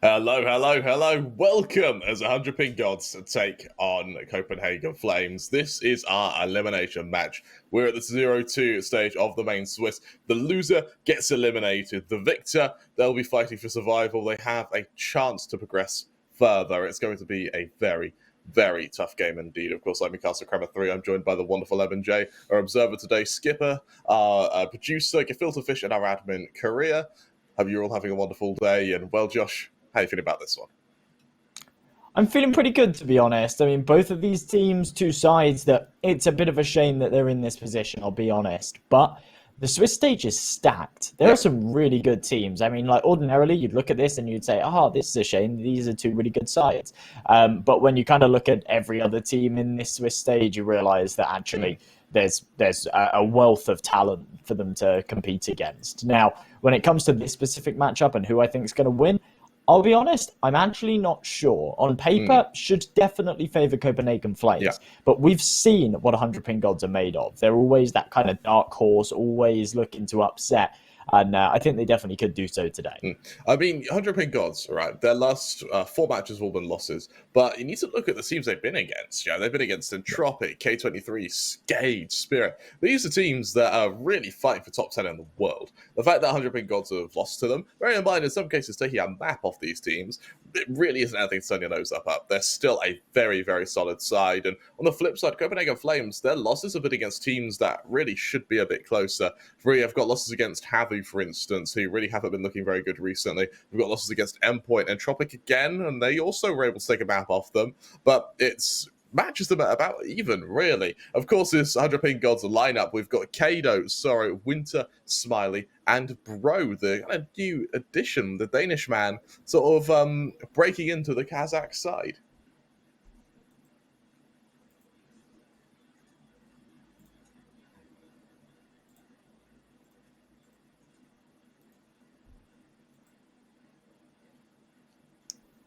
Hello, hello, hello. Welcome as 100PingGods take on Copenhagen Flames. This is our elimination match. We're at the 0-2 stage of the main Swiss. The loser gets eliminated. The victor, they'll be fighting for survival. They have a chance to progress further. It's going to be a very, very tough game indeed. Of course, I'm Mikasa Kramer 3. I'm joined by the wonderful Evan J, our observer today, Skipper, our producer, Gefilter Fish, and our admin, Korea. Hope you're all having a wonderful day. And well, Josh, how are you feeling about this one? I'm feeling pretty good, to be honest. I mean, both of these teams, two sides that it's a bit of a shame that they're in this position, I'll be honest. But the Swiss stage is stacked. There are some really good teams. I mean, like ordinarily, you'd look at this and you'd say, this is a shame. These are two really good sides. But when you kind of look at every other team in this Swiss stage, you realize that actually there's a wealth of talent for them to compete against. Now, when it comes to this specific matchup and who I think is going to win, I'll be honest, I'm actually not sure. On paper, should definitely favour Copenhagen Flames. But we've seen what 100PingGods are made of. They're always that kind of dark horse, always looking to upset. And I think they definitely could do so today. I mean, 100PingGods, right? Their last 4 matches have all been losses. But you need to look at the teams they've been against. You know, they've been against Entropic, K23, Skade, Spirit. These are teams that are really fighting for top 10 in the world. The fact that 100PingGods have lost to them, bearing in mind in some cases taking a map off these teams, it really isn't anything to turn your nose up. They're still a very, very solid side. And on the flip side, Copenhagen Flames, their losses have been against teams that really should be a bit closer. We have got losses against Havu, for instance, who really haven't been looking very good recently. We've got losses against Endpoint and Tropic again, and they also were able to take a map off them. But it's matches them at about even, really. Of course, this 100PingGods lineup, we've got Kado, Sorrow, Winter, Smiley, and Bro, the kind of new addition, the Danish man, sort of breaking into the Kazakh side.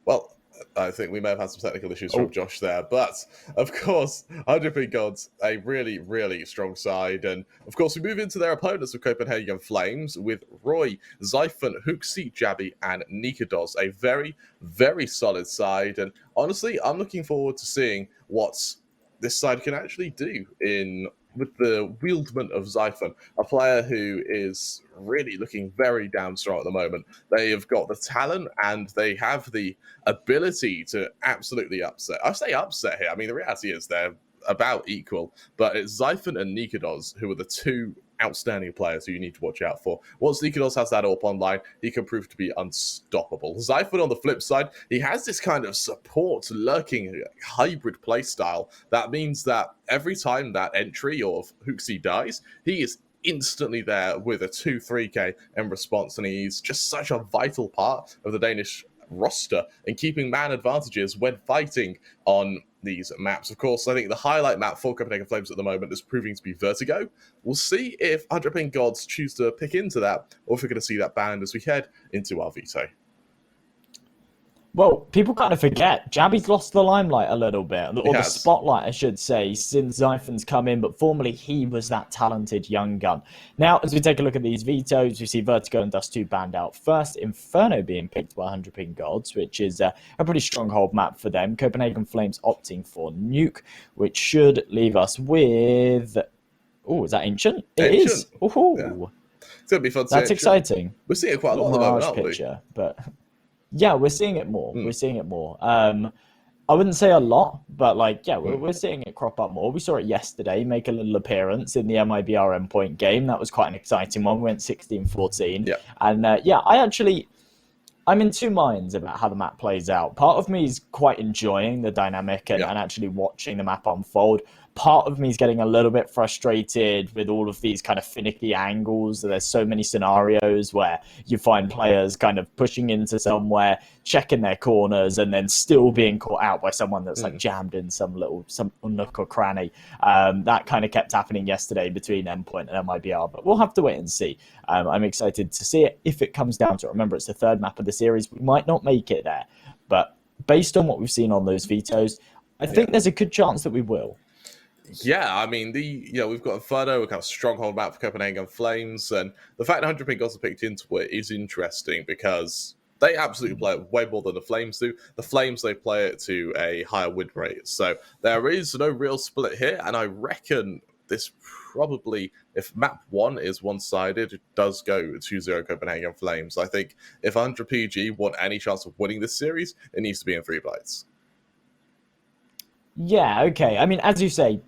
Well, I think we may have had some technical issues from Josh there, but of course, 100PingGods, a really, really strong side. And of course, we move into their opponents of Copenhagen Flames with Roy, Zyphon, Hooksy, Jabby, and Nikados. A very, very solid side. And honestly, I'm looking forward to seeing what this side can actually do with the wieldment of Zyphon, a player who is really looking very damn strong at the moment. They have got the talent and they have the ability to absolutely upset. I say upset here. I mean, the reality is they're about equal, but it's Zyphon and Nikados who are the two outstanding players who you need to watch out for. Once Nikados has that AWP online, he can prove to be unstoppable. Zyphon, on the flip side, he has this kind of support lurking hybrid playstyle. That means that every time that entry of Hooksy dies, he is instantly there with a 2-3k in response, and he's just such a vital part of the Danish roster and keeping man advantages when fighting on these maps. Of course, I think the highlight map for Copenhagen Flames at the moment is proving to be Vertigo. We'll see if 100PingGods choose to pick into that, or if we're going to see that banned as we head into our veto. Well, people kind of forget, Jabby's lost the limelight a little bit, or the spotlight, I should say, since Zyphon's come in, but formerly he was that talented young gun. Now, as we take a look at these vetoes, we see Vertigo and Dust 2 banned out first, Inferno being picked by 100PingGods, which is a pretty stronghold map for them. Copenhagen Flames opting for Nuke, which should leave us with... Oh, is that Ancient? It is. Ooh. Yeah. It's going to be fun to see. That's exciting. We're seeing it quite a lot at the moment, aren't we? But... yeah, we're seeing it more. We're seeing it more. I wouldn't say a lot, but we're seeing it crop up more. We saw it yesterday make a little appearance in the MIBR Endpoint game. That was quite an exciting one. We went 16-14. Yeah. And I'm in two minds about how the map plays out. Part of me is quite enjoying the dynamic and actually watching the map unfold. Part of me is getting a little bit frustrated with all of these kind of finicky angles. There's so many scenarios where you find players kind of pushing into somewhere, checking their corners, and then still being caught out by someone that's like jammed in some nook or cranny. That kind of kept happening yesterday between Endpoint and MIBR, but we'll have to wait and see. I'm excited to see it if it comes down to it. Remember, it's the third map of the series. We might not make it there, but based on what we've seen on those vetoes, I think there's a good chance that we will. Yeah, I mean, we've got Inferno, a kind of stronghold map for Copenhagen Flames, and the fact that 100PingGods are picked into it is interesting because They absolutely play it way more than the Flames do. The Flames, they play it to a higher win rate. So there is no real split here, and I reckon this probably, if map 1 is one-sided, it does go 2-0 Copenhagen Flames. I think if 100PG want any chance of winning this series, it needs to be in 3 bites. Yeah, okay. I mean, as you say,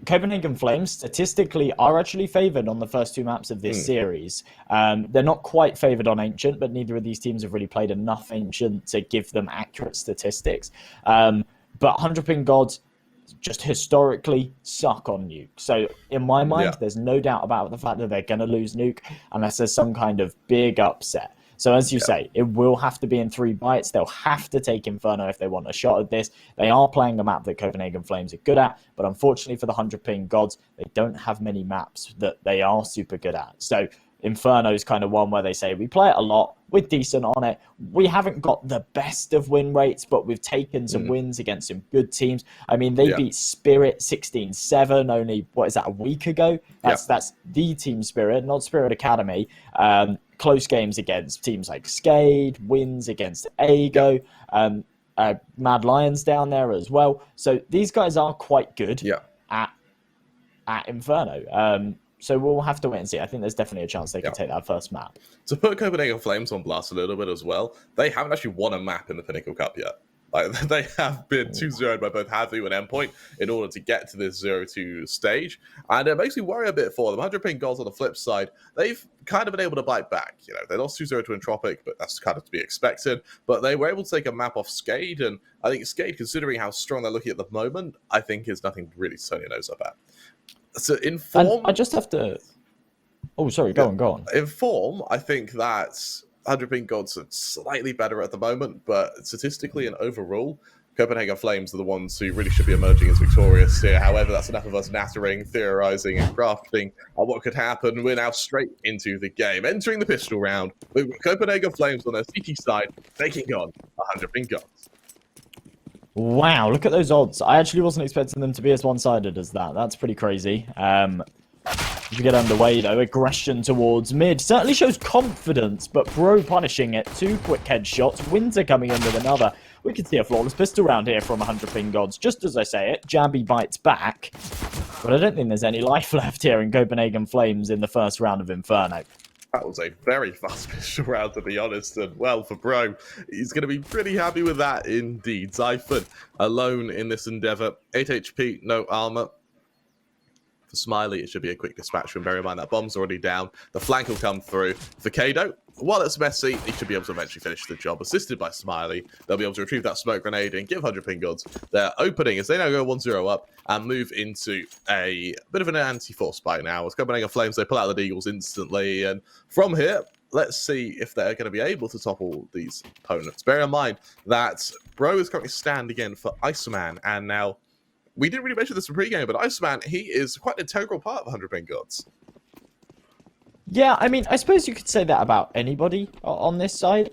Copenhagen Flames statistically are actually favoured on the first 2 maps of this series. They're not quite favoured on Ancient, but neither of these teams have really played enough Ancient to give them accurate statistics. But 100PingGods just historically suck on Nuke. So in my mind, there's no doubt about the fact that they're going to lose Nuke unless there's some kind of big upset. So as you say, it will have to be in 3 bites. They'll have to take Inferno if they want a shot at this. They are playing a map that Copenhagen Flames are good at, but unfortunately for the 100PingGods, they don't have many maps that they are super good at. So Inferno is kind of one where they say, we play it a lot, we're decent on it. We haven't got the best of win rates, but we've taken some wins against some good teams. I mean, they beat Spirit 16-7 only, what is that, a week ago? That's the team Spirit, not Spirit Academy. Close games against teams like Skade, wins against Ago, Mad Lions down there as well. So these guys are quite good at Inferno. So we'll have to wait and see. I think there's definitely a chance they can take that first map. To put Copenhagen Flames on blast a little bit as well, they haven't actually won a map in the Pinnacle Cup yet. Like, they have been 2-0'd by both Havu and Endpoint in order to get to this 0-2 stage. And it makes me worry a bit for them. 100PingGods on the flip side, they've kind of been able to bite back. You know, they lost 2-0 to Entropic, but that's kind of to be expected. But they were able to take a map off Skade, and I think Skade, considering how strong they're looking at the moment, I think is nothing really to turn your nose up at. So in form... And I just have to... Oh, sorry, go on. In form, I think that 100PingGods are slightly better at the moment, but statistically and overall, Copenhagen Flames are the ones who really should be emerging as victorious here. However, that's enough of us nattering, theorizing, and crafting on what could happen. We're now straight into the game. Entering the pistol round, we've got Copenhagen Flames on their CT side, taking on 100PingGods. Wow, look at those odds. I actually wasn't expecting them to be as one-sided as that. That's pretty crazy. As we get underway, though, aggression towards mid certainly shows confidence, but Bro punishing it. 2 quick headshots. Windsor coming in with another. We could see a flawless pistol round here from 100PingGods. Just as I say it, Jabby bites back. But I don't think there's any life left here in Copenhagen Flames in the first round of Inferno. That was a very fast pistol round, to be honest, and well, for Bro, he's going to be pretty happy with that indeed. Zyphon alone in this endeavor. 8 HP, no armor. For Smiley, it should be a quick dispatch. And bear in mind that bomb's already down. The flank will come through. For Kado, while it's messy, he should be able to eventually finish the job. Assisted by Smiley, they'll be able to retrieve that smoke grenade and give 100PingGods their opening as they now go 1-0 up and move into a bit of an anti-force fight now. As Copenhagen Flames, they pull out the Deagles instantly. And from here, let's see if they're going to be able to topple these opponents. Bear in mind that Bro is currently standing in for Iceman, and now we didn't really mention this in pregame, but Iceman, he is quite an integral part of 100PingGods. Yeah, I mean, I suppose you could say that about anybody on this side.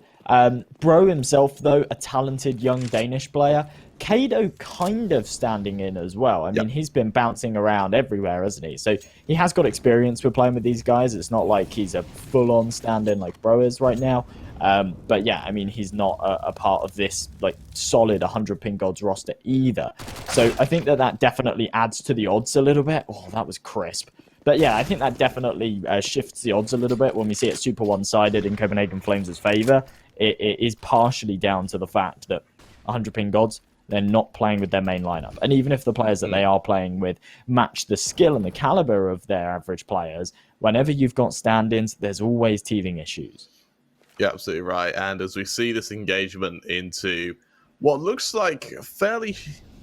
Bro himself, though, a talented young Danish player. Kado kind of standing in as well. I mean, he's been bouncing around everywhere, hasn't he? So he has got experience with playing with these guys. It's not like he's a full-on stand-in like Bro is right now. But yeah, I mean, he's not a part of this like solid 100PingGods roster either. So I think that definitely adds to the odds a little bit. Oh, that was crisp. But yeah, I think that definitely shifts the odds a little bit when we see it super one-sided in Copenhagen Flames' favour. It is partially down to the fact that 100PingGods, they're not playing with their main lineup. And even if the players that they are playing with match the skill and the caliber of their average players, whenever you've got stand-ins, there's always teething issues. Yeah, absolutely right. And as we see this engagement into what looks like fairly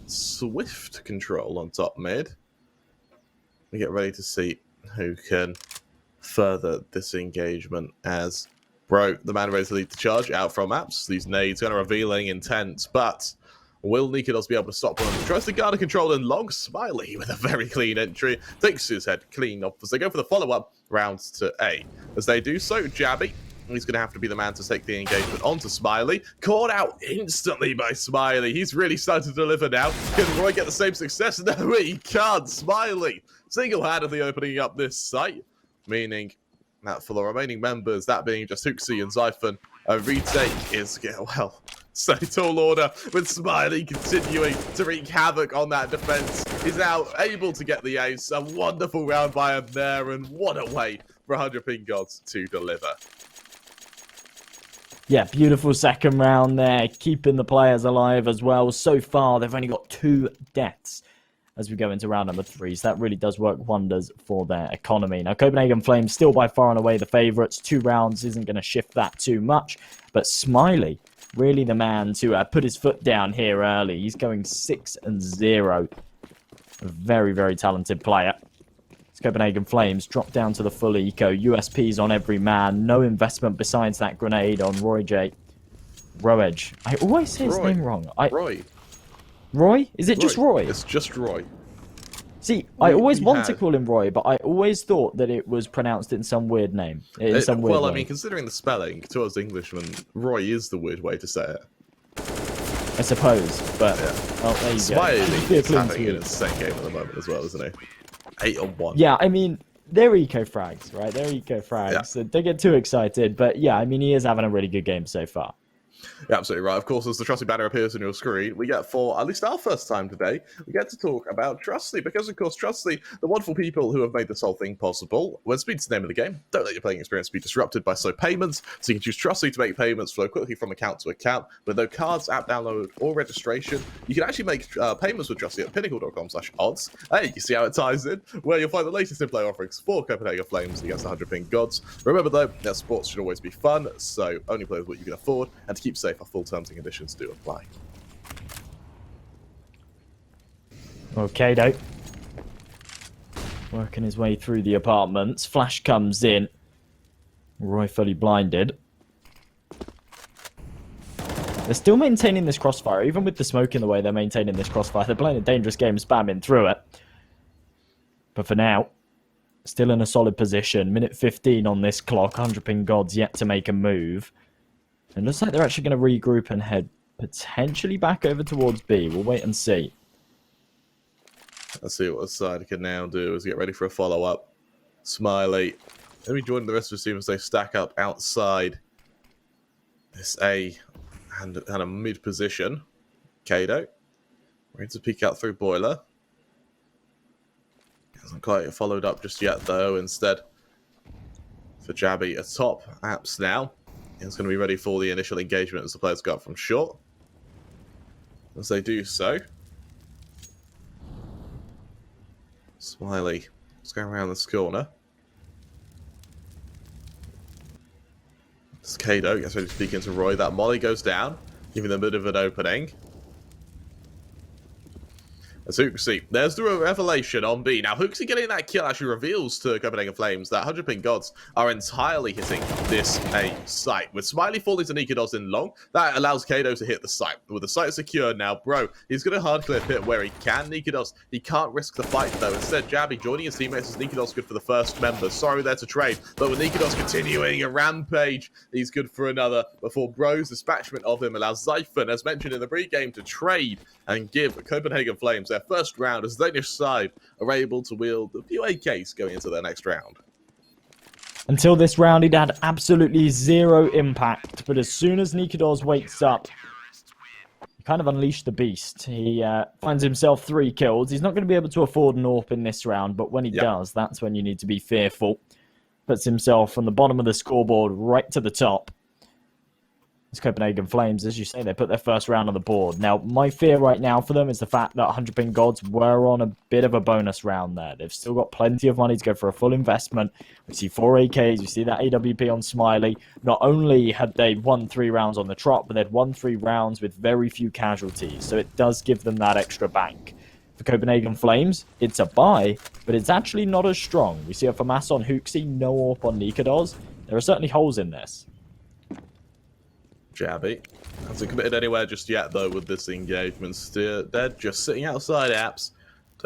swift control on top mid, we get ready to see who can further this engagement as Bro, the man ready to lead the charge out from maps. These nades kind of revealing intent, but will Nikados be able to stop one? Tries to guard a control and long Smiley with a very clean entry. Takes his head clean off as they go for the follow-up rounds to A. As they do so, Jabby, he's going to have to be the man to take the engagement onto Smiley. Caught out instantly by Smiley. He's really starting to deliver now. Can Roy get the same success? No, he can't. Smiley single-handedly opening up this site, meaning that for the remaining members, that being just Huxi and Zyphon, A retake is, well, so tall order, with Smiley continuing to wreak havoc on that defense. He's now able to get the ace. A wonderful round by him there, and what a way for 100PingGods to deliver. Yeah, beautiful second round there, keeping the players alive as well. So far, they've only got 2 deaths as we go into round number 3. So that really does work wonders for their economy. Now, Copenhagen Flames still by far and away the favourites. 2 rounds isn't going to shift that too much. But Smiley, really the man to put his foot down here early. He's going 6-0. A very, very talented player. Copenhagen Flames drop down to the full eco. USPs on every man. No investment besides that grenade on Roy J. Roedge. I always say his name wrong. Roy. Roy? Is it just Roy? It's just Roy. See, I always want to call him Roy, but I always thought that it was pronounced in some weird name. Well, I mean, considering the spelling, to us Englishmen, Roy is the weird way to say it. I suppose, but... Yeah. Well, there you Smiley go. is having an insane game at the moment as well, isn't he? 8-1. Yeah, I mean, they're eco-frags, right? They're eco-frags, yeah. So don't get too excited. But yeah, I mean, he is having a really good game so far. You're absolutely right. Of course, as the Trusty banner appears on your screen, we get, for at least our first time today, we get to talk about Trusty, because, of course, Trusty, the wonderful people who have made this whole thing possible. When speed's the name of the game, don't let your playing experience be disrupted by slow payments, so you can choose Trusty to make payments flow quickly from account to account, with no cards, app download, or registration. You can actually make payments with Trusty at pinnacle.com/odds. Hey, you see how it ties in? Where you'll find the latest in-play offerings for Copenhagen Flames against 100PingGods. Remember, though, that sports should always be fun, so only play with what you can afford, and to keep safe, our full terms and conditions do apply. Okay, though. Working his way through the apartments. Flash comes in. Roy fully blinded. They're still maintaining this crossfire. Even with the smoke in the way, they're maintaining this crossfire. They're playing a dangerous game, spamming through it. But for now, still in a solid position. Minute 15 on this clock. 100PingGods yet to make a move. It looks like they're actually going to regroup and head potentially back over towards B. We'll wait and see. Let's see what the side can now do as we get ready for a follow-up. Smiley. Let me join the rest of the team as they stack up outside this A and a mid position. Kado. Ready to peek out through Boiler. Hasn't quite followed up just yet, though. Instead, for Jabby atop apps now. It's going to be ready for the initial engagement as the players go up from short. As they do so, Smiley is going around this corner. As Kado gets ready to speak into Roy. That molly goes down, giving them a bit of an opening. As Hooksy, there's the revelation on B. Now, Hooksy getting that kill actually reveals to Copenhagen Flames that 100PingGods are entirely hitting this A site. With Smiley falling to Nikados in long, that allows Kado to hit the site. With the site secure now, bro, he's going to hard clip it where he can. Nikados, he can't risk the fight, though. Instead, Jabby joining his teammates as Nikados good for the first member. Sorry there to trade, but with Nikados continuing a rampage, he's good for another. Before Bro's dispatchment of him allows Zyphon, as mentioned in the pre-game, to trade and give Copenhagen Flames their first round as the Danish side are able to wield a few AKs going into their next round. Until this round, he'd had absolutely zero impact, but as soon as Nikados wakes up, he kind of unleashed the beast. He finds himself 3 kills. He's not going to be able to afford an AWP in this round, but when he does, that's when you need to be fearful. Puts himself from the bottom of the scoreboard right to the top. It's Copenhagen Flames, as you say, they put their first round on the board. Now, my fear right now for them is the fact that 100PingGods were on a bit of a bonus round there. They've still got plenty of money to go for a full investment. We see 4 AKs, we see that AWP on Smiley. Not only had they won 3 rounds on the trot, but they'd won 3 rounds with very few casualties. So it does give them that extra bank. For Copenhagen Flames, it's a buy, but it's actually not as strong. We see a FAMAS on Hooksy, no AWP on Nikados. There are certainly holes in this. Jabby hasn't committed anywhere just yet, though, with this engagement. Still dead, just sitting outside apps.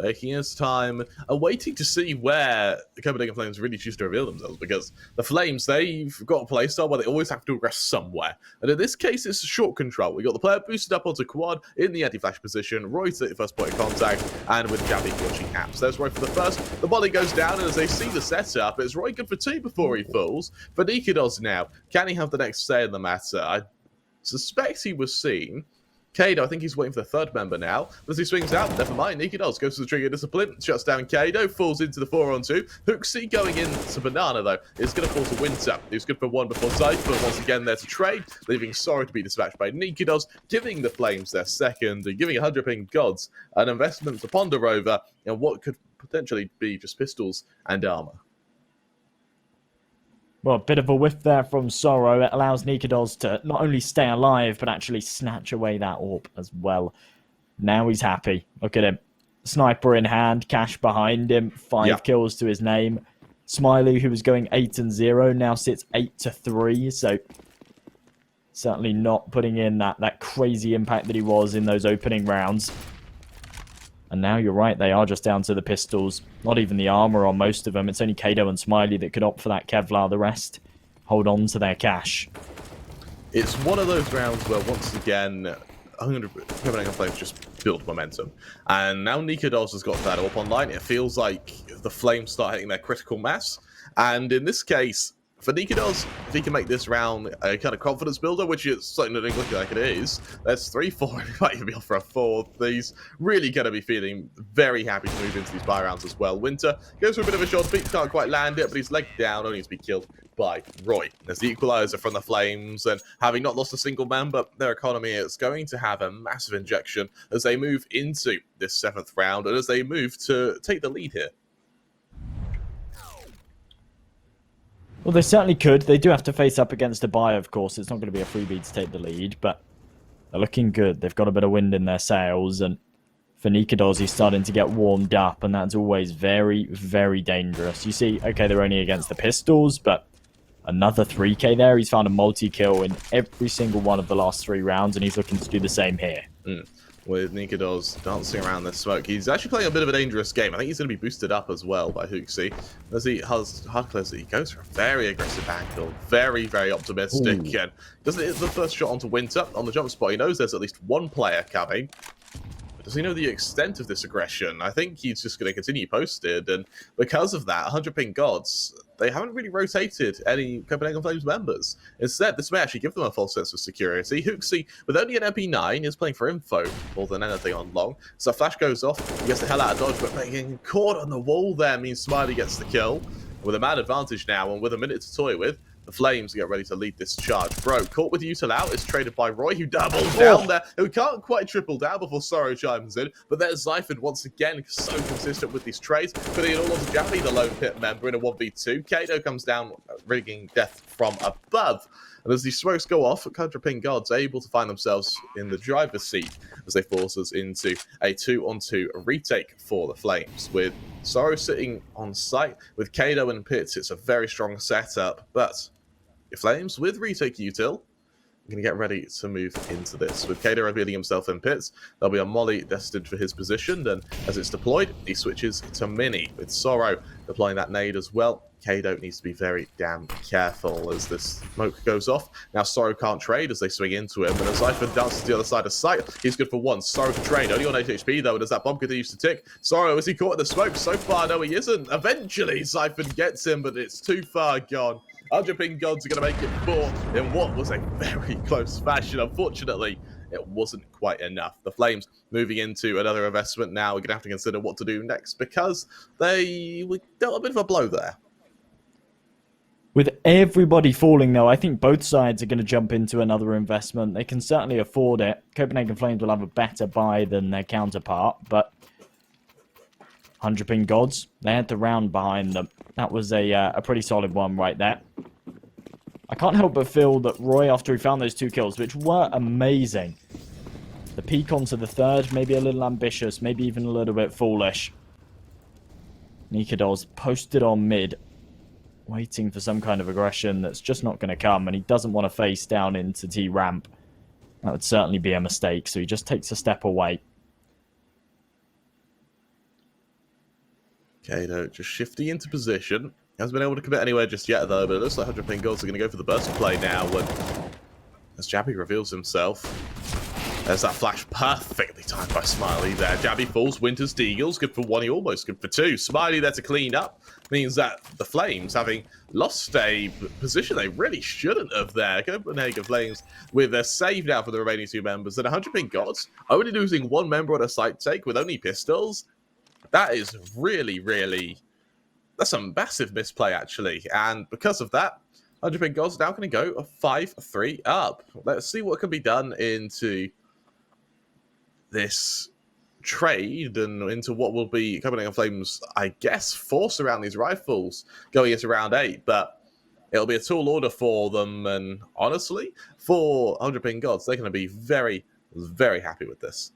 taking his time, and waiting to see where the Copenhagen Flames really choose to reveal themselves, because the Flames, they've got a playstyle where they always have to aggress somewhere. And in this case, it's short control. We got the player boosted up onto quad in the anti-flash position, Roy to the first point of contact, and with Gabby watching apps. There's Roy for the first, the body goes down, and as they see the setup, it's Roy good for 2 before he falls. For Nikados now, can he have the next say in the matter? I suspect he was seen. Kado, I think he's waiting for the third member now. As he swings out, never mind. Nikados goes to the trigger discipline, shuts down Kado, falls into the 4-on-2. Hooksy going into Banana, though, is going to fall to Winter. He was good for 1 before Cypher, but once again there to trade, leaving Sorrow to be dispatched by Nikados, giving the Flames their second, and giving 100PingGods an investment to ponder over in what could potentially be just pistols and armor. Well, a bit of a whiff there from Sorrow. It allows Nikados to not only stay alive, but actually snatch away that AWP as well. Now he's happy. Look at him. Sniper in hand, cash behind him, 5 kills to his name. Smiley, who was going 8-0, now sits 8-3, so certainly not putting in that crazy impact that he was in those opening rounds. And now you're right, they are just down to the pistols. Not even the armor on most of them. It's only Kado and Smiley that could opt for that Kevlar. The rest hold on to their cash. It's one of those rounds where, once again, Copenhagen Flames just build momentum. And now Nikados has got that up online. It feels like the Flames start hitting their critical mass. And in this case, for Nikados, if he can make this round a kind of confidence builder, which it's certainly not looking like it is, that's 3-4, and he might even be off for a 4th. He's really going to be feeling very happy to move into these buy rounds as well. Winter goes for a bit of a short beat, can't quite land it, but he's legged down, only to be killed by Roy. There's the equalizer from the Flames, and having not lost a single member, their economy is going to have a massive injection as they move into this 7th round, and as they move to take the lead here. Well, they certainly could. They do have to face up against a buy, of course. It's not going to be a freebie to take the lead, but they're looking good. They've got a bit of wind in their sails, and for Nikados, he's starting to get warmed up, and that's always very, very dangerous. You see, okay, they're only against the pistols, but another 3k there. He's found a multi-kill in every single one of the last 3 rounds, and he's looking to do the same here. With Nikados dancing around the smoke. He's actually playing a bit of a dangerous game. I think he's going to be boosted up as well by Hooksy. As he has hard close, he goes for a very aggressive angle. Very, very optimistic. Ooh. And doesn't hit the first shot onto Winter on the jump spot. He knows there's at least 1 player coming. But does he know the extent of this aggression? I think he's just going to continue posted. And because of that, 100PingGods, they haven't really rotated any Copenhagen Flames members. Instead, this may actually give them a false sense of security. Hooksy, with only an MP9, is playing for info more than anything on long. So flash goes off, he gets the hell out of dodge, but getting caught on the wall there means Smiley gets the kill. With a man advantage now, and with a minute to toy with, the Flames get ready to lead this charge. Bro, caught with Util out, is traded by Roy, who doubles down there, who can't quite triple down before Sorrow chimes in. But there's Zyphod once again, so consistent with these trades, putting it all onto Javi, the lone pit member, in a 1v2. Kato comes down, rigging death from above. And as these smokes go off, 100PingGods are able to find themselves in the driver's seat as they force us into a 2-on-2 retake for the Flames. With Sorrow sitting on site, with Kato and Pitts, it's a very strong setup, but your Flames, with retake util, I'm going to get ready to move into this. With Kato revealing himself in pits, there'll be a molly destined for his position, and as it's deployed, he switches to Mini, with Sorrow deploying that nade as well. Kato needs to be very damn careful as this smoke goes off. Now Sorrow can't trade as they swing into him, and as Zyphod dances to the other side of sight, he's good for 1. Sorrow can trade, only on 8 HP though, and as that bomb continues to tick, Sorrow, is he caught in the smoke? So far, no he isn't. Eventually, Zyphod gets him, but it's too far gone. 100PingGods are going to make it 4 in what was a very close fashion. Unfortunately, it wasn't quite enough. The Flames moving into another investment now. We're going to have to consider what to do next because they dealt a bit of a blow there. With everybody falling, though, I think both sides are going to jump into another investment. They can certainly afford it. Copenhagen Flames will have a better buy than their counterpart, but 100PingGods, they had the round behind them. That was a pretty solid one right there. I can't help but feel that Roy, after he found those 2 kills, which were amazing, the peak onto the 3rd, maybe a little ambitious, maybe even a little bit foolish. Nikados posted on mid, waiting for some kind of aggression that's just not going to come, and he doesn't want to face down into T-ramp. That would certainly be a mistake, so he just takes a step away. Kato just shifting into position. Hasn't been able to commit anywhere just yet, though, but it looks like 100PingGods are going to go for the burst play now as Jabby reveals himself. There's that flash perfectly timed by Smiley there. Jabby falls, Winter's Deagles, good for one, he almost good for two. Smiley there to clean up, means that the Flames, having lost a position they really shouldn't have there. Copenhagen Flames with their save now for the remaining two members. And 100PingGods only losing one member on a site take with only pistols. That is really, that's a massive misplay, actually. And because of that, 100PingGods now going to go a 5-3 up. Let's see what can be done into this trade and into what will be Copenhagen Flames, I guess, force around these rifles going into round 8. But it'll be a tall order for them. And honestly, for 100PingGods, they're going to be very, very happy with this.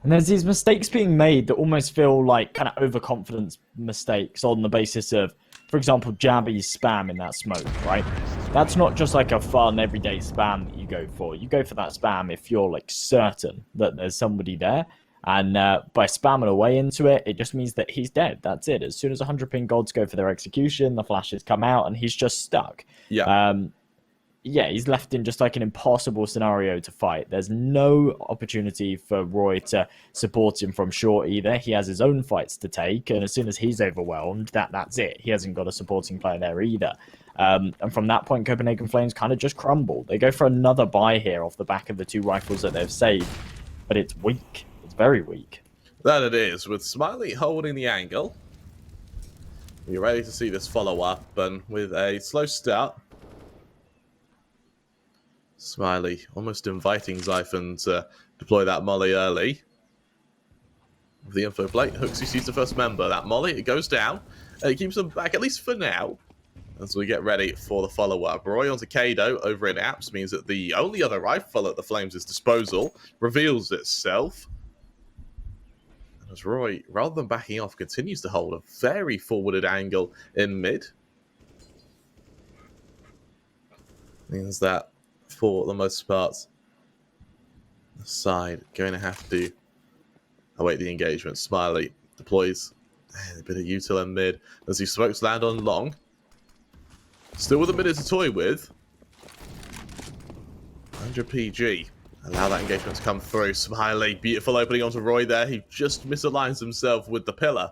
And there's these mistakes being made that almost feel like kind of overconfidence mistakes on the basis of, for example, Jabby's spam in that smoke, right? That's not just like a fun everyday spam that you go for. You go for that spam if you're like certain that there's somebody there. And by spamming away into it, it just means that he's dead. That's it. As soon as 100PingGods go for their execution, the flashes come out and he's just stuck. Yeah, he's left in just like an impossible scenario to fight. There's no opportunity for Roy to support him from short either. He has his own fights to take, and as soon as he's overwhelmed, that's it. He hasn't got a supporting player there either. And from that point, Copenhagen Flames kind of just crumble. They go for another buy here off the back of the two rifles that they've saved, but it's weak. It's very weak. That it is, with Smiley holding the angle. You're ready to see this follow up, and with a slow start, Smiley almost inviting Zyphon to deploy that molly early. With the info plate, Hooksy sees the first member. That molly, it goes down. It keeps them back, at least for now, as we get ready for the follow-up. Roy onto Kado over in Apps means that the only other rifle at the Flames' disposal reveals itself. And as Roy, rather than backing off, continues to hold a very forwarded angle in mid. Means that for the most part, the side going to have to await the engagement. Smiley deploys a bit of util in mid as he smokes land on long. Still with a minute to toy with. 100 PG. Allow that engagement to come through. Smiley, beautiful opening onto Roy there. He just misaligns himself with the pillar.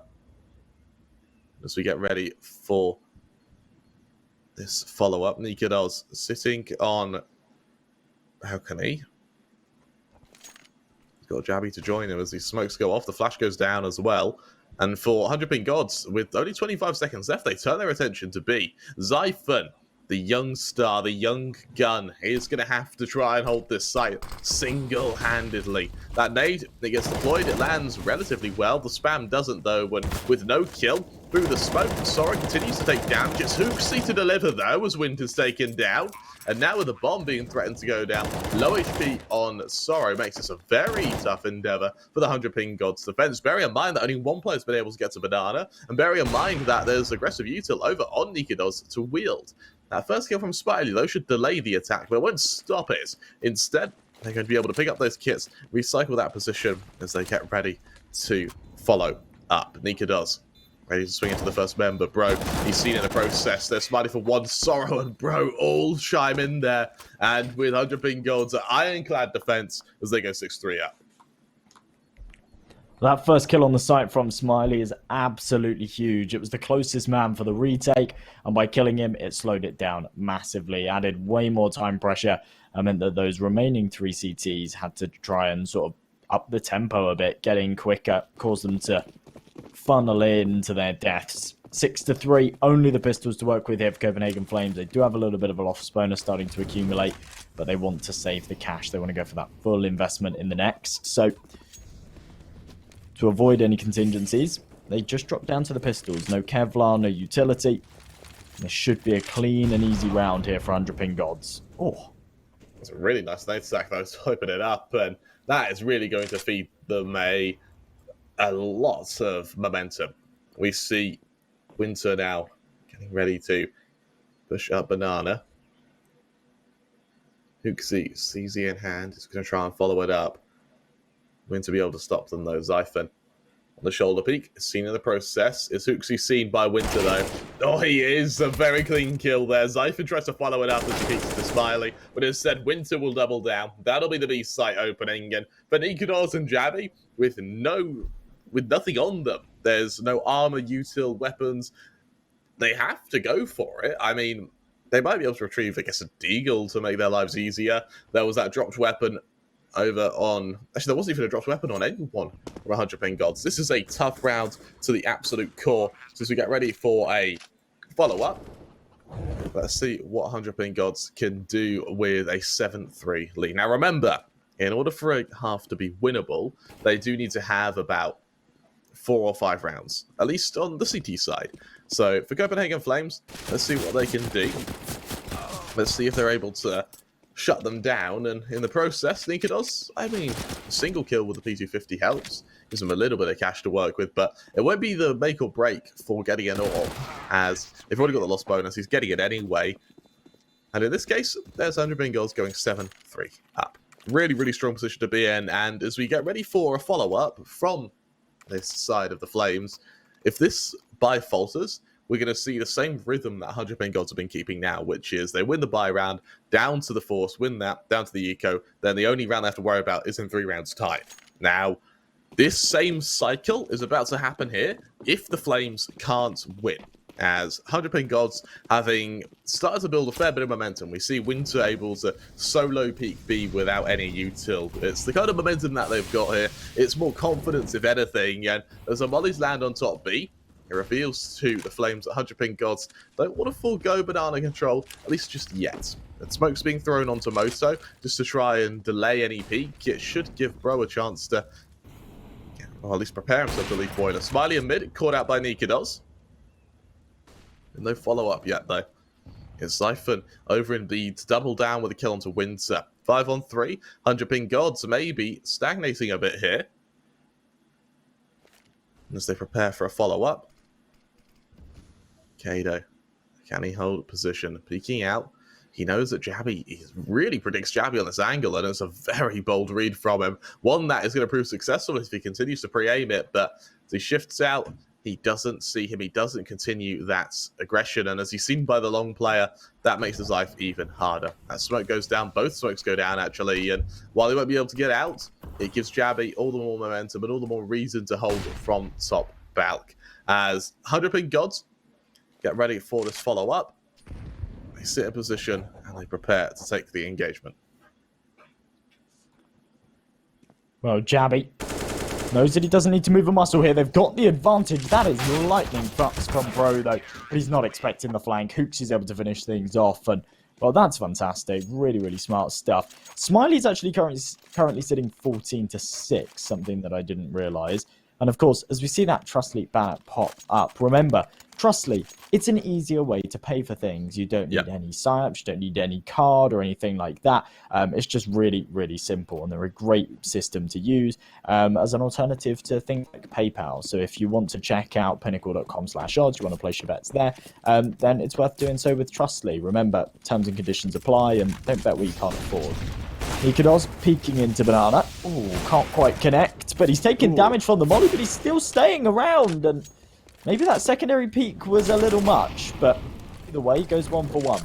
As we get ready for this follow-up, NiKaDoz sitting on balcony. He's got Jabby to join him as these smokes go off. The flash goes down as well. And for 100PingGods, with only 25 seconds left, they turn their attention to B. Zyphon, the young star, the young gun, is going to have to try and hold this site single-handedly. That nade, it gets deployed, it lands relatively well. The spam doesn't, though, with no kill. Through the smoke, Sora continues to take damage. It's Hooksy to deliver, though, as Winter's taken down. And now with the bomb being threatened to go down, low HP on Sorrow makes this a very tough endeavor for the 100PingGods defense. Bear in mind that only one player's been able to get to Banana, and bear in mind that there's aggressive util over on NiKaDoz to wield. That first kill from Smiley, though, should delay the attack, but it won't stop it. Instead, they're going to be able to pick up those kits, recycle that position as they get ready to follow up. NiKaDoz ready to swing into the first member. Bro, he's seen in the process. They're Smiley for one, Sorrow and Bro all chime in there. And with 100PingGods, an ironclad defense as they go 6-3 up. That first kill on the site from Smiley is absolutely huge. It was the closest man for the retake, and by killing him, it slowed it down massively, added way more time pressure, and meant that those remaining 3 CTs had to try and sort of up the tempo a bit, getting quicker, caused them to funnel into their deaths. 6-3, only the pistols to work with here for Copenhagen Flames. They do have a little bit of a loss bonus starting to accumulate, but they want to save the cash. They want to go for that full investment in the next. So, to avoid any contingencies, they just drop down to the pistols. No Kevlar, no utility. This should be a clean and easy round here for 100PingGods. Oh. It's a really nice nade stack, though, to open it up, and that is really going to feed them a lot of momentum. We see Winter now getting ready to push up Banana. Hooksy, CZ in hand, is going to try and follow it up. Winter be able to stop them, though. Zyphon on the shoulder peak. Seen in the process. Is Hooksy seen by Winter, though? Oh, he is. A very clean kill there. Zyphon tries to follow it up as he peeks to Smiley, but instead Winter will double down. That'll be the B site opening, and for Nikodos and Jabby, with nothing on them. There's no armor, util, weapons. They have to go for it. I mean, they might be able to retrieve, I guess, a deagle to make their lives easier. There was that dropped weapon over on... Actually, there wasn't even a dropped weapon on anyone from 100PingGods. This is a tough round to the absolute core. So as we get ready for a follow-up, let's see what 100PingGods can do with a 7-3 lead. Now, remember, in order for a half to be winnable, they do need to have about 4 or 5 rounds, at least on the CT side. So for Copenhagen Flames, let's see what they can do. Let's see if they're able to shut them down, and in the process, Nikodos, I mean, a single kill with the P250 helps. Gives them a little bit of cash to work with, but it won't be the make or break for getting an orb, as they've already got the loss bonus, he's getting it anyway. And in this case, there's 100PingGods going 7-3 up. Really, really strong position to be in, and as we get ready for a follow-up from this side of the Flames, if this buy falters, we're going to see the same rhythm that 100PingGods have been keeping now, which is they win the buy round, down to the force, win that, down to the eco, then the only round they have to worry about is in 3 rounds' time. Now, this same cycle is about to happen here if the Flames can't win, as 100PingGods having started to build a fair bit of momentum. We see Winter able to solo peak B without any util. It's the kind of momentum that they've got here. It's more confidence, if anything, and as the mollies land on top B, it reveals to the Flames that 100PingGods don't want to forego banana control, at least just yet. And smoke's being thrown onto Moto just to try and delay any peak. It should give Bro a chance to, or at least prepare himself to leave boiler. Smiley in mid, caught out by Nikodos. No follow-up yet, though. It's Zyphon over in B to double down with a kill onto Winter. 5 on 3. 100PingGods maybe stagnating a bit here as they prepare for a follow-up. Kado, can he hold position? Peeking out. He knows that Jabby, he really predicts Jabby on this angle, and it's a very bold read from him. One that is going to prove successful if he continues to pre-aim it, but as he shifts out, he doesn't see him, he doesn't continue that aggression, and as he's seen by the long player, that makes his life even harder. As smoke goes down, both smokes go down actually, and while he won't be able to get out, it gives Jabby all the more momentum and all the more reason to hold from top balk. As 100PingGods get ready for this follow-up, they sit in position and they prepare to take the engagement. Well, Jabby knows that he doesn't need to move a muscle here. They've got the advantage. That is lightning fast from Bro, though. But he's not expecting the flank. Hooks is able to finish things off. And, well, that's fantastic. Really, really smart stuff. Smiley's actually currently sitting 14-6, something that I didn't realise. And, of course, as we see that Trust Leap banner pop up, remember, Trustly, it's an easier way to pay for things. You don't need any sign-ups, you don't need any card or anything like that. It's just really, really simple, and they're a great system to use as an alternative to things like PayPal. So if you want to check out pinnacle.com/odds, you want to place your bets there, then it's worth doing so with Trustly. Remember, terms and conditions apply, and don't bet what you can't afford. Nikodos peeking into Banana. Ooh, can't quite connect, but he's taking damage from the molly, but he's still staying around, and maybe that secondary peek was a little much, but either way, he goes 1 for 1.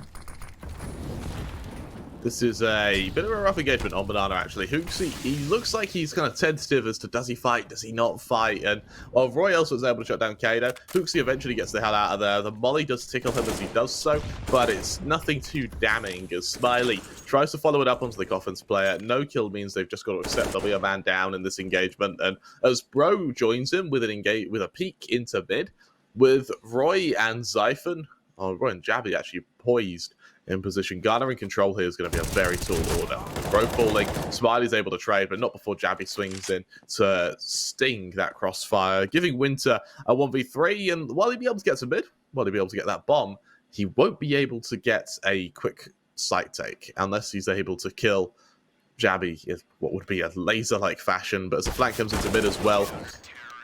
This is a bit of a rough engagement on Banana, actually. Hooksy, he looks like he's kind of tentative as to does he fight, does he not fight, and while Roy also was able to shut down Kado, Hooksy eventually gets the hell out of there. The molly does tickle him as he does so, but it's nothing too damning as Smiley tries to follow it up onto the Coffins player. No kill means they've just got to accept there'll be a man down in this engagement, and as Bro joins him with a peek into mid, with Roy and Zyphon, Roy and Jabby actually poised in position. Garnering control here is going to be a very tall order. Bro falling, Smiley's able to trade, but not before Jabby swings in to sting that crossfire, giving Winter a 1v3, and while he'll be able to get to mid, while he'll be able to get that bomb, he won't be able to get a quick sight take unless he's able to kill Jabby in what would be a laser-like fashion, but as the flank comes into mid as well,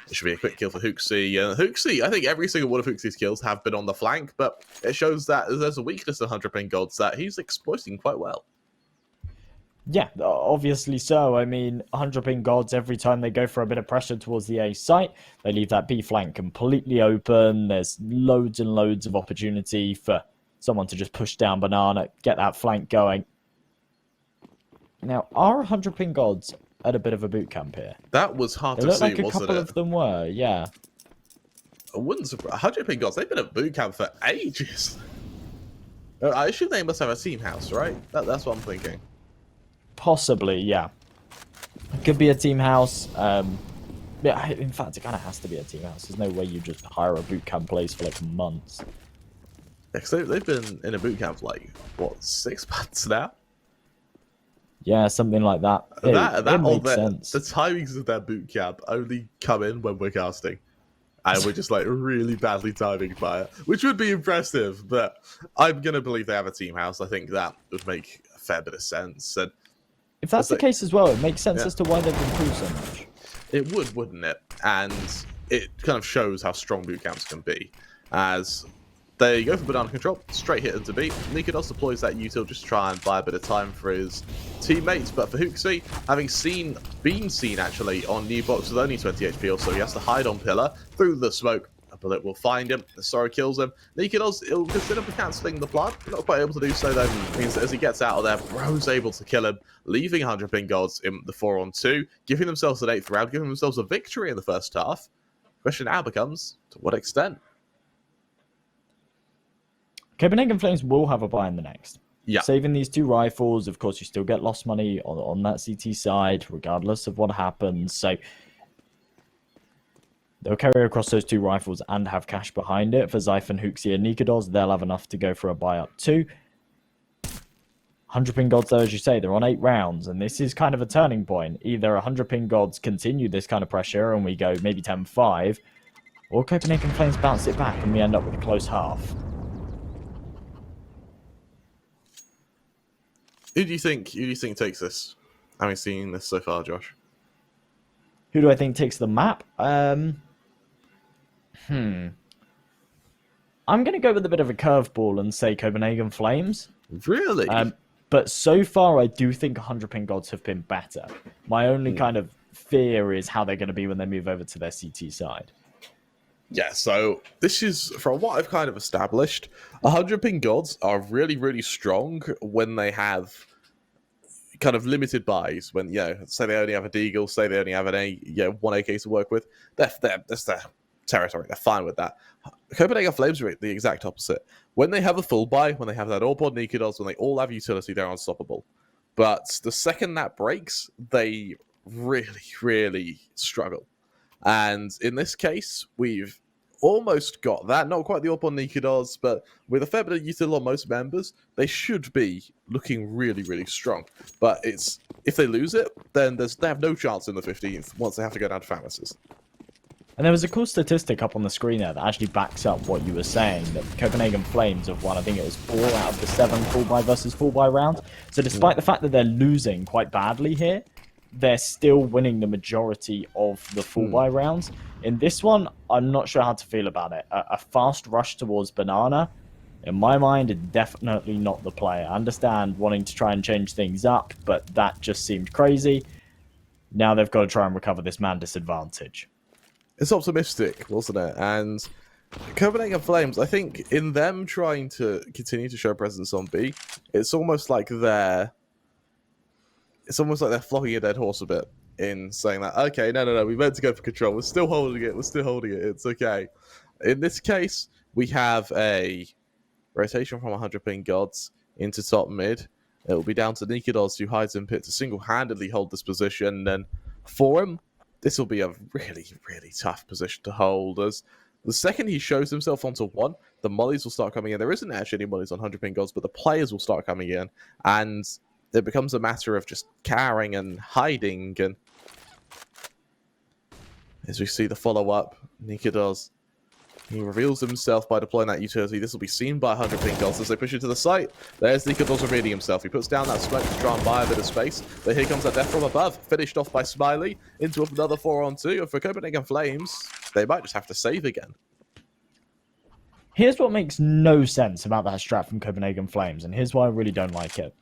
it should be a quick kill for Hooksy. Hooksy, I think every single one of Hooksy's kills have been on the flank, but it shows that there's a weakness in 100PingGods that he's exploiting quite well. Yeah, obviously so. I mean, 100PingGods, every time they go for a bit of pressure towards the A site, they leave that B flank completely open. There's loads and loads of opportunity for someone to just push down Banana, get that flank going. Now, are 100PingGods at a bit of a boot camp here? That was hard It to looked see, like a wasn't couple it? of them were, yeah. I wouldn't surprise. 100 Ping Gods, they've been at boot camp for ages. I assume they must have a team house, right? That's what I'm thinking. Possibly, yeah. It could be a team house. Yeah, in fact, it kind of has to be a team house. There's no way you just hire a boot camp place for like months. Yeah, 'cause they've been in a boot camp for like, what, 6 months now? Yeah, something like that. It makes sense. The timings of their boot camp only come in when we're casting. And we're just like really badly timing by it, which would be impressive, but I'm going to believe they have a team house. I think that would make a fair bit of sense. And If that's the case as well, it makes sense Yeah. as to why they've improved so much. it would, wouldn't it? And it kind of shows how strong boot camps can be, as they go for banana control, straight hit into B. Nikodos deploys that util just to try and buy a bit of time for his teammates, but for Hooksy, having been seen actually on new box with only 20 HP or so, he has to hide on pillar through the smoke. A bullet will find him. The Sorrow kills him. Nikodos, he'll consider cancelling the plant. Not quite able to do so, though. Means that as he gets out of there, Bro's able to kill him, leaving 100 ping gods in the 4-on-2, giving themselves an 8th round, giving themselves a victory in the first half. Question now becomes, to what extent? Copenhagen Flames will have a buy in the next. Yeah. Saving these 2 rifles, of course, you still get lost money on that CT side, regardless of what happens. So they'll carry across those 2 rifles and have cash behind it. For Zyph and Hooksy and Nikodos, they'll have enough to go for a buy up too. 100 ping gods, though, as you say, they're on 8 rounds, and this is kind of a turning point. Either 100 ping gods continue this kind of pressure and we go maybe 10-5, or Copenhagen Flames bounce it back and we end up with a close half. Who do you think takes this? Having seen this so far, Josh. Who do I think takes the map? I'm going to go with a bit of a curveball and say Copenhagen Flames. Really? But so far, I do think 100 ping gods have been better. My only kind of fear is how they're going to be when they move over to their CT side. Yeah, so this is, from what I've kind of established, 100 ping gods are really, really strong when they have kind of limited buys. When, say they only have a Deagle, say they only have one AK to work with. That's their territory. They're fine with that. Copenhagen Flames are the exact opposite. When they have a full buy, when they have that all-board Nikodos, when they all have utility, they're unstoppable. But the second that breaks, they really, really struggle. And in this case, we've almost got that. Not quite the up on Nikodos, but with a fair bit of util on most members, they should be looking really, really strong. But if they lose it, then they have no chance in the 15th once they have to go down to Famases. And there was a cool statistic up on the screen there that actually backs up what you were saying, that Copenhagen Flames have won, I think it was 4 out of the 7 full buy versus full buy rounds. So despite the fact that they're losing quite badly here, they're still winning the majority of the full buy rounds. In this one, I'm not sure how to feel about it. A fast rush towards Banana, in my mind, is definitely not the play. I understand wanting to try and change things up, but that just seemed crazy. Now they've got to try and recover this man disadvantage. It's optimistic, wasn't it? And Copenhagen Flames, I think in them trying to continue to show presence on B, it's almost like they're flogging a dead horse a bit in saying that, okay, no, we meant to go for control. We're still holding it. It's okay. In this case, we have a rotation from 100 ping gods into top mid. It will be down to Nikodos, who hides in pit, to single-handedly hold this position. And for him, this will be a really, really tough position to hold. As the second he shows himself onto 1, the mollies will start coming in. There isn't actually any mollies on 100 ping gods, but the players will start coming in. And it becomes a matter of just cowering and hiding. And as we see the follow-up, Nikodos, he reveals himself by deploying that utility. This will be seen by 100 ping gods as they push into the site. There's Nikodos revealing himself. He puts down that smoke to try and buy a bit of space. But here comes that death from above, finished off by Smiley into another 4-on-2. And for Copenhagen Flames, they might just have to save again. Here's what makes no sense about that strat from Copenhagen Flames, and here's why I really don't like it.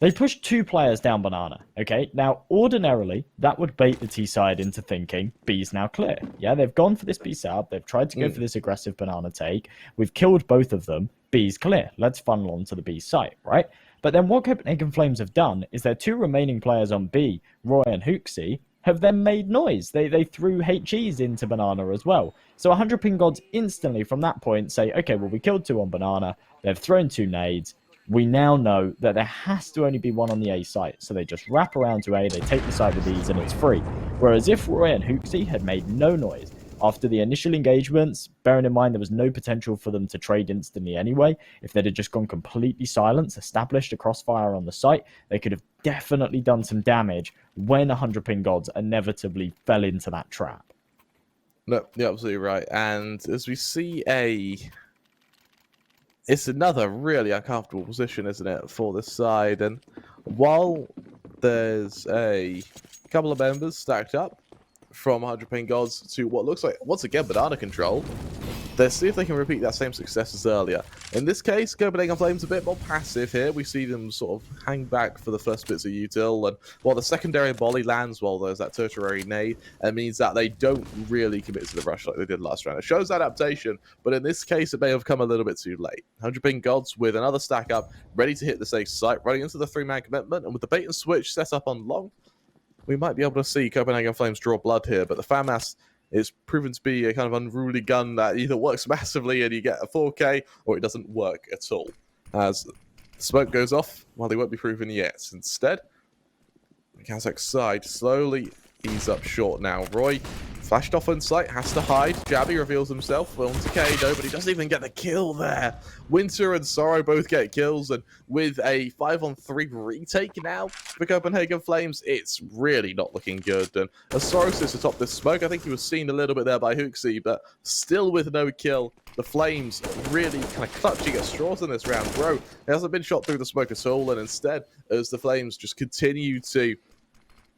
They pushed 2 players down banana, okay? Now, ordinarily, that would bait the T side into thinking B's now clear. Yeah, they've gone for this B setup. They've tried to go for this aggressive banana take. We've killed both of them. B's clear. Let's funnel on to the B site, right? But then what Copenhagen Flames have done is their 2 remaining players on B, Roy and Hooksy, have then made noise. They threw HEs into banana as well. So 100PingGods instantly from that point say, okay, well, we killed 2 on banana. They've thrown 2 nades. We now know that there has to only be 1 on the A site. So they just wrap around to A, they take the side with these, and it's free. Whereas if Roy and Hooksy had made no noise after the initial engagements, bearing in mind there was no potential for them to trade instantly anyway, if they'd have just gone completely silent, established a crossfire on the site, they could have definitely done some damage when 100PingGods inevitably fell into that trap. No, you're absolutely right. And as we see it's another really uncomfortable position, isn't it, for this side? And while there's a couple of members stacked up from 100PingGods to what looks like, once again, banana control, let's see if they can repeat that same success as earlier. In this case, Copenhagen Flames a bit more passive here. We see them sort of hang back for the first bits of util, and while the secondary volley lands, while there's that tertiary nade, it means that they don't really commit to the rush like they did last round. It shows adaptation, but in this case, it may have come a little bit too late. 100PingGods with another stack up, ready to hit the safe site, running into the 3-man commitment, and with the bait and switch set up on long, we might be able to see Copenhagen Flames draw blood here, but the FAMAS is proven to be a kind of unruly gun that either works massively and you get a 4K, or it doesn't work at all. As the smoke goes off, well, they won't be proven yet. Instead, the Kazakh side slowly ease up short now. Roy flashed off on sight, has to hide. Jabby reveals himself onto Kado, but he doesn't even get the kill there. Winter and Sorrow both get kills, and with a 5-on-3 retake now for Copenhagen Flames, it's really not looking good. And as Sorrow sits atop this smoke, I think he was seen a little bit there by Hooksy, but still with no kill. The Flames really kind of clutching at straws in this round. Bro, he hasn't been shot through the smoke at all, and instead, as the Flames just continue to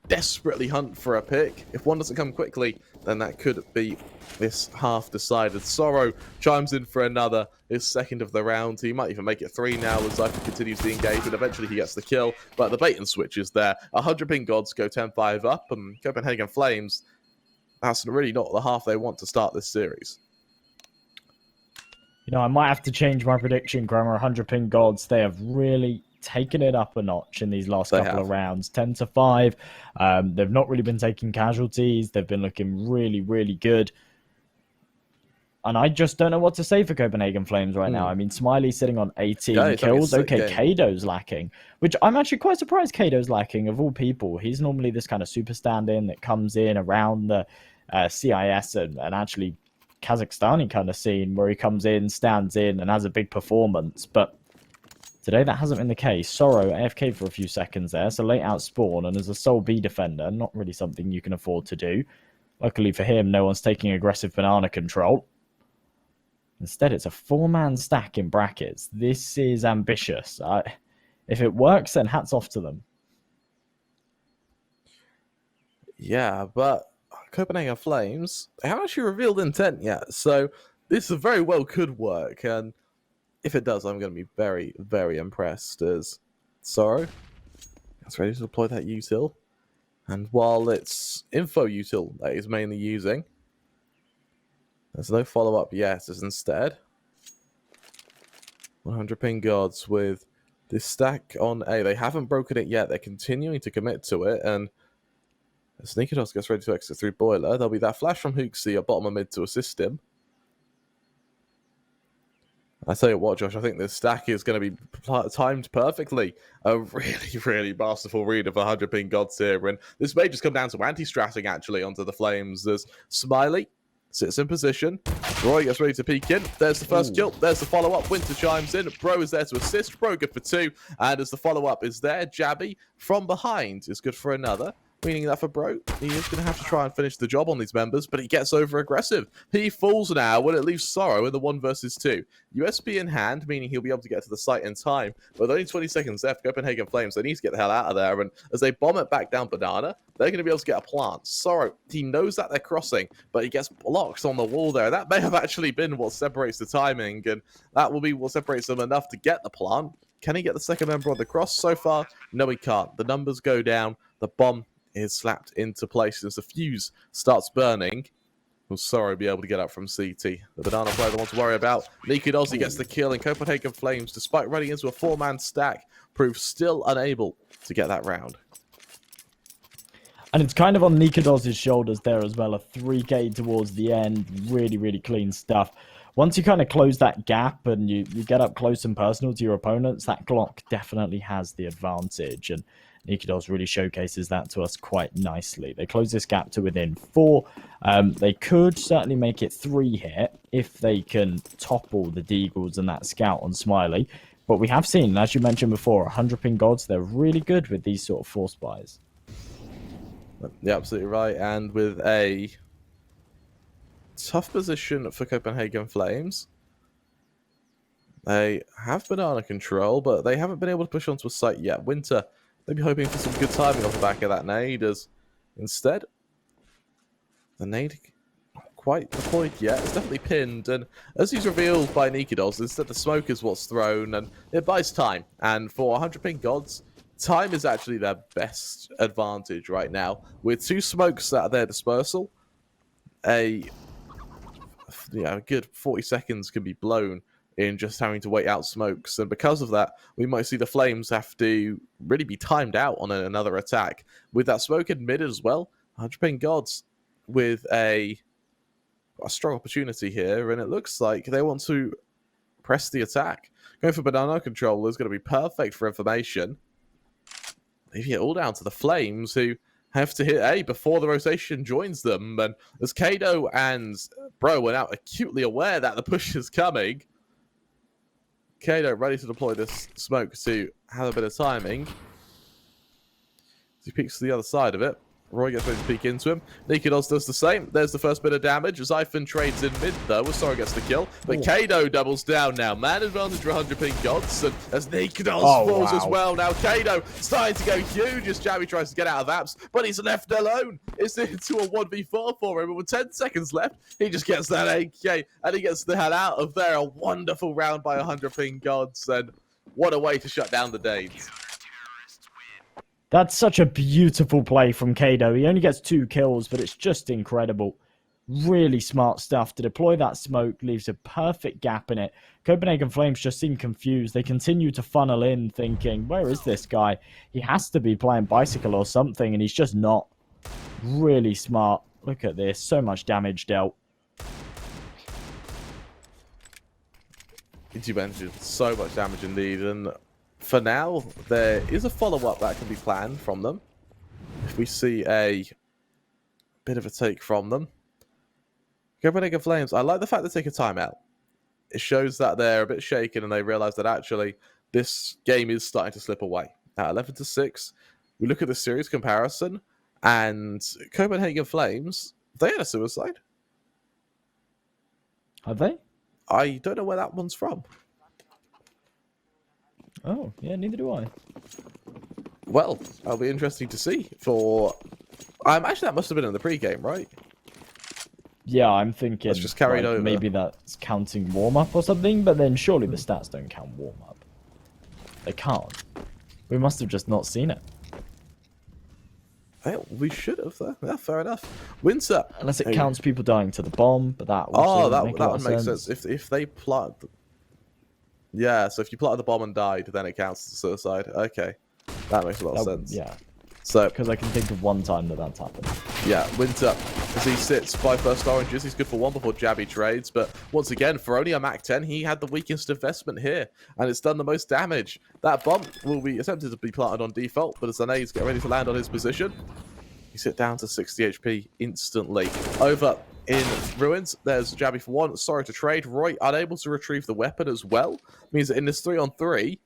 desperately hunt for a pick, if one doesn't come quickly, then that could be this half decided. Sorrow chimes in for another, his second of the round. He might even make it 3 now as Zypher continues the engagement. Eventually he gets the kill, but the bait and switch is there. 100PingGods go 10-5 up, and Copenhagen Flames, that's really not the half they want to start this series. You know, I might have to change my prediction, Grammar. 100PingGods, they have really taken it up a notch in these last couple of rounds. 10-5. They've not really been taking casualties. They've been looking really, really good. And I just don't know what to say for Copenhagen Flames right now. I mean, Smiley's sitting on 18 kills. Okay, Kado's lacking, which I'm actually quite surprised Kado's lacking, of all people. He's normally this kind of super stand-in that comes in around the CIS and actually Kazakhstani kind of scene where he comes in, stands in, and has a big performance. But today that hasn't been the case. Sorrow AFK for a few seconds there, so late out spawn, and as a sole B defender, not really something you can afford to do. Luckily for him, no one's taking aggressive banana control. Instead, it's a 4-man stack in brackets. This is ambitious. If it works, then hats off to them. Yeah, but Copenhagen Flames, they haven't actually revealed intent yet, so this very well could work, and if it does, I'm going to be very, very impressed as Sorrow is ready to deploy that util. And while it's info util that he's mainly using, there's no follow-up yet, as instead 100PingGods with this stack on A. They haven't broken it yet. They're continuing to commit to it, and as Nikodos gets ready to exit through Boiler, there'll be that flash from Hooksy at bottom of mid to assist him. I tell you what, Josh, I think this stack is going to be timed perfectly. A really, really masterful read of 100PingGods here. And this may just come down to anti-stratting, actually, onto the Flames. There's Smiley sits in position. Roy gets ready to peek in. There's the first kill. There's the follow-up. Winter chimes in. Bro is there to assist. Bro good for 2. And as the follow-up is there, Jabby from behind is good for another. Meaning that for Bro, he is going to have to try and finish the job on these members, but he gets over-aggressive. He falls now when it leaves Sorrow in the 1 versus 2. USP in hand, meaning he'll be able to get to the site in time. But with only 20 seconds left, Copenhagen Flames, they need to get the hell out of there. And as they bomb it back down Banana, they're going to be able to get a plant. Sorrow, he knows that they're crossing, but he gets blocked on the wall there. That may have actually been what separates the timing, and that will be what separates them enough to get the plant. Can he get the second member on the cross? So far, no, he can't. The numbers go down. The bomb is slapped into place as the fuse starts burning. Will Sorrow be able to get up from CT? The banana player the one to worry about. Nikodolski gets the kill, and Copenhagen Flames, despite running into a 4-man stack, prove still unable to get that round. And it's kind of on Nikodolski's shoulders there as well. A 3k towards the end. Really, really clean stuff. Once you kind of close that gap and you get up close and personal to your opponents, that Glock definitely has the advantage. And Nikodolski really showcases that to us quite nicely. They close this gap to within 4. They could certainly make it 3 here if they can topple the Deagles and that scout on Smiley. But we have seen, as you mentioned before, 100PingGods, they're really good with these sort of force buys. Yeah, absolutely right. And with a tough position for Copenhagen Flames, they have banana control, but they haven't been able to push onto a site yet. Winter, they'd be hoping for some good timing off the back of that nade, as instead, the nade not quite deployed yet. It's definitely pinned, and as he's revealed by Nikodolski, instead the smoke is what's thrown, and it buys time. And for 100PingGods, time is actually their best advantage right now. With 2 smokes at their dispersal, a good 40 seconds can be blown in just having to wait out smokes. And because of that, we might see the Flames have to really be timed out on another attack. With that smoke admitted as well, 100PingGods with a strong opportunity here, and it looks like they want to press the attack. Going for banana control is going to be perfect for information. Leaving it all down to the Flames, who have to hit A before the rotation joins them. And as Kado and Bro are now acutely aware that the push is coming, Kado ready to deploy this smoke to have a bit of timing. As he peeks to the other side of it, Roy gets ready to peek into him. Nikodolski does the same. There's the first bit of damage. Zyphon trades in mid, though. Sorry gets the kill. But Kado doubles down now. Man advantage for 100PingGods. And as Nikodolski falls as well. Now Kado starting to go huge as Jamie tries to get out of apps. But he's left alone. It's into a 1v4 for him. But with 10 seconds left, he just gets that AK. And he gets the hell out of there. A wonderful round by 100PingGods. And what a way to shut down the Danes. That's such a beautiful play from Kado. He only gets 2 kills, but it's just incredible. Really smart stuff. To deploy that smoke leaves a perfect gap in it. Copenhagen Flames just seem confused. They continue to funnel in thinking, where is this guy? He has to be playing bicycle or something, and he's just not. Really smart. Look at this. So much damage dealt. As you mentioned, so much damage indeed, and for now, there is a follow-up that can be planned from them. If we see a bit of a take from them. Copenhagen Flames, I like the fact they take a timeout. It shows that they're a bit shaken and they realise that actually this game is starting to slip away. At 11-6, we look at the series comparison, and Copenhagen Flames, they had a suicide. Have they? I don't know where that one's from. Oh, yeah, neither do I. Well, that'll be interesting to see. For actually, that must have been in the pre-game, right? Yeah, I'm thinking that's just carried over. Maybe that's counting warm-up or something, but then surely the stats don't count warm-up. They can't. We must have just not seen it. Well, we should have, though. Yeah, fair enough. Winter. Unless it counts people dying to the bomb, but that would make sense. If they plot... Yeah, so if you plotted the bomb and died, then it counts as a suicide. Okay. That makes a lot of sense. Yeah. So, because I can think of one time that's happened. Yeah, Winter, as he sits 5 first oranges, he's good for 1 before Jabby trades, but once again, for only a Mac 10, he had the weakest investment here, and it's done the most damage. That bomb will be attempted to be planted on default, but as the nades get ready to land on his position, he's hit down to 60 HP instantly. Over in Ruins, there's Jabby for 1. Sorry to trade. Roy unable to retrieve the weapon as well. Means that in this 3-on-3,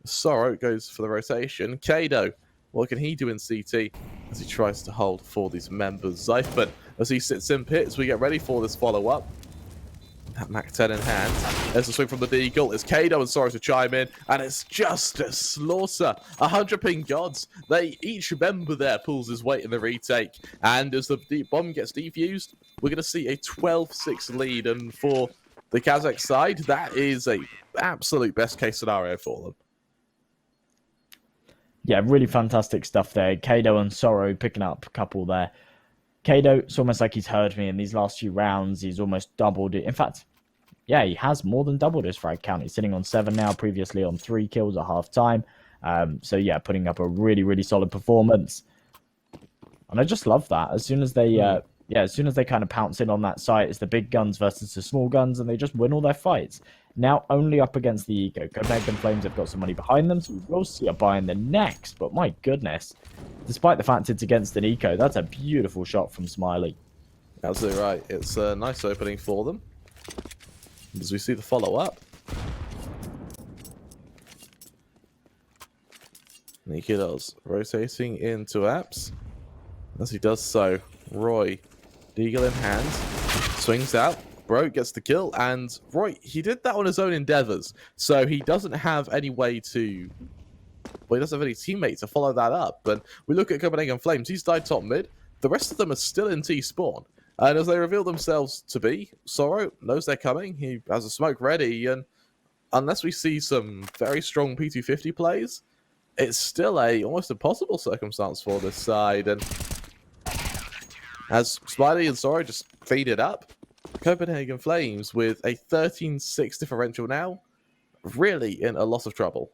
Sorrow goes for the rotation. Kado, what can he do in CT as he tries to hold for these members? Zyphon, as he sits in pits, we get ready for this follow-up. That Mac 10 in hand. There's a swing from the Deagle. It's Kado and Sorrow to chime in, and it's just a slaughter. 100PingGods. Each member there pulls his weight in the retake, and as the bomb gets defused, we're going to see a 12-6 lead, and for the Kazakh side, that is a absolute best-case scenario for them. Yeah, really fantastic stuff there. Kado and Sorrow picking up a couple there. Kado, it's almost like he's heard me in these last few rounds. He's almost doubled it. In fact, yeah, he has more than doubled his frag count. He's sitting on 7 now, previously on 3 kills at half time. So yeah, putting up a really, really solid performance. And I just love that. As soon as they as soon as they kind of pounce in on that site, it's the big guns versus the small guns, and they just win all their fights. Now only up against the Eco. Copenhagen Flames have got some money behind them, so we will see a buy in the next. But my goodness, despite the fact it's against an Eco, that's a beautiful shot from Smiley. Absolutely right. It's a nice opening for them. As we see the follow-up. Nikidos rotating into apps. As he does so, Roy, Deagle in hand, swings out. Bro gets the kill, and Roy, he did that on his own endeavors, so he doesn't have any way to... Well, he doesn't have any teammate to follow that up. But we look at Copenhagen Flames, he's died top mid. The rest of them are still in T-spawn. And as they reveal themselves to be, Sorrow knows they're coming. He has a smoke ready, and unless we see some very strong P250 plays, it's still a almost impossible circumstance for this side. And as Smiley and Sorrow just feed it up, Copenhagen Flames with a 13-6 differential now, really in a lot of trouble.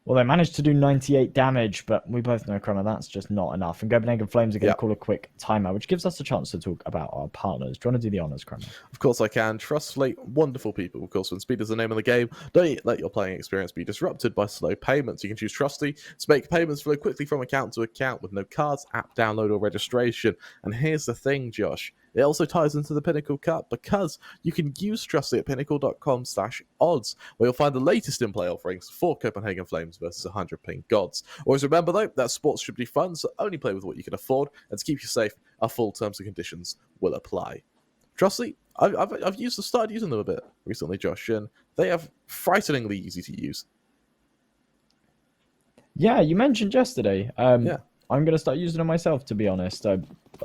Well, they managed to do 98 damage, but we both know, Chroma, that's just not enough. And Copenhagen Flames are going to call a quick timeout, which gives us a chance to talk about our partners. Do you want to do the honors, Chroma? Of course I can. Trustfully, wonderful people. Of course, when speed is the name of the game, don't let your playing experience be disrupted by slow payments. You can choose Trusty to make payments flow quickly from account to account with no cards, app download, or registration. And here's the thing, Josh. It also ties into the Pinnacle Cup because you can use Trusty at pinnacle.com/odds, where you'll find the latest in-play offerings for Copenhagen Flames versus 100PingGods. Always remember, though, that sports should be fun, so only play with what you can afford, and to keep you safe, our full terms and conditions will apply. Trusty, I've started using them a bit recently, Josh, and they are frighteningly easy to use. Yeah, you mentioned yesterday. Yeah. I'm going to start using it myself, to be honest. I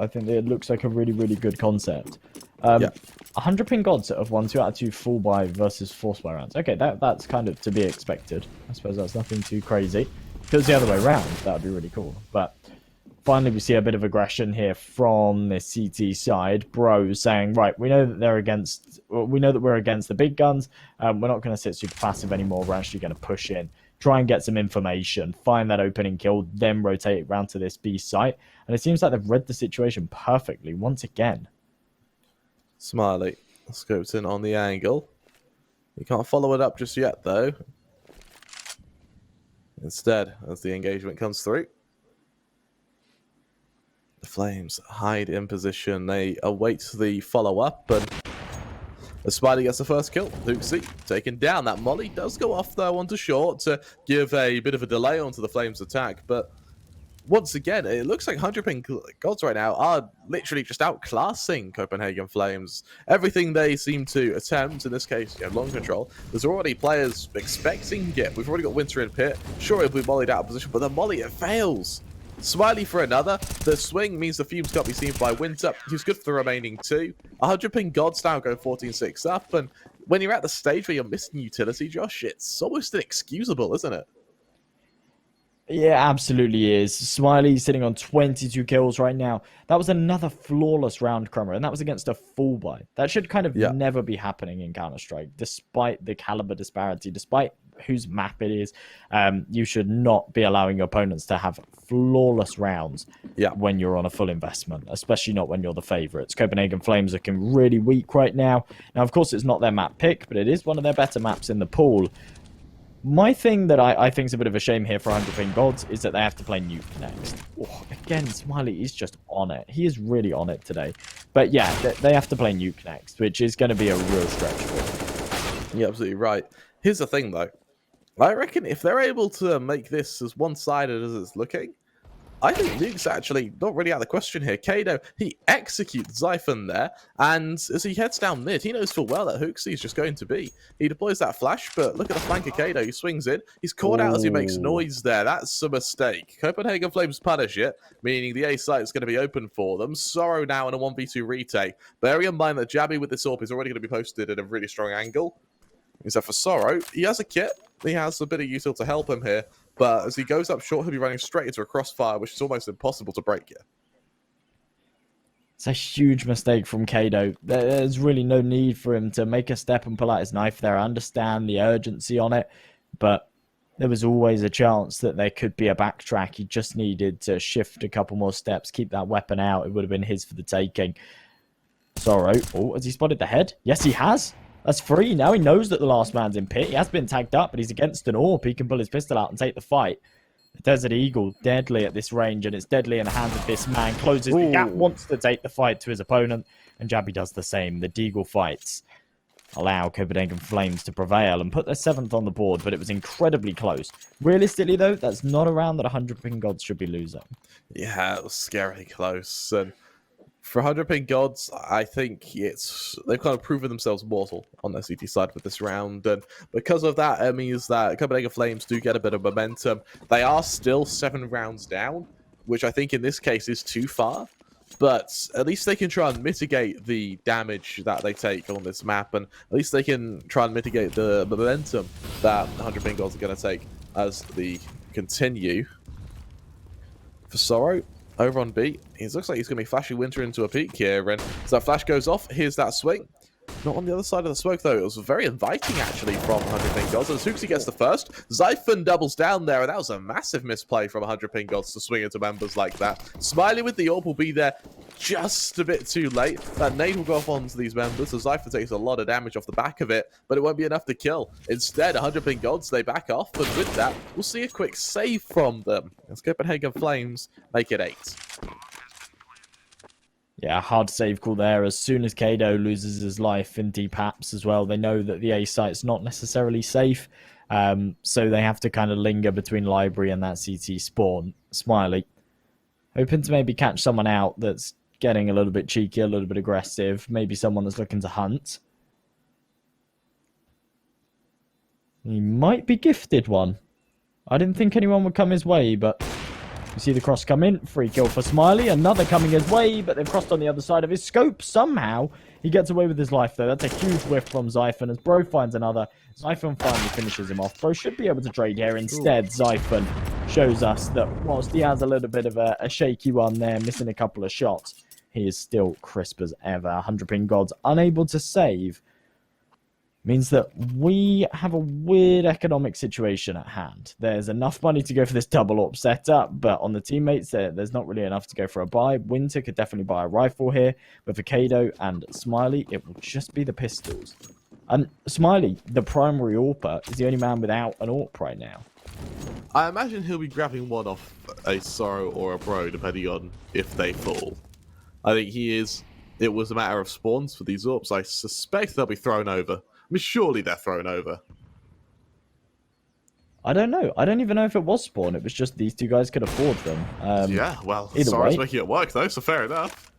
think it looks like a really, really good concept. 100PingGods have won 2 out of 2 full buy versus force buy rounds. Okay, that's kind of to be expected. I suppose that's nothing too crazy. If it was the other way around, that would be really cool. But finally, we see a bit of aggression here from the CT side. Bro saying, right, we know that we're against the big guns. We're not going to sit super passive anymore. We're actually going to push in, try and get some information, find that opening kill, then rotate around to this B site. And it seems like they've read the situation perfectly once again. Smiley scopes in on the angle. You can't follow it up just yet, though. Instead, as the engagement comes through, the Flames hide in position. They await the follow-up, and as Smiley gets the first kill, Nuke taken down. That molly does go off, though, onto short to give a bit of a delay onto the Flames' attack, but once again, it looks like 100PingGods right now are literally just outclassing Copenhagen Flames. Everything they seem to attempt, in this case, long control, there's already players expecting it. We've already got Winter in pit. Sure, it'll be mollied out of position, but the molly, it fails. Smiley for another. The swing means the fumes can't be seen by Winter. He's good for the remaining 2. 100PingGods now go 14-6 up, and when you're at the stage where you're missing utility, Josh, it's almost inexcusable, isn't it? Yeah, absolutely is. Smiley sitting on 22 kills right now. That was another flawless round, Crummer, and that was against a full buy. That should kind of never be happening in Counter-Strike, despite the caliber disparity, despite whose map it is. You should not be allowing your opponents to have flawless rounds when you're on a full investment, especially not when you're the favorites. Copenhagen Flames looking really weak right now. Now, of course, it's not their map pick, but it is one of their better maps in the pool. My thing that I think is a bit of a shame here for 100PingGods is that they have to play Nuke next. Oh, again, Smiley is just on it. He is really on it today. But yeah, they have to play Nuke next, which is going to be a real stretch for them. You're absolutely right. Here's the thing, though. I reckon if they're able to make this as one-sided as it's looking, I think Nuke's actually not really out of the question here. Kado, he executes Xiphon there, and as he heads down mid, he knows full well that Hooksy is just going to be. He deploys that flash, but look at the flank of Kado. He swings in. He's caught out as he makes noise there. That's a mistake. Copenhagen Flames punish it, meaning the A site is going to be open for them. Sorrow now in a 1v2 retake. Bearing in mind that Jabby with this AWP is already going to be posted at a really strong angle. Except for Sorrow, he has a kit. He has a bit of util to help him here. but as he goes up short, he'll be running straight into a crossfire, which is almost impossible to break here. It's a huge mistake from Kado. There's really no need for him to make a step and pull out his knife there. I understand the urgency on it, but there was always a chance that there could be a backtrack. He just needed to shift a couple more steps, keep that weapon out. It would have been his for the taking. Sorrow. Oh, has he spotted the head? Yes, he has. That's free. Now he knows that the last man's in pit. He has been tagged up, but he's against an AWP. He can pull his pistol out and take the fight. The Desert Eagle, deadly at this range, and it's deadly in the hands of this man. Closes the gap, wants to take the fight to his opponent, and Jabby does the same. The Deagle fights allow Copenhagen Flames to prevail and put their 7th on the board, but it was incredibly close. Realistically, though, that's not a round that 100PingGods should be losing. Yeah, it was scarily close. And for 100PingGods, I think they've kind of proven themselves mortal on their CT side with this round, and because of that, it means that Copenhagen Flames do get a bit of momentum. They are still 7 rounds down, which I think in this case is too far, but at least they can try and mitigate the damage that they take on this map, and at least they can try and mitigate the momentum that 100PingGods are going to take as they continue. For Sorrow, over on B, it looks like he's going to be flashing Winter into a peak here, and as that flash goes off, here's that swing. Not on the other side of the smoke, though. It was very inviting, actually, from 100PingGods. As Huxi gets the first, Zyphon doubles down there, and that was a massive misplay from 100PingGods to swing into members like that. Smiley with the AWP will be there just a bit too late. That nade will go off onto these members, so Zyphon takes a lot of damage off the back of it, but it won't be enough to kill. Instead, 100PingGods, they back off, and with that, we'll see a quick save from them as Copenhagen Flames make it 8. Yeah, hard save call there. As soon as Kado loses his life in deep apps as well, they know that the A site's not necessarily safe. So they have to kind of linger between library and that CT spawn. Smiley, hoping to maybe catch someone out that's getting a little bit cheeky, a little bit aggressive. Maybe someone that's looking to hunt. He might be gifted one. I didn't think anyone would come his way, but you see the cross come in. Free kill for Smiley. Another coming his way, but they've crossed on the other side of his scope. Somehow, he gets away with his life, though. That's a huge whiff from Zyphon as Bro finds another. Zyphon finally finishes him off. Bro should be able to trade here. Instead, Zyphon shows us that whilst he has a little bit of a shaky one there, missing a couple of shots, he is still crisp as ever. 100PingGods unable to save means that we have a weird economic situation at hand. There's enough money to go for this double AWP setup, but on the teammates, there's not really enough to go for a buy. Winter could definitely buy a rifle here, but for Kado and Smiley, it will just be the pistols. And Smiley, the primary AWPer, is the only man without an AWP right now. I imagine he'll be grabbing one off a Sorrow or a Bro, depending on if they fall. I think he is. It was a matter of spawns for these AWPs. I suspect they'll be thrown over. I mean, surely they're thrown over. I don't know. I don't even know if it was spawn. It was just these two guys could afford them. Yeah, well, way, Sorrow's making it work, though, so fair enough.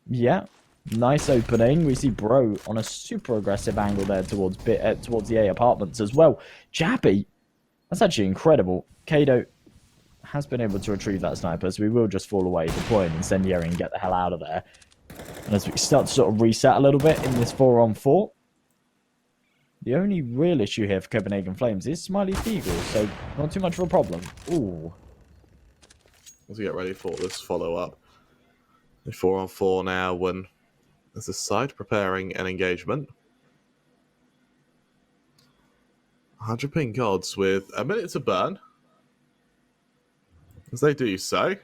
Yeah, nice opening. We see Bro on a super aggressive angle there towards the A apartments as well. Jabby, that's actually incredible. Kado has been able to retrieve that sniper, so we will just fall away, deploy an incendiary and get the hell out of there. And as we start to sort of reset a little bit in this 4-on-4, the only real issue here for Copenhagen Flames is Smiley's Deagle, so not too much of a problem. Ooh. As we get ready for this follow-up. The 4-on-4 now when there's a side preparing an engagement. 100PingGods with a minute to burn. As they do so.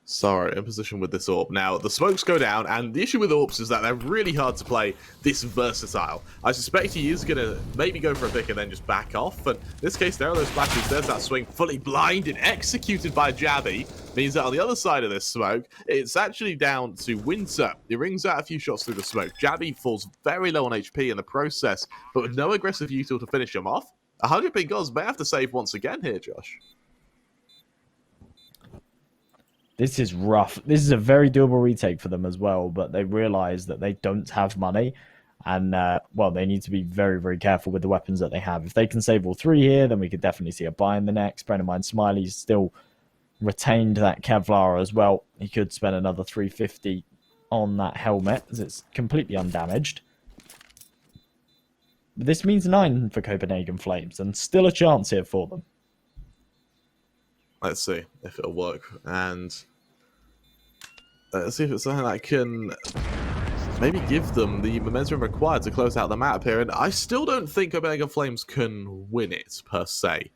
Sorry, in position with this AWP. Now, the smokes go down, and the issue with AWPs is that they're really hard to play this versatile. I suspect he is going to maybe go for a pick and then just back off, but in this case, there are those flashes. There's that swing fully blinded, executed by Jabby. Means that on the other side of this smoke, it's actually down to Winter. He rings out a few shots through the smoke. Jabby falls very low on HP in the process, but with no aggressive util to finish him off. 100PingGods may have to save once again here, Josh. This is rough. This is a very doable retake for them as well, but they realize that they don't have money. And, well, they need to be very, very careful with the weapons that they have. If they can save all three here, then we could definitely see a buy in the next. Bear in mind, Smiley's still retained that Kevlar as well. He could spend another 350 on that helmet, as it's completely undamaged. This means 9 for Copenhagen Flames, and still a chance here for them. Let's see if it'll work, and let's see if it's something that can maybe give them the momentum required to close out the map here. And I still don't think Copenhagen Flames can win it, per se.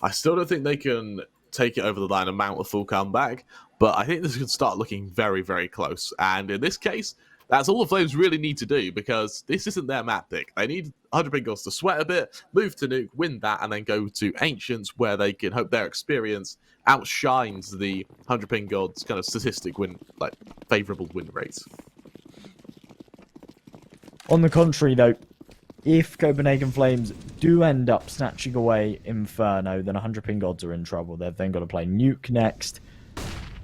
I still don't think they can take it over the line and mount a full comeback, but I think this could start looking very, very close. And in this case, that's all the Flames really need to do, because this isn't their map pick. They need 100PingGods to sweat a bit, move to Nuke, win that, and then go to Ancients, where they can hope their experience outshines the 100PingGods kind of statistic win, like favorable win rates. On the contrary, though, if Copenhagen Flames do end up snatching away Inferno, then 100PingGods are in trouble. They've then got to play Nuke next.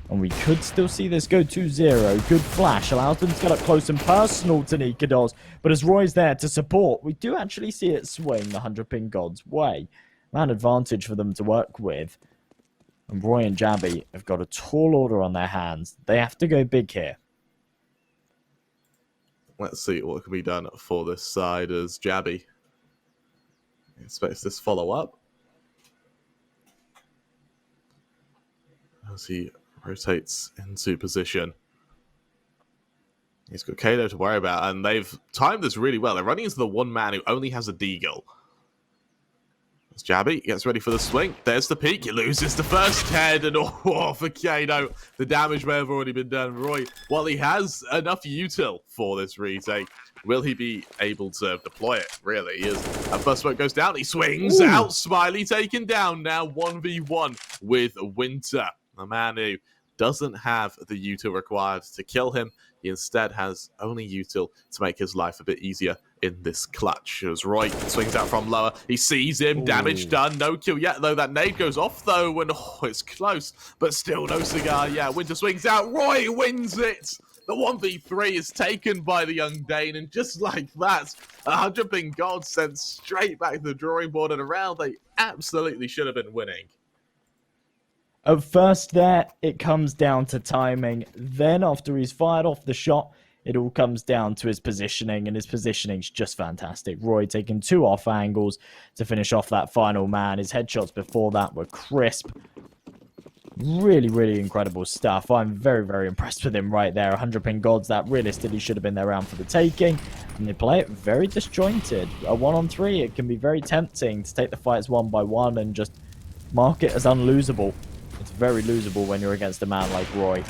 And we could still see this go 2-0. Good flash. Allows them to get up close and personal to Nikados. But as Roy's there to support, we do actually see it swing the 100PingGods way. Man advantage for them to work with. And Roy and Jabby have got a tall order on their hands. They have to go big here. Let's see what can be done for this side as Jabby expects this follow-up. As he rotates into position. He's got Kato to worry about, and they've timed this really well. They're running into the one man who only has a deagle. As Jabby gets ready for the swing. There's the peak. He loses the first head, and for Kato, the damage may have already been done. Roy, while he has enough util for this retake, will he be able to deploy it? Really, he is. That first smoke goes down. He swings out. Smiley taken down now. 1v1 with Winter, a man who doesn't have the util required to kill him. He instead has only util to make his life a bit easier in this clutch. As Roy swings out from lower, he sees him. Damage done. No kill yet, though. That nade goes off, though, and it's close, but still no cigar. Yeah, Winter swings out. Roy wins it. The 1v3 is taken by the young Dane, and just like that, 100PingGods sent straight back to the drawing board, and around they absolutely should have been winning. At first there, it comes down to timing. Then after he's fired off the shot, it all comes down to his positioning, and his positioning's just fantastic. Roy taking 2 off angles to finish off that final man. His headshots before that were crisp. Really, really incredible stuff. I'm very, very impressed with him right there. 100PingGods, that realistically should have been their round for the taking. And they play it very disjointed. A 1-on-3, it can be very tempting to take the fights one by one and just mark it as unlosable. It's very losable when you're against a man like Roy.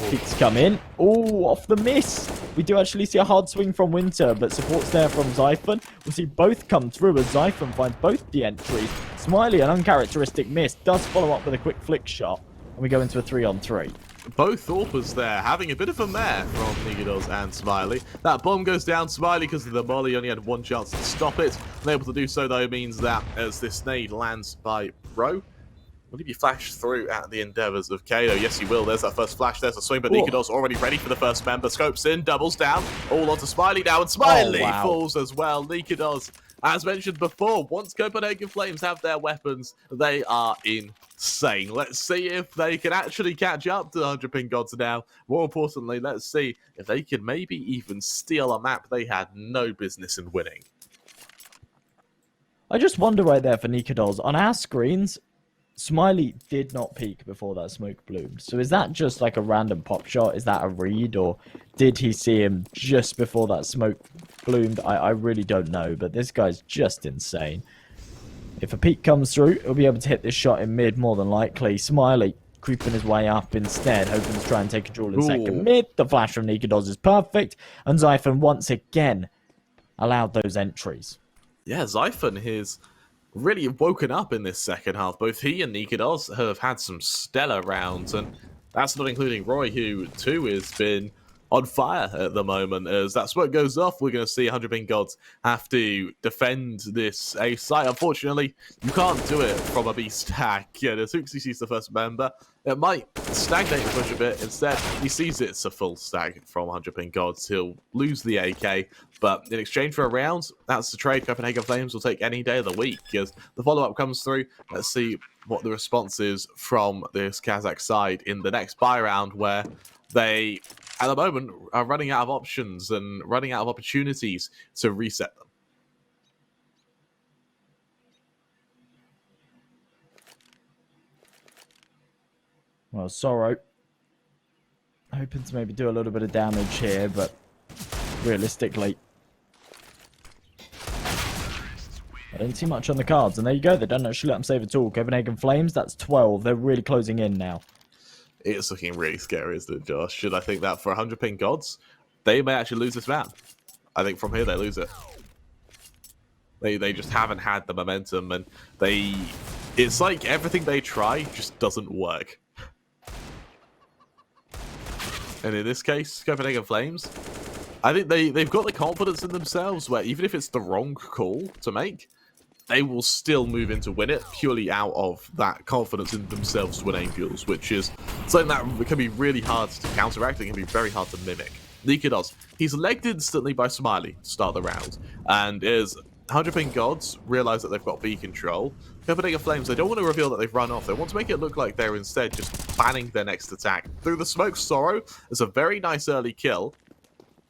Peaks come in. Oh, off the miss. We do actually see a hard swing from Winter, but support's there from Zyphon. We'll see both come through as Zyphon finds both the entries. Smiley, an uncharacteristic miss, does follow up with a quick flick shot. And we go into a 3-on-3. Both Orpers there having a bit of a mare from Nikados and Smiley. That bomb goes down. Smiley, because of the molly, only had one chance to stop it. Unable to do so, though, means that as this nade lands by Bro, will he be flashed through at the endeavors of Kato? Yes, he will. There's that first flash. There's a swing, but Nikados already ready for the first member. Scopes in, doubles down. All onto Smiley now, and Smiley falls as well. Nikados, as mentioned before, once Copenhagen Flames have their weapons, they are insane. Let's see if they can actually catch up to 100PingGods now. More importantly, let's see if they can maybe even steal a map they had no business in winning. I just wonder right there for Nikados. On our screens, Smiley did not peek before that smoke bloomed. So is that just like a random pop shot? Is that a read? Or did he see him just before that smoke bloomed? I really don't know. But this guy's just insane. If a peek comes through, he'll be able to hit this shot in mid more than likely. Smiley creeping his way up instead, hoping to try and take control in second mid. The flash from Nikados is perfect. And Zyphon once again allowed those entries. Yeah, Zyphon has really woken up in this second half. Both he and Nikados have had some stellar rounds, and that's not including Roy, who too has been on fire at the moment. As that smoke goes off, we're going to see 100PingGods have to defend this A site. Unfortunately, you can't do it from a B stack. Yeah, as Hooksie sees the first member, it might stagnate the push a bit. Instead, he sees it's a full stack from 100PingGods. He'll lose the AK, but in exchange for a round, that's the trade Copenhagen Flames will take any day of the week. As the follow-up comes through, let's see what the response is from this Kazakh side in the next buy round, where they, at the moment, are running out of options and running out of opportunities to reset them. Well, Sorrow hoping to maybe do a little bit of damage here, but realistically, I don't see much on the cards. And there you go. They don't actually let them save at all. Copenhagen Flames, that's 12. They're really closing in now. It's looking really scary, isn't it, Josh? Should I think that for 100PingGods, they may actually lose this round. I think from here they lose it. They just haven't had the momentum, and it's like everything they try just doesn't work. And in this case, Copenhagen Flames, I think they've got the confidence in themselves where even if it's the wrong call to make, they will still move in to win it purely out of that confidence in themselves to win aim duels, which is something that can be really hard to counteract. It can be very hard to mimic. Nuke does. He's legged instantly by Smiley to start the round, and as 100PingGods realize that they've got B control, Copenhagen Flames, they don't want to reveal that they've run off. They want to make it look like they're instead just planning their next attack. Through the smoke, Sorrow is a very nice early kill,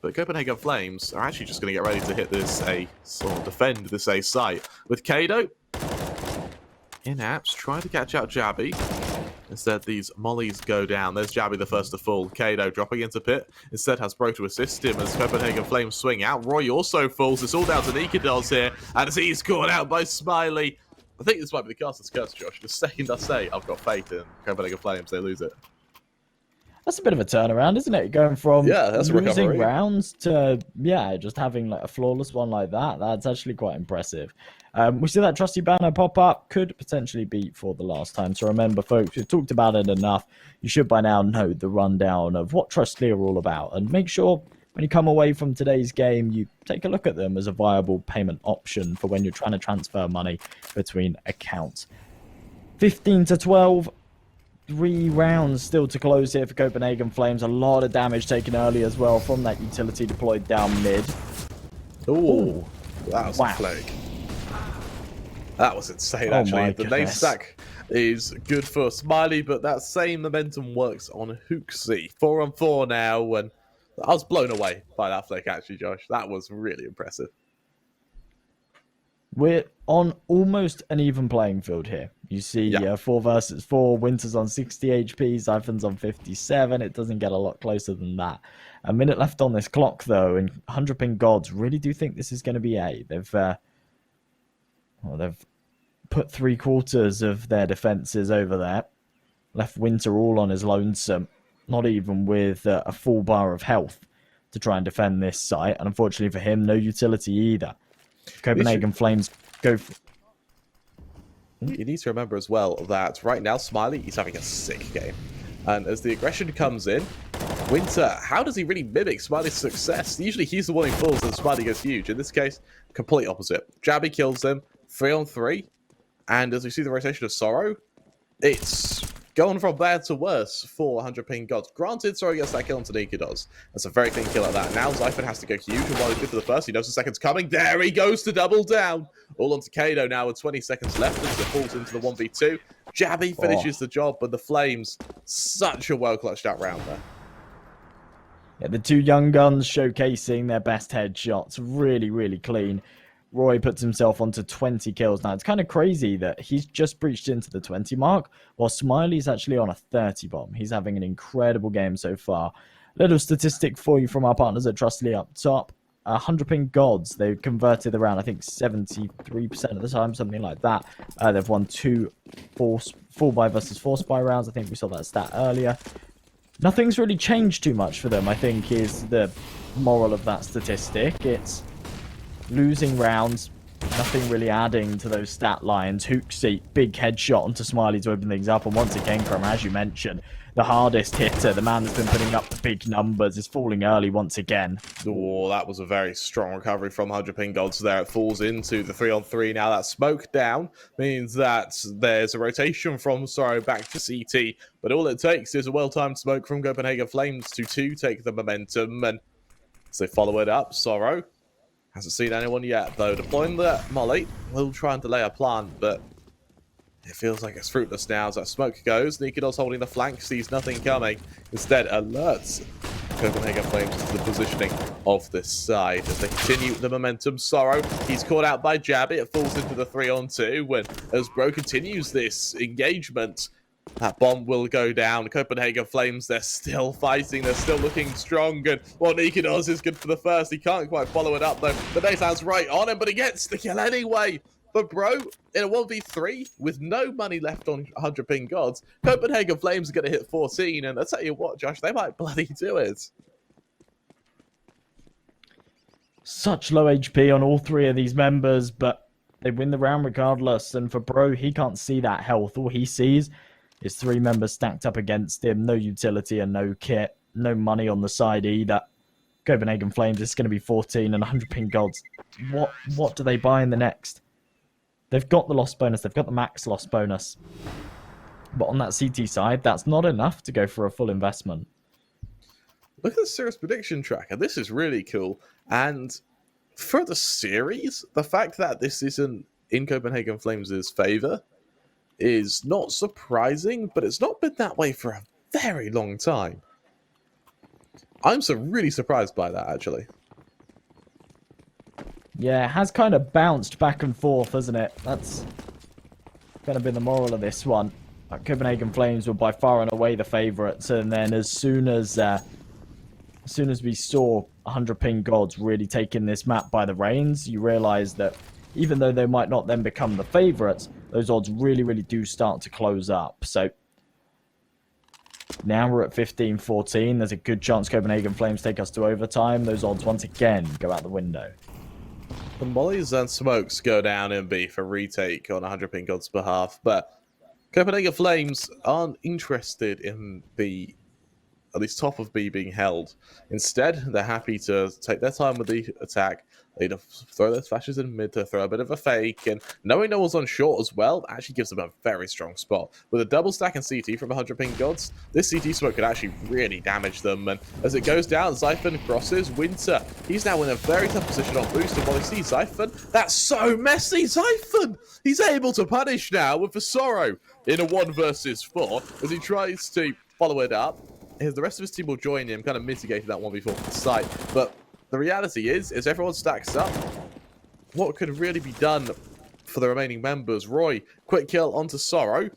but Copenhagen Flames are actually just going to get ready to hit this A, or defend this A site. With Kado in apps, trying to catch out Jabby. Instead, these mollies go down. There's Jabby, the first to fall. Kado dropping into pit. Instead, has Bro to assist him as Copenhagen Flames swing out. Roy also falls. It's all down to Nikados here. And as he's caught out by Smiley. I think this might be the caster's curse, Josh. The second I say I've got faith in Copenhagen Flames, they lose it. That's a bit of a turnaround, isn't it? Going from that's losing rounds to, just having like a flawless one like that. That's actually quite impressive. We see that trusty banner pop up. Could potentially be for the last time. So remember, folks, we've talked about it enough. You should by now know the rundown of what Trustly are all about. And make sure when you come away from today's game, you take a look at them as a viable payment option for when you're trying to transfer money between accounts. 15 to 12. 3 rounds still to close here for Copenhagen Flames. A lot of damage taken early as well from that utility deployed down mid. Ooh, that was a flag. That was insane, actually. The name stack is good for Smiley, but that same momentum works on Hooksy. 4-on-4 now, and I was blown away by that flick, actually, Josh. That was really impressive. We're on almost an even playing field here. You see 4 versus 4, Winter's on 60 HP, Siphon's on 57. It doesn't get a lot closer than that. A minute left on this clock, though, and 100PingGods really do think this is going to be A. They've put 3/4 of their defenses over there. Left Winter all on his lonesome, not even with a full bar of health to try and defend this site. And unfortunately for him, no utility either. Copenhagen Flames go for... You need to remember as well that right now Smiley is having a sick game. And as the aggression comes in, Winter, how does he really mimic Smiley's success? Usually he's the one who falls and Smiley goes huge. In this case, complete opposite. Jabby kills him, 3-on-3. And as we see the rotation of Sorrow, it's going from bad to worse for 100PingGods. Granted, Sorrow gets that kill onto Nikados. That's a very clean kill at that. Now Zyphon has to go huge, and while he's good for the first, he knows the second's coming. There he goes to double down. All onto Kado now with 20 seconds left as it falls into the 1v2. Jabby finishes the job, but the Flames, such a well-clutched out round there. Yeah, the 2 young guns showcasing their best headshots. Really, really clean. Roy puts himself onto 20 kills now. It's kind of crazy that he's just breached into the 20 mark, while Smiley's actually on a 30 bomb. He's having an incredible game so far. Little statistic for you from our partners at Trustly up top. 100PingGods, they've converted around, I think, 73% of the time, something like that. They've won 2 full buy versus force buy rounds. I think we saw that stat earlier. Nothing's really changed too much for them, I think, is the moral of that statistic. It's losing rounds, nothing really adding to those stat lines. Hooksy, big headshot onto Smiley to open things up. And once again, Chrome, as you mentioned, the hardest hitter, the man that's been putting up the big numbers, is falling early once again. Oh, that was a very strong recovery from 100PingGods there. It falls into the 3-on-3 now. That smoke down means that there's a rotation from Sorrow back to CT. But all it takes is a well-timed smoke from Copenhagen Flames to take the momentum. And as they follow it up, Sorrow hasn't seen anyone yet, though. Deploying the molly will try and delay a plan, but it feels like it's fruitless now as that smoke goes. Nikados holding the flank, sees nothing coming. Instead, alerts Copenhagen Flames to the positioning of this side. As they continue the momentum, Sorrow, he's caught out by Jabby. It falls into the 3-on-2 when as Bro continues this engagement. That bomb will go down. Copenhagen Flames, they're still fighting. They're still looking strong. And what Nuke does is good for the first. He can't quite follow it up, though. The Dayland's right on him, but he gets the kill anyway. But, bro, in a 1v3, with no money left on 100PingGods, Copenhagen Flames are going to hit 14. And I'll tell you what, Josh, they might bloody do it. Such low HP on all three of these members, but they win the round regardless. And for Bro, he can't see that health. All he sees is three members stacked up against him. No utility and no kit. No money on the side either. Copenhagen Flames is going to be 14 and 100PingGods. What do they buy in the next? They've got the loss bonus. They've got the max loss bonus. But on that CT side, that's not enough to go for a full investment. Look at the serious prediction tracker. This is really cool. And for the series, the fact that this isn't in Copenhagen Flames' favour is not surprising, but it's not been that way for a very long time. I'm really surprised by that, actually. Yeah, it has kind of bounced back and forth, hasn't it? That's going to be the moral of this one. Copenhagen Flames were by far and away the favourites, and then as soon as we saw 100PingGods really taking this map by the reins, you realise that even though they might not then become the favourites, those odds really, really do start to close up. So now we're at 15-14. There's a good chance Copenhagen Flames take us to overtime. Those odds once again go out the window. The mollies and smokes go down in B for retake on 100PingGods' behalf, but Copenhagen Flames aren't interested in the at least top of B being held. Instead, they're happy to take their time with the attack. They throw their flashes in mid to throw a bit of a fake, and knowing no one's on short as well actually gives them a very strong spot. With a double stack and CT from 100PingGods, this CT smoke could actually really damage them, and as it goes down, Zyphon crosses Winter. He's now in a very tough position on boost, and while he sees Zyphon, that's so messy, Zyphon! He's able to punish now with the Sorrow in a 1 versus 4 as he tries to follow it up. The rest of his team will join him, kind of mitigating that 1v4 from the side. But the reality is everyone stacks up, what could really be done for the remaining members? Roy, quick kill onto Sorrow.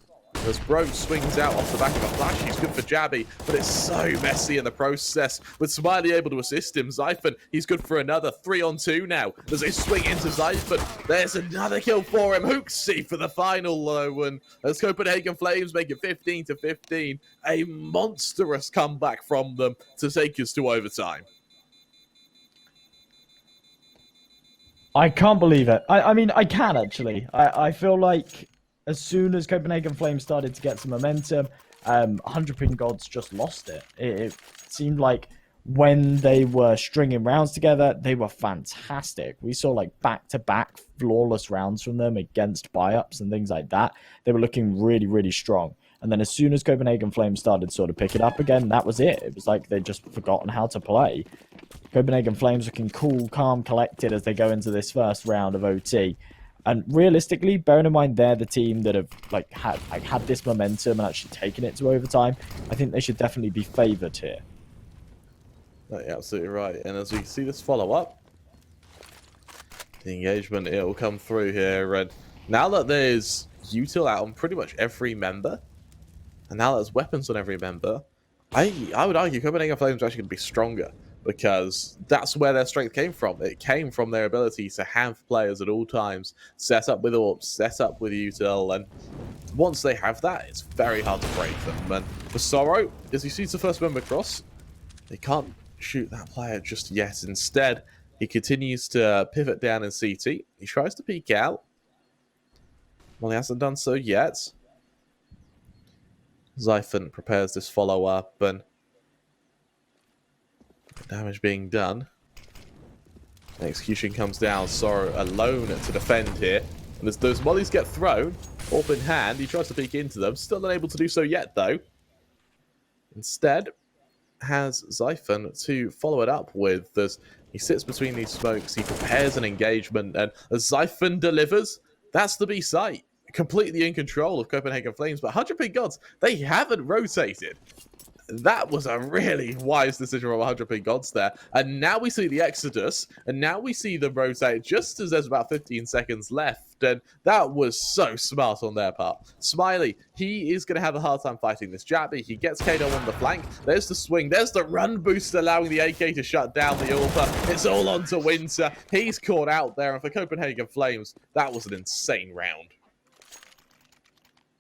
As Bro swings out off the back of a flash, he's good for Jabby, but it's so messy in the process. With Smiley able to assist him, Zyphon, he's good for another 3-on-2 now. As they swing into Zyphon, there's another kill for him. Hooksy for the final low, and as Copenhagen Flames make it 15-15, a monstrous comeback from them to take us to overtime. I can't believe it. I mean, I can actually. I feel like as soon as Copenhagen Flames started to get some momentum, 100PingGods just lost it. It seemed like when they were stringing rounds together, they were fantastic. We saw like back-to-back flawless rounds from them against buy-ups and things like that. They were looking really, really strong. And then as soon as Copenhagen Flames started sort of pick it up again, that was it. It was like they'd just forgotten how to play. Copenhagen Flames looking cool, calm, collected as they go into this first round of OT. And realistically, bearing in mind they're the team that have had this momentum and actually taken it to overtime, I think they should definitely be favoured here. No, you're absolutely right. And as we see this follow up, the engagement, it will come through here. And now that there's util out on pretty much every member, and now there's weapons on every member, I would argue Copenhagen Flames are actually going to be stronger, because that's where their strength came from. It came from their ability to have players at all times set up with AWPs, set up with util, and once they have that, it's very hard to break them. And for Sorrow, as he sees the first member cross, they can't shoot that player just yet. Instead, he continues to pivot down in CT. He tries to peek out. Well, he hasn't done so yet. Zyphon prepares this follow-up, and damage being done. Execution comes down. Sorrow alone to defend here. And as those mollies get thrown, AWP in hand, he tries to peek into them. Still unable to do so yet, though. Instead, has Zyphon to follow it up with. As he sits between these smokes, he prepares an engagement, and as Zyphon delivers, that's the B site. Completely in control of Copenhagen Flames, but 100PingGods, they haven't rotated. that was a really wise decision from 100PingGods there. And now we see the Exodus, and now we see them rotate just as there's about 15 seconds left. And that was so smart on their part. Smiley, he is going to have a hard time fighting this Jabby. He gets Kano on the flank. There's the swing. There's the run boost allowing the AK to shut down the AWP. It's all on to Winter. He's caught out there. And for Copenhagen Flames, that was an insane round.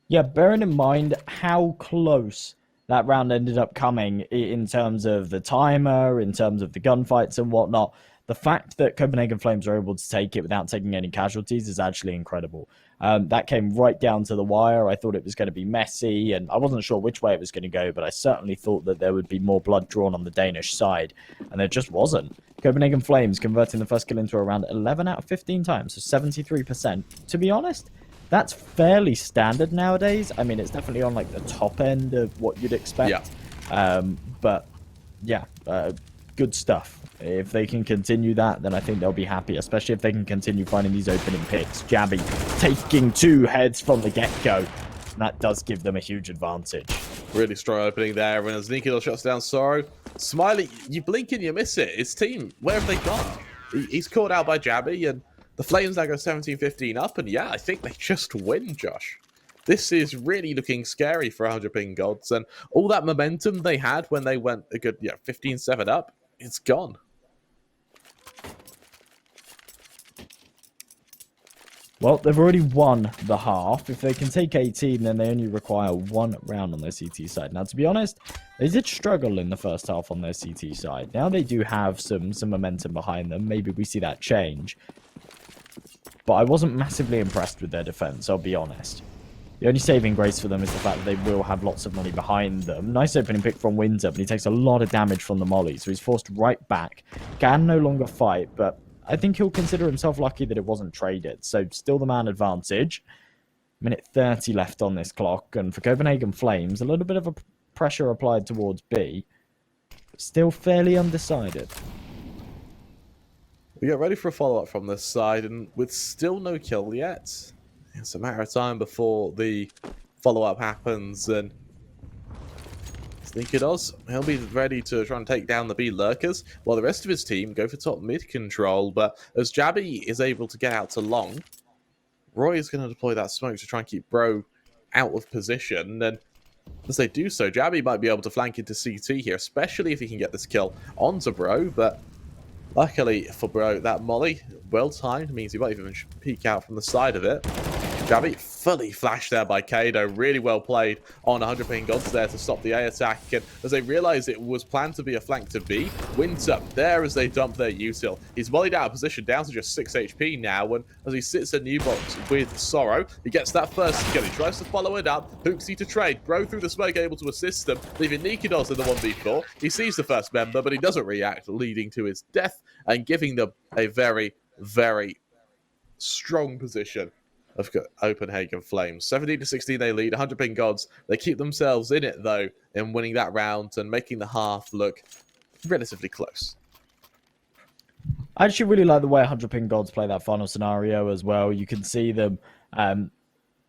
Yeah, bearing in mind how close that round ended up coming in terms of the timer, in terms of the gunfights and whatnot, the fact that Copenhagen Flames are able to take it without taking any casualties is actually incredible. That came right down to the wire. I thought it was going to be messy, and I wasn't sure which way it was going to go, but I certainly thought that there would be more blood drawn on the Danish side, and there just wasn't. Copenhagen Flames converting the first kill into around 11 out of 15 times, so 73%. To be honest, that's fairly standard nowadays. I mean, it's definitely on like the top end of what you'd expect. Yeah. But yeah, good stuff. If they can continue that, then I think they'll be happy, especially if they can continue finding these opening picks. Jabby taking 2 heads from the get-go. That does give them a huge advantage. Really strong opening there, and as Nikido shuts down Sorrow, Smiley, you blink and you miss it. His team, where have they gone? He's caught out by Jabby, and the Flames now go 17-15 up, and yeah, I think they just win, Josh. This is really looking scary for 100PingGods, and all that momentum they had when they went a good 15-7 up, it's gone. Well, they've already won the half. If they can take 18, then they only require 1 round on their CT side. Now, to be honest, they did struggle in the first half on their CT side. Now they do have some momentum behind them. Maybe we see that change. But I wasn't massively impressed with their defense, I'll be honest. The only saving grace for them is the fact that they will have lots of money behind them. Nice opening pick from Winter, but he takes a lot of damage from the molly, so he's forced right back. Can no longer fight, but I think he'll consider himself lucky that it wasn't traded. So still the man advantage. Minute 30 left on this clock, and for Copenhagen Flames, a little bit of a pressure applied towards B. Still fairly undecided. We get ready for a follow-up from this side, and with still no kill yet, it's a matter of time before the follow-up happens, and Nikidos, he'll be ready to try and take down the B lurkers, while the rest of his team go for top mid control, but as Jabby is able to get out to long, Roy is going to deploy that smoke to try and keep Bro out of position, and as they do so, Jabby might be able to flank into CT here, especially if he can get this kill onto Bro, but luckily for Bro, that molly, well timed, means he might even peek out from the side of it. Jabby fully flashed there by Kado. Really well played on 100PingGods there to stop the A attack. And as they realized it was planned to be a flank to B, Winter there as they dump their util. He's volleyed out of position down to just 6 HP now. And as he sits at new box with Sorrow, he gets that first kill. He tries to follow it up. Hooksy to trade. Bro through the smoke able to assist them, leaving Nikidos in the 1v4. He sees the first member, but he doesn't react, leading to his death and giving them a very, very strong position of Copenhagen Flames. 17-16 they lead. 100PingGods, they keep themselves in it though in winning that round and making the half look relatively close. I actually really like the way 100PingGods play that final scenario as well. You can see them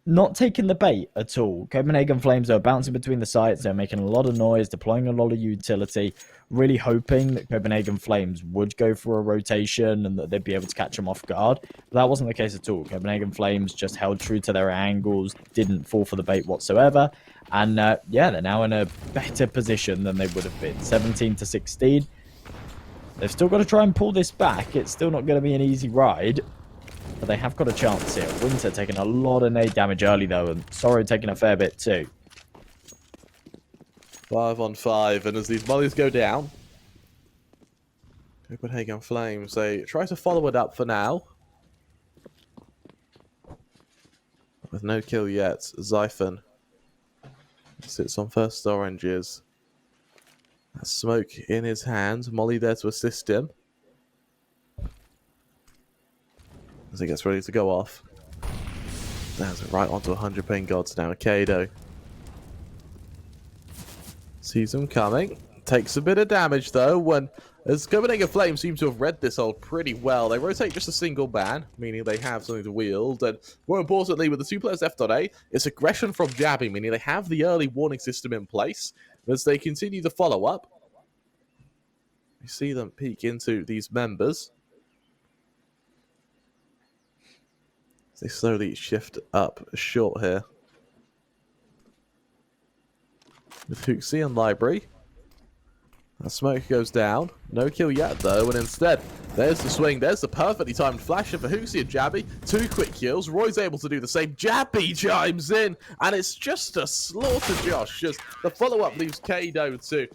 not taking the bait at all. Copenhagen Flames are bouncing between the sites. They're making a lot of noise, deploying a lot of utility, really hoping that Copenhagen Flames would go for a rotation and that they'd be able to catch them off guard. But that wasn't the case at all. Copenhagen Flames just held true to their angles, didn't fall for the bait whatsoever. And yeah, they're now in a better position than they would have been. 17-16. They've still got to try and pull this back. It's still not going to be an easy ride. But they have got a chance here. Winter taking a lot of nade damage early, though, and Sorrow taking a fair bit, too. 5 on 5, and as these mollies go down, Copenhagen Flames, they try to follow it up for now. With no kill yet, Zyphon sits on first oranges. That smoke in his hand, Molly there to assist him. As he gets ready to go off. That's right onto 100PingGods now. Kado sees him coming. Takes a bit of damage though. When as Copenhagen Flames seem to have read this ult pretty well. They rotate just a single ban, meaning they have something to wield. And more importantly, with the 2 players left on A, it's aggression from Jabby, meaning they have the early warning system in place. As they continue to follow up, we see them peek into these members. They slowly shift up short here. With Hooksy and Library. The smoke goes down. No kill yet, though, and instead, there's the swing. There's the perfectly timed flash for Hooksy and Jabby. 2 quick kills. Roy's able to do the same. Jabby chimes in, and it's just a slaughter, Josh. Just the follow-up leaves Kado to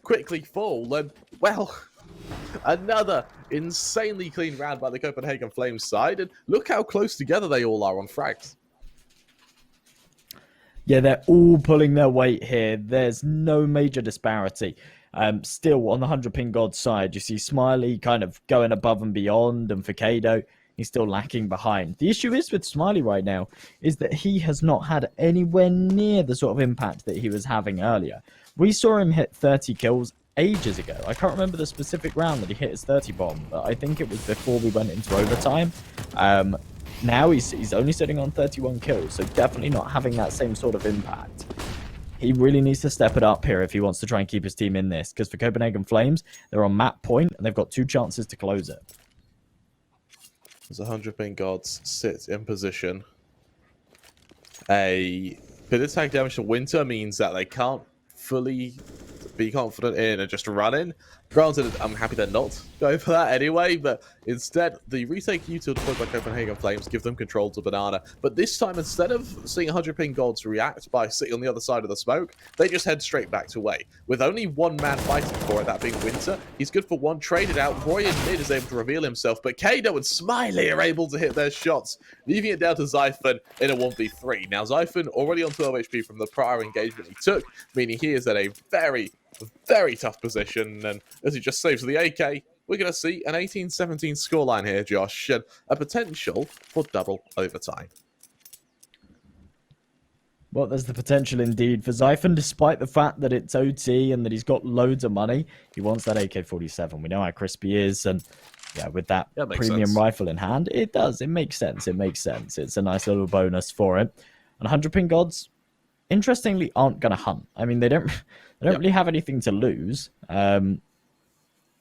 quickly fall, and, well, another insanely clean round by the Copenhagen Flames side, and look how close together they all are on frags. Yeah, they're all pulling their weight here. There's no major disparity. Still, on the 100PingGods side, you see Smiley kind of going above and beyond, and for Kado, he's still lacking behind. The issue is with Smiley right now is that he has not had anywhere near the sort of impact that he was having earlier. We saw him hit 30 kills ages ago. I can't remember the specific round that he hit his 30 bomb, but I think it was before we went into overtime. Now he's only sitting on 31 kills, so definitely not having that same sort of impact. He really needs to step it up here if he wants to try and keep his team in this, because for Copenhagen Flames, they're on map point, and they've got 2 chances to close it. As 100PingGods sit in position, a bit of tag damage to Winter means that they can't fully be confident in and just run in. Granted, I'm happy they're not going for that anyway, but instead, the retake util deployed by Copenhagen Flames give them control to Banana. But this time, instead of seeing 100PingGods react by sitting on the other side of the smoke, they just head straight back to way. With only one man fighting for it, that being Winter, he's good for one, traded out. Roy in mid is able to reveal himself, but Kado and Smiley are able to hit their shots, leaving it down to Zyphon in a 1v3. Now, Zyphon already on 12 HP from the prior engagement he took, meaning he is at a very tough position, and as he just saves the AK, we're going to see an 18-17 scoreline here, Josh, and a potential for double overtime. Well, there's the potential indeed for Zyphon, despite the fact that it's OT and that he's got loads of money. He wants that AK-47. We know how crispy he is, and yeah, with that premium rifle in hand, it does. It makes sense. It makes sense. It's a nice little bonus for him. And 100PingGods, interestingly, aren't going to hunt. I mean, they don't really have anything to lose.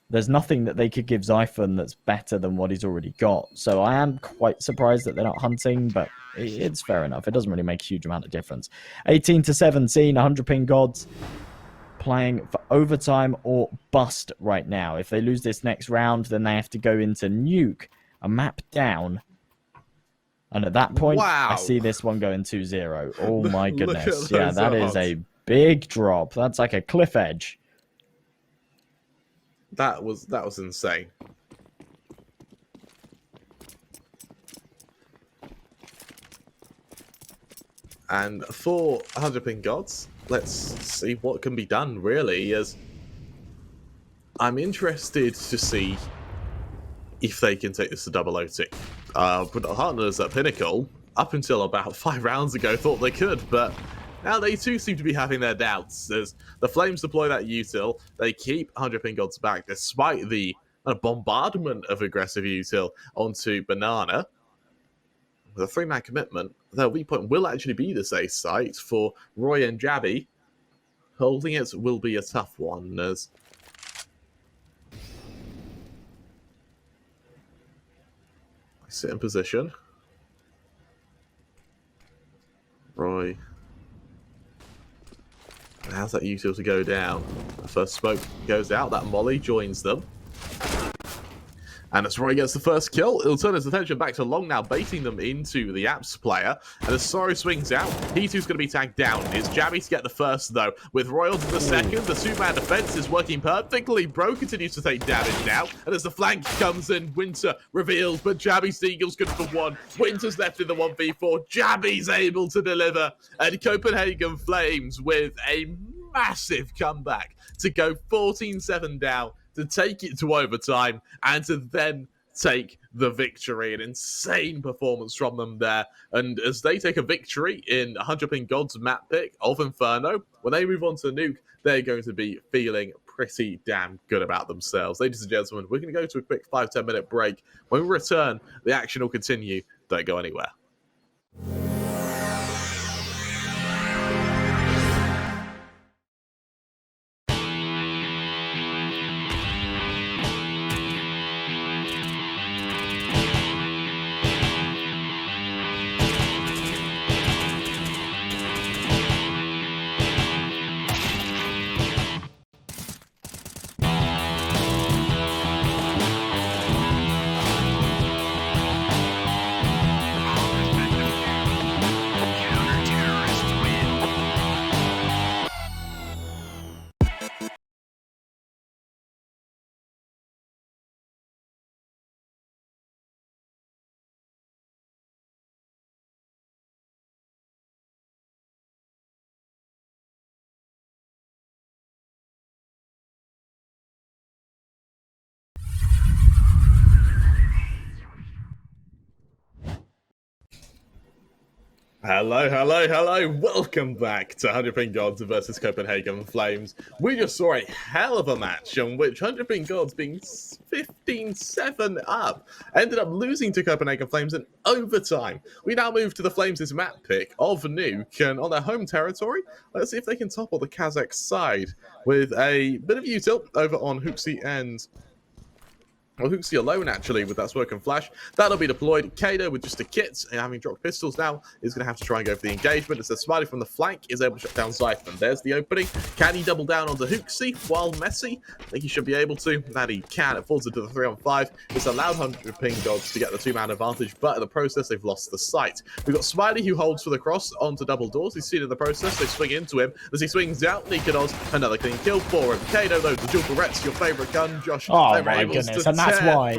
There's nothing that they could give Zyphon that's better than what he's already got. So I am quite surprised that they're not hunting, but it's fair enough. It doesn't really make a huge amount of difference. 18-17, 100PingGods playing for overtime or bust right now. If they lose this next round, then they have to go into Nuke, a map down. And at that point, I see this one going 2-0. Oh my goodness. Yeah, that is a big drop. That's like a cliff edge. That was insane. And for 100PingGods, let's see what can be done, really, as I'm interested to see if they can take this to double OT. But the partners at Pinnacle, up until about 5 rounds ago, thought they could, but now they too seem to be having their doubts. As the Flames deploy that util, they keep 100PingGods back despite the bombardment of aggressive util onto Banana. With a 3-man commitment, their weak point will actually be the safe site for Roy and Jabby. Holding it will be a tough one, as I sit in position. Roy. How's that util to go down? The first smoke goes out. That molly joins them. And as Roy gets the first kill, it'll turn his attention back to Long now, baiting them into the Apps player. And as Sorrow swings out, he too's going to be tagged down. It's Jabby to get the first, though. With Royal to the second, the 2-man defense is working perfectly. Bro continues to take damage now. And as the flank comes in, Winter reveals, but Jabby's Eagle's good for 1. Winter's left in the 1v4. Jabby's able to deliver. And Copenhagen Flames with a massive comeback to go 14-7 down, to take it to overtime, and to then take the victory. An insane performance from them there. And as they take a victory in 100PingGods map pick of Inferno, when they move on to Nuke, they're going to be feeling pretty damn good about themselves. Ladies and gentlemen, we're going to go to a quick 5-10 minute break. When we return, the action will continue. Don't go anywhere. Hello, hello, hello. Welcome back to 100PingGods versus Copenhagen Flames. We just saw a hell of a match in which 100PingGods being 15-7 up ended up losing to Copenhagen Flames in overtime. We now move to the Flames' map pick of Nuke, and on their home territory, let's see if they can topple the Kazakh side with a bit of util over on Hooksy and Hooksy alone, actually, with that Smoke and Flash. That'll be deployed. Kado with just a kit, and having dropped pistols now, is going to have to try and go for the engagement. As the Smiley from the flank is able to shut down Zyphon. There's the opening. Can he double down onto Hooksy while Messi? I think he should be able to. That he can. It falls into the 3-on-5. It's allowed 100PingGods to get the 2-man advantage, but in the process, they've lost the sight. We've got Smiley who holds for the cross onto double doors. He's seen in the process. They swing into him. As he swings out, Nikados, another clean kill for him. Kado, though, the dual Barrett's your favourite gun, Josh. Oh my goodness, and that's why.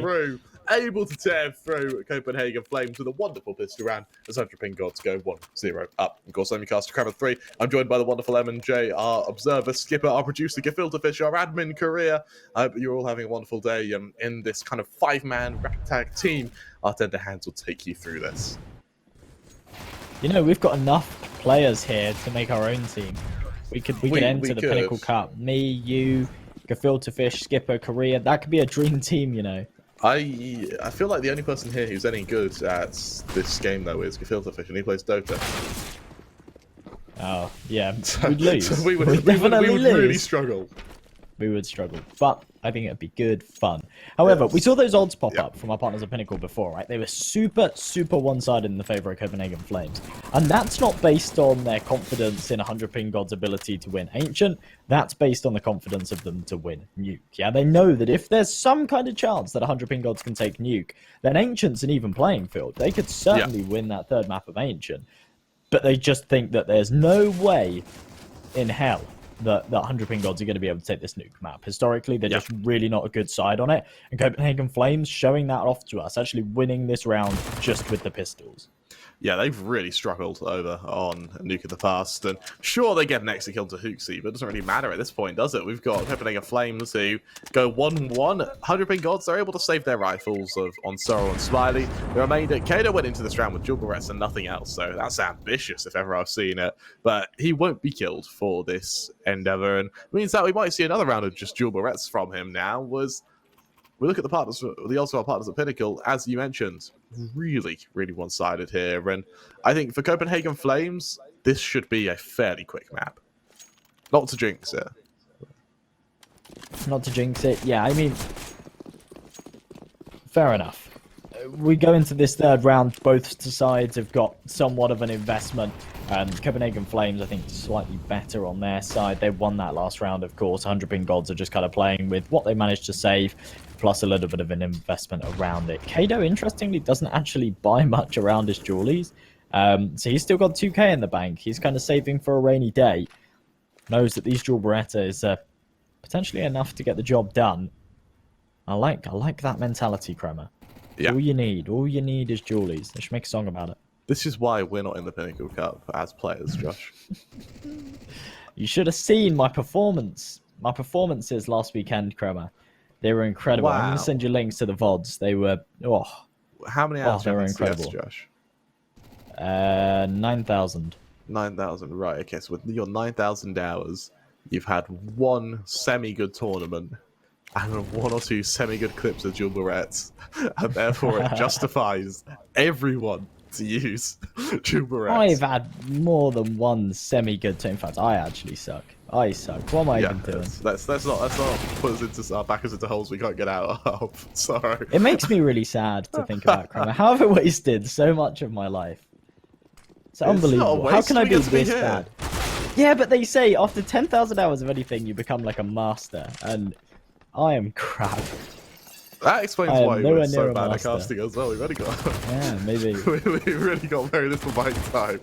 Able to tear through Copenhagen Flames with a wonderful pistol round as 100PingGods go 1-0 up. Of course, I'm your caster, Crabber 3. I'm joined by the wonderful M&J, our observer, Skipper, our producer, Gefilte Fish, our admin, Korea. You're all having a wonderful day in this kind of 5-man ragtag team. Our tender hands will take you through this. You know, we've got enough players here to make our own team. We could enter the Pinnacle Cup. Me, you, Gefilte Fish, Skipper, Korea. That could be a dream team, you know. I feel like the only person here who's any good at this game, though, is Gefilte Fish, and he plays Dota. Oh, yeah. We'd lose. So we would definitely lose. Really struggle. We would struggle, but I think it'd be good fun. However, we saw those odds pop up from our partners at Pinnacle before, right? They were super one-sided in the favor of Copenhagen Flames. And that's not based on their confidence in 100PingGods' ability to win Ancient. That's based on the confidence of them to win Nuke. Yeah, they know that if there's some kind of chance that 100PingGods can take Nuke, then Ancient's an even playing field. They could certainly win that third map of Ancient. But they just think that there's no way in hell that 100PingGods are going to be able to take this Nuke map. Historically, they're just really not a good side on it. And Copenhagen Flames showing that off to us, actually winning this round just with the pistols. Yeah, they've really struggled over on Nuke in the past. And sure, they get an extra kill to Hooksy, but it doesn't really matter at this point, does it? We've got Copenhagen Flames who go 1-1. 100PingGods, they're able to save their rifles on Sorrow and Smiley. The remainder, Kado went into this round with dual barrettes and nothing else, so that's ambitious if ever I've seen it. But he won't be killed for this endeavor, and it means that we might see another round of just dual barrettes from him now. We look at the partners, our partners at Pinnacle, as you mentioned, really one-sided here. And I think for Copenhagen Flames, this should be a fairly quick map. Not to jinx it. Not to jinx it, yeah, I mean, fair enough. We go into this third round, both sides have got somewhat of an investment. Copenhagen Flames, I think, slightly better on their side. They won that last round, of course. 100PingGods are just kind of playing with what they managed to save, plus a little bit of an investment around it. Kado, interestingly, doesn't actually buy much around his jewelries. So he's still got 2k in the bank. He's kind of saving for a rainy day. Knows that these dual Beretta is potentially enough to get the job done. I like that mentality, Kremer. Yeah. All you need is jewelries. They should make a song about it. This is why we're not in the Pinnacle Cup as players, Josh. You should have seen my performance. My performances last weekend, Kremer. They were incredible. Wow. I'm going to send you links to the VODs. They were, How many hours they were have you incredible. Josh? 9,000. 9,000, right. Okay, so with your 9,000 hours, you've had one semi-good tournament and 1 or 2 semi-good clips of dual barrettes, and therefore it justifies everyone to use dual barrettes. I've had more than one semi-good team. In fact, I actually suck. I suck. What am I even doing? Let's not put us into back us into holes we can't get out of. Sorry. It makes me really sad to think about, Kramer. How have I wasted so much of my life? It's unbelievable. How can I be this bad? Yeah, but they say after 10,000 hours of anything, you become like a master, and I am crap. That explains why we were so bad at master. casting as well. We've only got Yeah, maybe. we've really got very little buying time.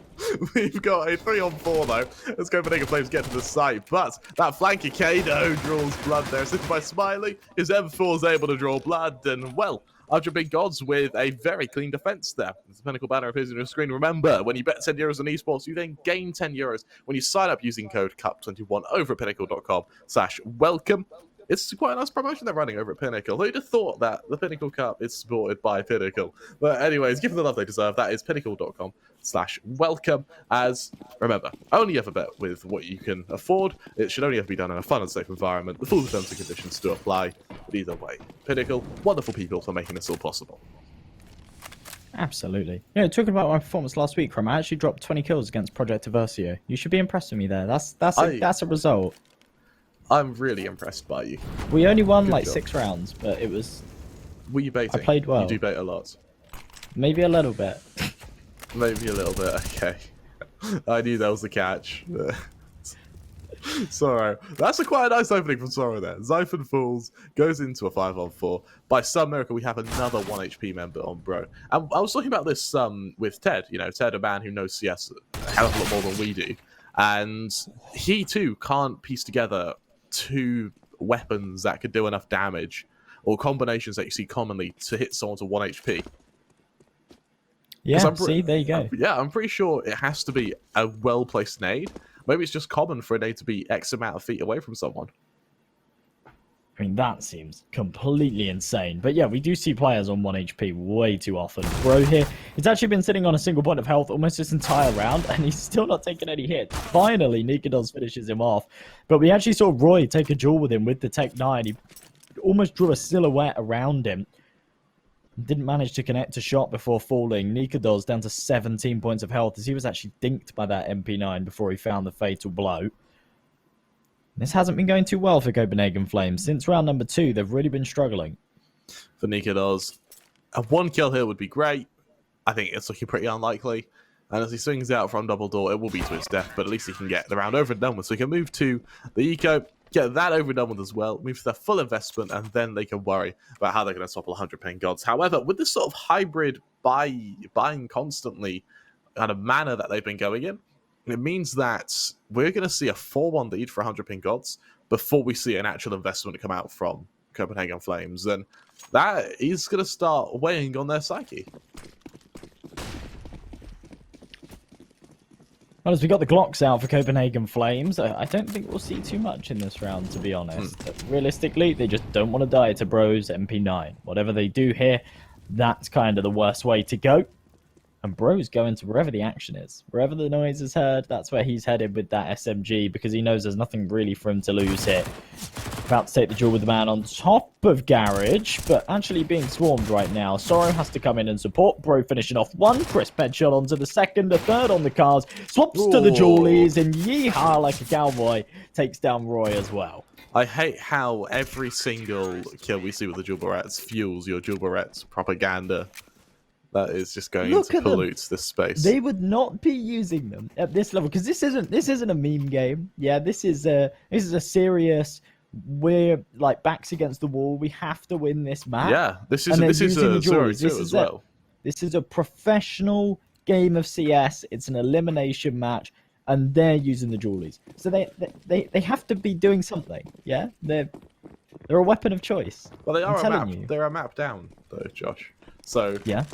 We've got a 3-on-4 though. Let's go for Copenhagen Flames get to the site, but that flanker Kado draws blood there. Assisted by Smiley, his M4 is able to draw blood, and well, 100PingGods with a very clean defense there. The Pinnacle banner appears on your screen. Remember, when you bet 10 euros on esports, you then gain 10 euros when you sign up using code CUP21 over at pinnacle.com/welcome. it's quite a nice promotion they're running over at Pinnacle. Who'd have thought that the Pinnacle Cup is supported by Pinnacle? But anyways, give them the love they deserve. That is pinnacle.com/welcome. As remember, only ever bet with what you can afford. It should only ever be done in a fun and safe environment. The full terms and conditions do apply. But either way, Pinnacle, wonderful people for making this all possible. Absolutely. Yeah, talking about my performance last week, I actually dropped 20 kills against Project Aversio. You should be impressed with me there. That's a result. I'm really impressed by you. We only won Good like job. 6 rounds, but it was... Were you baiting? I played well. You do bait a lot. Maybe a little bit. Maybe a little bit, okay. I knew that was the catch. Sorrow. That's quite a nice opening from Sorrow there. Zyphon falls, goes into a 5-on-4. By some miracle, we have another 1 HP member on Bro. And I was talking about this with Ted. You know, Ted, a man who knows CS a hell of a lot more than we do. And he, too, can't piece together 2 weapons that could do enough damage, or combinations that you see commonly to hit someone to 1 HP. Yeah, see, there you go. Yeah, I'm pretty sure it has to be a well-placed nade. Maybe it's just common for a nade to be X amount of feet away from someone. I mean, that seems completely insane. But yeah, we do see players on 1 HP way too often. Bro here, he's actually been sitting on a single point of health almost this entire round, and he's still not taking any hits. Finally, Nuke finishes him off. But we actually saw Roy take a duel with him with the Tech 9. He almost drew a silhouette around him. Didn't manage to connect a shot before falling. Nikados down to 17 points of health as he was actually dinked by that MP9 before he found the fatal blow. This hasn't been going too well for Copenhagen Flames. Since round number 2, they've really been struggling. For Nikados, a 1 kill here would be great. I think it's looking pretty unlikely. And as he swings out from double door, it will be to his death, but at least he can get the round over and done with. So he can move to the eco, get that over and done with as well, move to their full investment, and then they can worry about how they're going to topple 100PingGods. However, with this sort of hybrid buying constantly kind of manner that they've been going in, it means that we're going to see a 4-1 lead for 100PingGods before we see an actual investment come out from Copenhagen Flames. And that is going to start weighing on their psyche. Well, as we got the Glocks out for Copenhagen Flames, I don't think we'll see too much in this round, to be honest. Realistically, they just don't want to die to Bro's MP9. Whatever they do here, that's kind of the worst way to go. And Bro's going to wherever the action is. Wherever the noise is heard, that's where he's headed with that SMG, because he knows there's nothing really for him to lose here. About to take the duel with the man on top of Garage, but actually being swarmed right now. Sorrow has to come in and support. Bro finishing off 1, crisp headshot onto the second, a third on the cars, swaps to the Jewelies, and yeehaw like a cowboy, takes down Roy as well. I hate how every single kill we see with the Jewel Barrettes fuels your Jewel Barrettes propaganda. That is just going to pollute this space. They would not be using them at this level, because this isn't a meme game. Yeah, this is a serious. We're like backs against the wall. We have to win this match. Yeah, this is a 0-2 as well. This is a professional game of CS. It's an elimination match, and they're using the Jewelies. So they have to be doing something. Yeah, they're a weapon of choice. Well, they are a map. They're a map down, though, Josh. So yeah,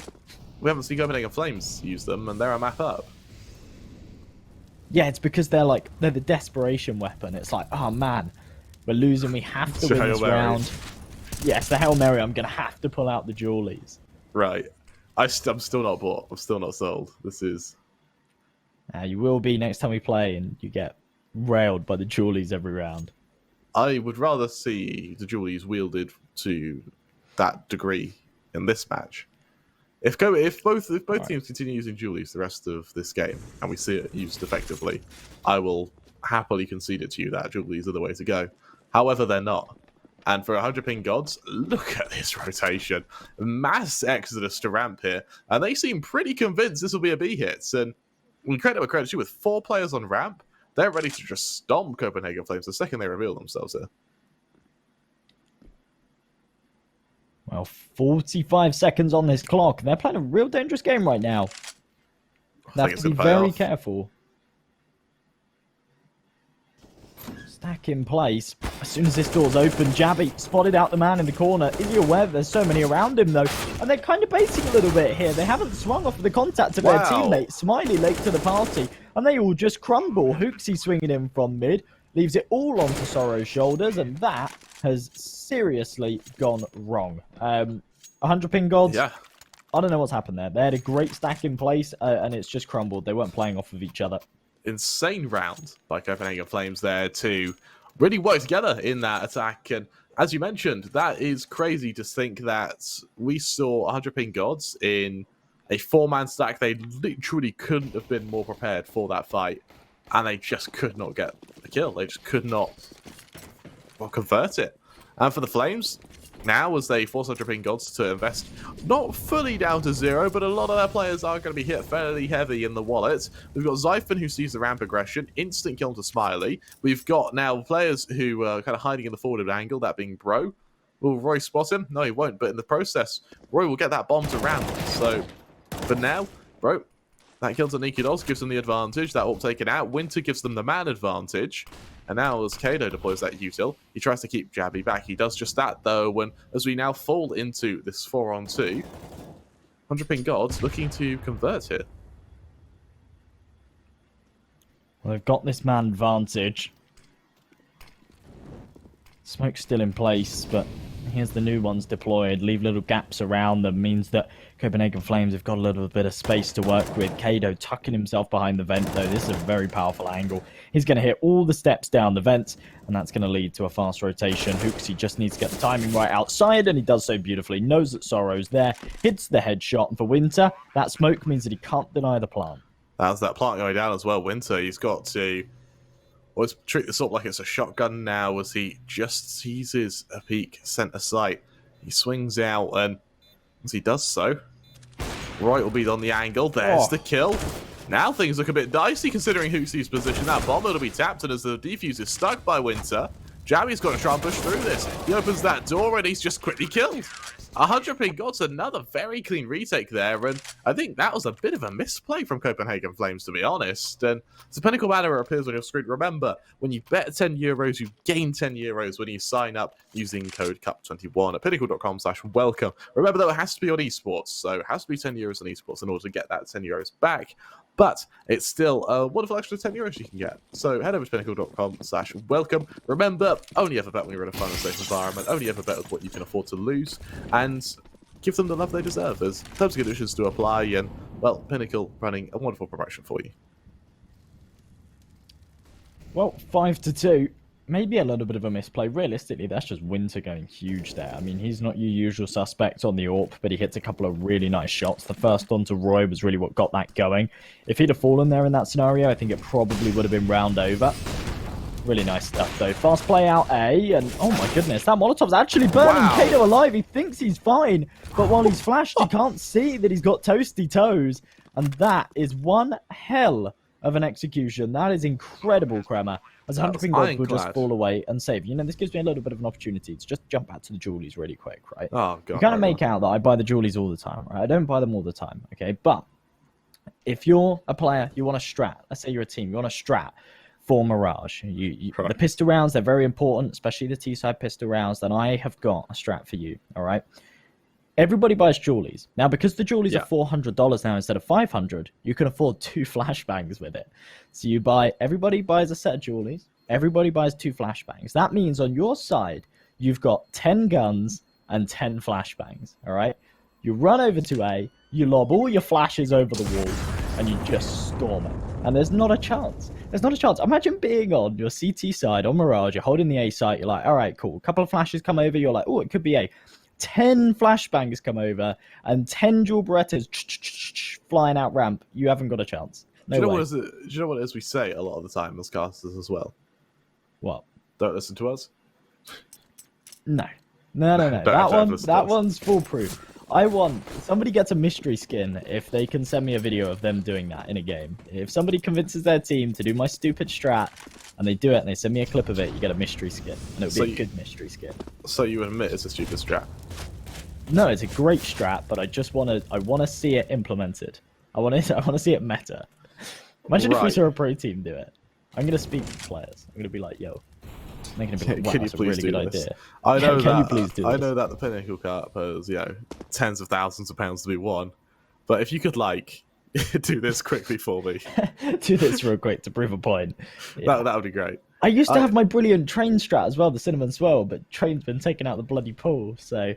we haven't seen Copenhagen Flames use them, and they're a map up. Yeah, it's because they're the desperation weapon. It's like, oh man, we're losing. We have to win this round. Yes, the Hail Mary. I'm gonna have to pull out the Jewelies. Right. I'm still not bought. I'm still not sold. This is. You will be next time we play, and you get railed by the Jewelies every round. I would rather see the Jewelies wielded to that degree in this match. If both teams continue using Jewelies the rest of this game, and we see it used effectively, I will happily concede it to you that Jewelies are the way to go. However, they're not. And for 100PingGods, look at this rotation. Mass exodus to ramp here. And they seem pretty convinced this will be a B-hits. And we credit you with 4 players on ramp. They're ready to just stomp Copenhagen Flames the second they reveal themselves here. Well, 45 seconds on this clock. They're playing a real dangerous game right now. They have to be very careful. Stack in place. As soon as this door's open, Jabby spotted out the man in the corner. Is he aware that there's so many around him, though? And they're kind of baiting a little bit here. They haven't swung off the contact of their teammate. Smiley late to the party. And they all just crumble. Hooksy swinging in from mid. Leaves it all onto Sorrow's shoulders. And that has seriously gone wrong. 100PingGods. Yeah. I don't know what's happened there. They had a great stack in place, and it's just crumbled. They weren't playing off of each other. Insane round by Copenhagen Flames there to really work together in that attack. And as you mentioned, that is crazy to think that we saw 100PingGods in a 4-man stack. They literally couldn't have been more prepared for that fight, and they just could not get a kill. They just could not convert it. And for the Flames, now as they force 100PingGods to invest not fully down to 0, but a lot of their players are going to be hit fairly heavy in the wallet. We've got Zyphon, who sees the ramp progression, instant kill to Smiley. We've got now players who are kind of hiding in the forward angle, that being Bro. Will Roy spot him? No, he won't, but in the process, Roy will get that bomb to ramp. So for now, Bro, that kills Nuke gives them the advantage. That AWP taken out. Winter gives them the man advantage. And now as Kado deploys that util, he tries to keep Jabby back. He does just that, though, when as we now fall into this 4-on-2, 100PingGods looking to convert here. Well, they've got this man advantage. Smoke's still in place, but here's the new ones deployed. Leave little gaps around them. Means that Copenhagen Flames have got a little bit of space to work with. Kado tucking himself behind the vent, though. This is a very powerful angle. He's going to hit all the steps down the vent, and that's going to lead to a fast rotation. Hooksy just needs to get the timing right outside, and he does so beautifully. Knows that Sorrow's there. Hits the headshot, and for Winter, that smoke means that he can't deny the plant. That's that plant going down as well. Winter, he's got to always treat this up like it's a shotgun now as he just seizes a peak center sight. He swings out, and as he does so, Roy will be on the angle. There's the kill. Now things look a bit dicey considering Hooksy's position. That bomb will be tapped, and as the defuse is stuck by Winter, Jabby's got to try and push through this. He opens that door, and he's just quickly killed. 100PingGods, another very clean retake there, and I think that was a bit of a misplay from Copenhagen Flames, to be honest. And the Pinnacle banner appears on your screen. Remember, when you bet €10, you gain €10 when you sign up using code CUP21 at pinnacle.com/welcome. Remember, though, it has to be on Esports, so it has to be €10 on Esports in order to get that €10 back. But it's still a wonderful extra €10 you can get. So head over to pinnacle.com/welcome. Remember, only ever bet when you're in a fun and safe environment. Only ever bet with what you can afford to lose. And give them the love they deserve. As terms and conditions to apply. And, well, Pinnacle running a wonderful promotion for you. Well, 5-2. Maybe a little bit of a misplay. Realistically, that's just Winter going huge there. I mean, he's not your usual suspect on the AWP, but he hits a couple of really nice shots. The first one to Roy was really what got that going. If he'd have fallen there in that scenario, I think it probably would have been round over. Really nice stuff, though. Fast play out A, and oh my goodness, that Molotov's actually burning Kado alive. He thinks he's fine, but while he's flashed, he can't see that he's got toasty toes. And that is one hell of an execution. That is incredible, Kremer. As 100PingGods will just fall away and save. You know, this gives me a little bit of an opportunity to just jump out to the Julies really quick, right? Oh, God. You kind of make out that I buy the Julies all the time, right? I don't buy them all the time, okay? But if you're a player, you want a strat. Let's say you're a team, you want a strat for Mirage. The pistol rounds, they're very important, especially the T-side pistol rounds. Then I have got a strat for you, all right? Everybody buys Julies. Now, because the Julies are $400 now instead of $500, you can afford 2 flashbangs with it. So you buy, everybody buys a set of Julies, everybody buys 2 flashbangs. That means on your side, you've got 10 guns and 10 flashbangs, all right? You run over to A, you lob all your flashes over the wall, and you just storm it. And there's not a chance. There's not a chance. Imagine being on your CT side on Mirage, you're holding the A site, you're like, all right, cool. A couple of flashes come over, you're like, oh, it could be A. 10 flashbangs come over and 10 dual Berettas flying out ramp. You haven't got a chance. No way. Do you know what it is we say a lot of the time as casters as well? What? Don't listen to us? No. That one's foolproof. I want somebody gets a mystery skin if they can send me a video of them doing that in a game. If somebody convinces their team to do my stupid strat and they do it and they send me a clip of it, you get a mystery skin, and it would be a good mystery skin. So you admit it's a stupid strat? No, it's a great strat, but I just want to see it implemented. I want to see it meta. Imagine if we saw a pro team do it. I'm gonna speak to players. I'm gonna be like, yo. Making it be like, wow, that's a really good idea. I know I know that the Pinnacle Cup has, tens of thousands of pounds to be won, but if you could do this quickly for me, do this real quick to prove a point. Yeah. That would be great. I used to have my brilliant train strat as well, the cinnamon swirl, but train's been taken out the bloody pool, so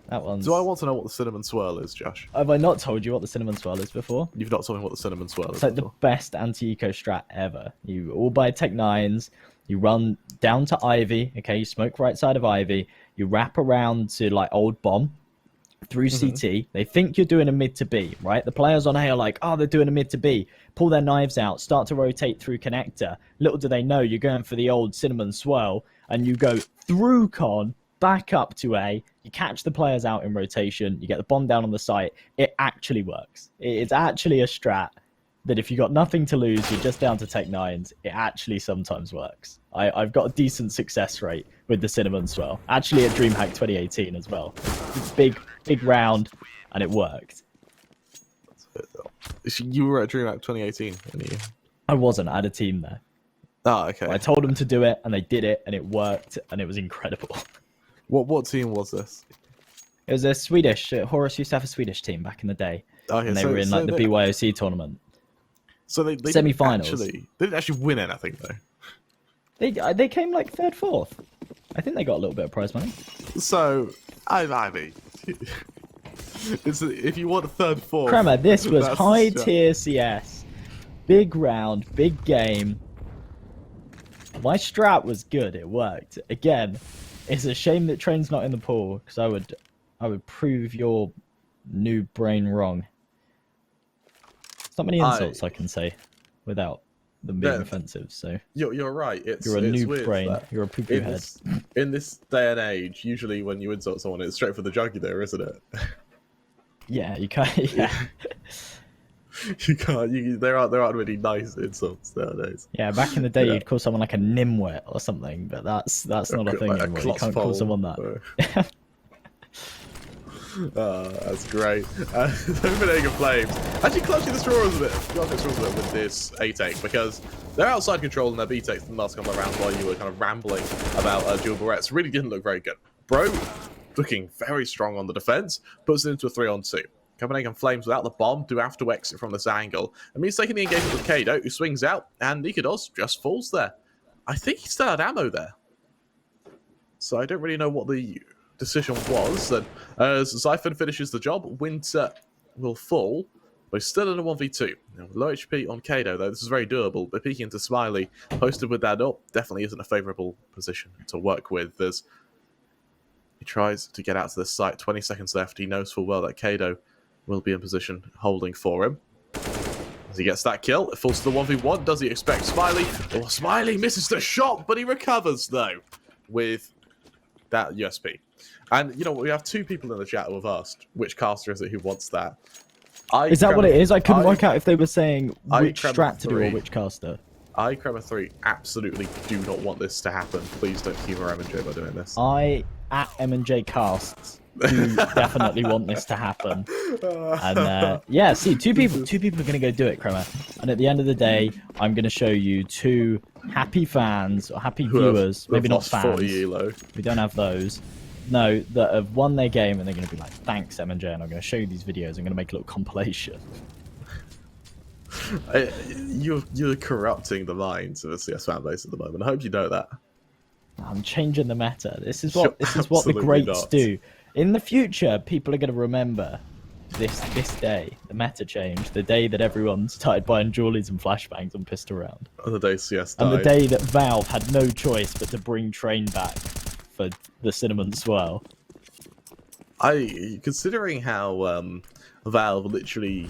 that one's... Do I want to know what the cinnamon swirl is, Josh? Have I not told you what the cinnamon swirl is before? You've not told me what the cinnamon swirl is It's like before. the best anti-eco strat ever. You all buy Tech 9s, you run down to Ivy, okay, you smoke right side of Ivy, you wrap around to like old bomb, through CT. They think you're doing a mid to B, right? The players on A are like, oh, they're doing a mid to B. Pull their knives out, start to rotate through connector. Little do they know you're going for the old cinnamon swirl, and you go through con, back up to A. You catch the players out in rotation. You get the bomb down on the site. It actually works. It's actually a strat that if you got nothing to lose, you're just down to Tech 9s. It actually sometimes works. I've got a decent success rate with the cinnamon swirl. Actually at DreamHack 2018 as well. It's big round, and it worked. You were at DreamHack 2018, weren't you? I wasn't. I had a team there. Oh, okay. I told them to do it, and they did it, and it worked, and it was incredible. What team was this? It was a Swedish. Horus used to have a Swedish team back in the day, Okay, and they were in like the BYOC tournament. So they Semi-finals. they didn't actually win anything though. They came like third, fourth. I think they got a little bit of prize money. So I mean, if you want a third, fourth, Kremer, this was that's high tier CS, big round, big game. My strat was good. It worked. Again, it's a shame that Train's not in the pool, because I would prove your new brain wrong. There's not many insults I can say without them being offensive. So you're right. you're a noob weird brain. that You're a poo poo head. In this day and age, usually when you insult someone, it's straight for the jugular, isn't it? Yeah, you can't. Yeah. You can't. There aren't really nice insults nowadays. Yeah, back in the day, you'd call someone like a nimwit or something, but that's not a thing like anymore. You can't call someone that. That's great. Copenhagen Flames actually clutching the straws a bit. With this A take because they're outside control and their B takes in the last couple of rounds while you were kind of rambling about dual barrettes. Really didn't look very good. Bro, looking very strong on the defense, puts it into a 3-on-2. Copenhagen Flames without the bomb do have to exit from this angle. And means taking the engagement with Kado, who swings out, and Nikados just falls there. I think he still had ammo there. So I don't really know what the decision was. And as Zyphon finishes the job, Winter will fall, but he's still in a 1v2. Now, with low HP on Kado, though, this is very doable, but peeking into Smiley, posted with that up, definitely isn't a favourable position to work with. As he tries to get out to this site, 20 seconds left. He knows full well that Kado will be in position holding for him. As he gets that kill, it falls to the 1v1. Does he expect Smiley? Oh, Smiley misses the shot, but he recovers, though, with that USP. And, you know, we have two people in the chat who have asked, which caster is it who wants that? Is that what it is? I couldn't work out if they were saying which strat to do or which caster. I, Kremer 3, absolutely do not want this to happen. Please don't humour M&J by doing this. I, at M&J Casts, do definitely want this to happen. And yeah, see, two people are going to go do it, Kremer. And at the end of the day, I'm going to show you two happy fans or happy viewers, maybe not fans. 40 elo. We don't have those. No, that have won their game, and they're going to be like, "Thanks, M&J," and I'm going to show you these videos. I'm going to make a little compilation. You're corrupting the minds of the CS fan base at the moment. I hope you know that. I'm changing the meta. This is what the greats do. In the future, people are going to remember this day, the meta change, the day that everyone started buying jewelries and flashbangs and pissed around. On the day CS died. And the day that Valve had no choice but to bring Train back for the cinnamon swirl. Considering how Valve literally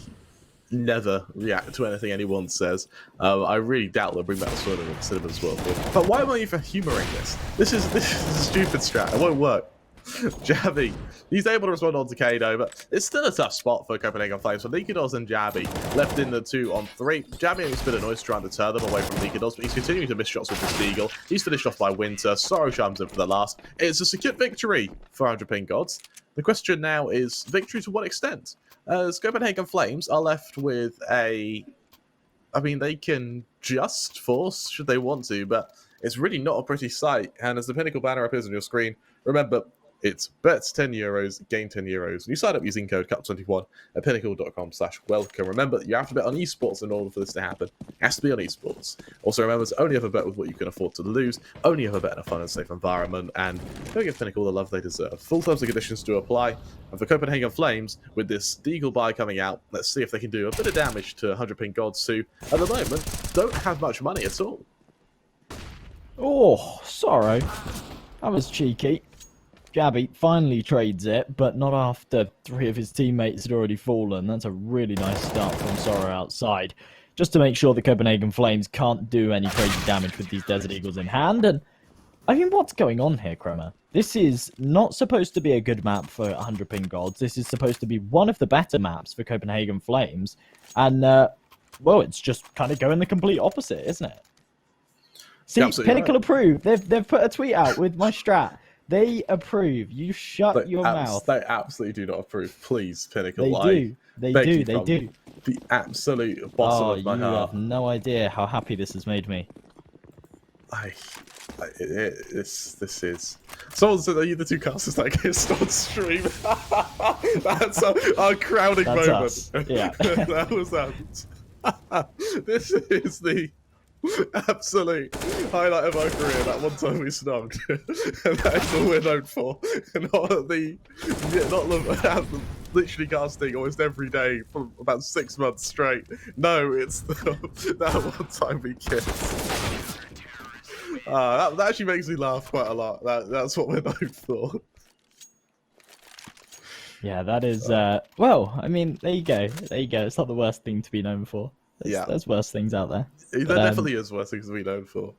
never react to anything anyone says, I really doubt they'll bring back the cinnamon swirl. But why am I even humouring this? This is a stupid strat. It won't work. Jabby, he's able to respond on to Kado, but it's still a tough spot for Copenhagen Flames. So Nikados and Jabby left in the 2-on-3. Jabby only spit a noise trying to deter them away from Nikados, but he's continuing to miss shots with his Eagle. He's finished off by Winter. Sorrow chimes in for the last. It's a secure victory for 100PingGods. The question now is, victory to what extent? As Copenhagen Flames are left with a... I mean, they can just force, should they want to, but it's really not a pretty sight. And as the Pinnacle banner appears on your screen, remember, It's bet €10, gain €10. And you sign up using code CUP21 at pinnacle.com/welcome. Remember that you have to bet on esports in order for this to happen. It has to be on esports. Also remember to only ever bet with what you can afford to lose, only ever bet in a fun and safe environment, and go give Pinnacle the love they deserve. Full terms and conditions do apply. And for Copenhagen Flames, with this Deagle buy coming out, let's see if they can do a bit of damage to 100PingGods, who at the moment don't have much money at all. Oh, sorry. That was cheeky. Jabby finally trades it, but not after 3 of his teammates had already fallen. That's a really nice start from Sorrow outside. Just to make sure the Copenhagen Flames can't do any crazy damage with these Desert Eagles in hand. And I mean, what's going on here, Cromer? This is not supposed to be a good map for 100PingGods. This is supposed to be one of the better maps for Copenhagen Flames. And, well, it's just kind of going the complete opposite, isn't it? See, Pinnacle approved. They've put a tweet out with my strat. They approve. You shut your mouth. They absolutely do not approve. Please, Pinnacle. They do. The absolute bottom of my heart. You have no idea how happy this has made me. This is. Someone said, "Are you the two casters that get on stream?" That's our crowning moment. Us. Yeah, that was that. This is the absolute highlight of our career. That one time we snugged, and that is all we're known for. Not literally casting almost every day for about 6 months straight. No, it's that one time we kissed. That actually makes me laugh quite a lot. That's what we're known for. Yeah, that is. Well, I mean, there you go. It's not the worst thing to be known for. There's worse things out there. There definitely is worse things to be known for.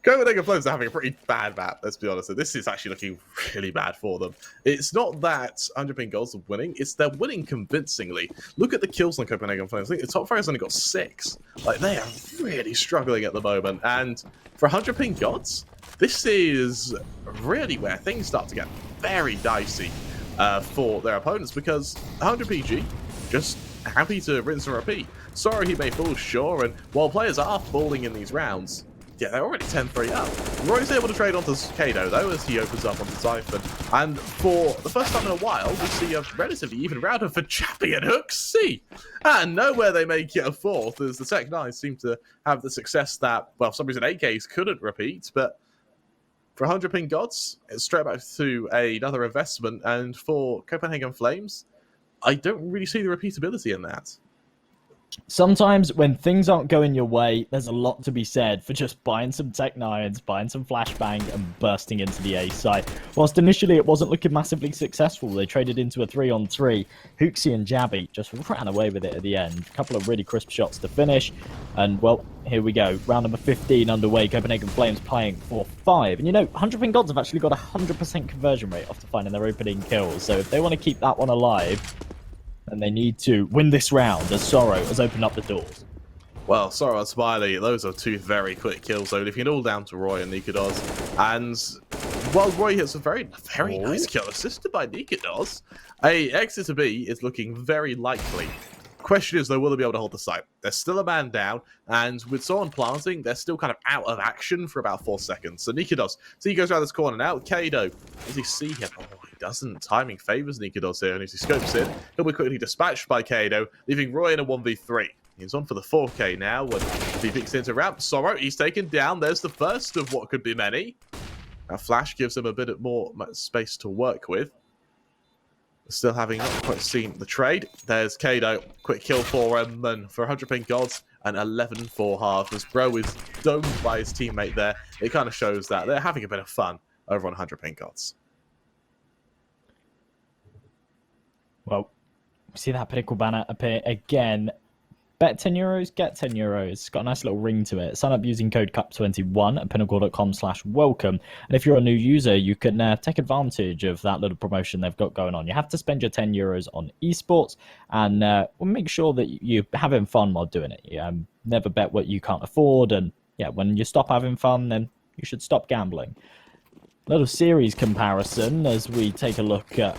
Copenhagen Flames are having a pretty bad map, let's be honest. This is actually looking really bad for them. It's not that 100PingGods are winning, it's they're winning convincingly. Look at the kills on Copenhagen Flames. I think the top player's only got 6. Like, they are really struggling at the moment. And for 100PingGods, this is really where things start to get very dicey for their opponents, because 100PG just happy to rinse and repeat. Sorry he may fall, sure, and while players are falling in these rounds, yeah, they're already 10-3 up. Roy's able to trade onto Kado, though, as he opens up onto Typhon. And for the first time in a while, we see a relatively even round for Chappie and Hook C. And nowhere they make it a 4th, as the Tech 9 seem to have the success that, well, for some reason, AKs couldn't repeat. But for 100PingGods, it's straight back to another investment. And for Copenhagen Flames, I don't really see the repeatability in that. Sometimes when things aren't going your way, there's a lot to be said for just buying some Tech 9s, buying some flashbang, and bursting into the A side. Whilst initially it wasn't looking massively successful, they traded into a 3-on-3. Hooksy and Jabby just ran away with it at the end. A couple of really crisp shots to finish. And, well, here we go. Round number 15 underway. Copenhagen Flames playing for 5. And, you know, 100PingGods have actually got a 100% conversion rate after finding their opening kills. So if they want to keep that one alive, and they need to win this round as Sorrow has opened up the doors. Well, Sorrow and Smiley, those are 2 very quick kills, so if you can all down to Roy and Nikados. And while Roy hits a very nice kill, assisted by Nikados, a exit to B is looking very likely. Question is, though, will they be able to hold the site? There's still a man down, and with someone planting, they're still kind of out of action for about 4 seconds. So Nikados, so he goes around this corner now. Kado, does he see him? Oh, he doesn't. Timing favors Nikados here, and as he scopes in, he'll be quickly dispatched by Kado, leaving Roy in a 1v3. He's on for the 4K now, when he picks into ramp. Sorrow, he's taken down. There's the first of what could be many. Now, Flash gives him a bit more space to work with. Still having not quite seen the trade. There's Kado. Quick kill for him. And for 100PingGods, an 11-4 half. As Bro is domed by his teammate there. It kind of shows that they're having a bit of fun over on 100PingGods. Well, we see that Pinnacle banner appear again. Bet €10, get €10. It's got a nice little ring to it. Sign up using code CUP21 at pinnacle.com/welcome. And if you're a new user, you can take advantage of that little promotion they've got going on. You have to spend your €10 on esports, and we'll make sure that you're having fun while doing it. Never bet what you can't afford, and yeah, when you stop having fun, then you should stop gambling. Little series comparison as we take a look at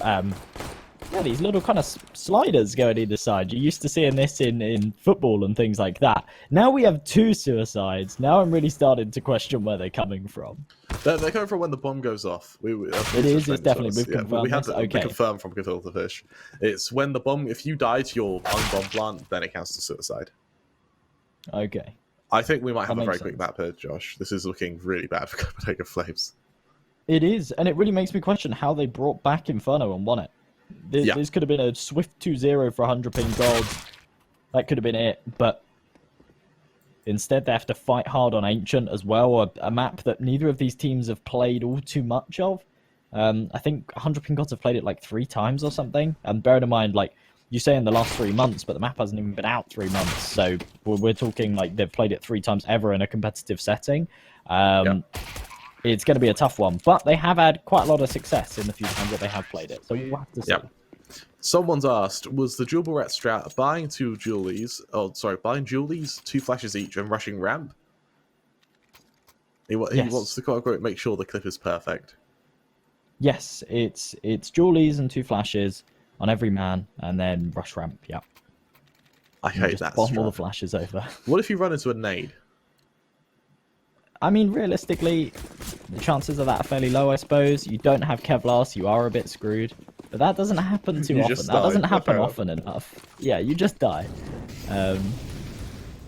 yeah, these little kind of sliders going either side. You're used to seeing this in football and things like that. Now we have 2 suicides. Now I'm really starting to question where they're coming from. They're coming from when the bomb goes off. It is. It's definitely. We've confirmed we had this. the Okay. confirmed from Gefilte Fish. It's when the bomb, if you die to your unbombed plant, then it counts as suicide. Okay. I think we might have That a very makes quick map here, Josh. This is looking really bad for Copenhagen Flames. It is, and it really makes me question how they brought back Inferno and won it. This could have been a swift 2-0 for 100PingGods. That could have been it, but instead they have to fight hard on Ancient as well, a map that neither of these teams have played all too much of. I think 100PingGods have played it like 3 times or something, and bearing in mind, like, you say in the last 3 months, but the map hasn't even been out 3 months, so we're talking like they've played it 3 times ever in a competitive setting. It's going to be a tough one, but they have had quite a lot of success in the few times that they have played it, so we'll have to see. Someone's asked, was the dual barrette strat buying 2 Julies, buying Julies, 2 flashes each, and rushing ramp? He wants to, quote unquote, make sure the clip is perfect. Yes, it's Julies and 2 flashes on every man, and then rush ramp, yeah. I hate that. Bomb all the flashes over. What if you run into a nade? I mean, realistically, the chances of that are fairly low, I suppose. You don't have Kevlar, so you are a bit screwed. But that doesn't happen too often. That doesn't happen often enough. Yeah, you just die. But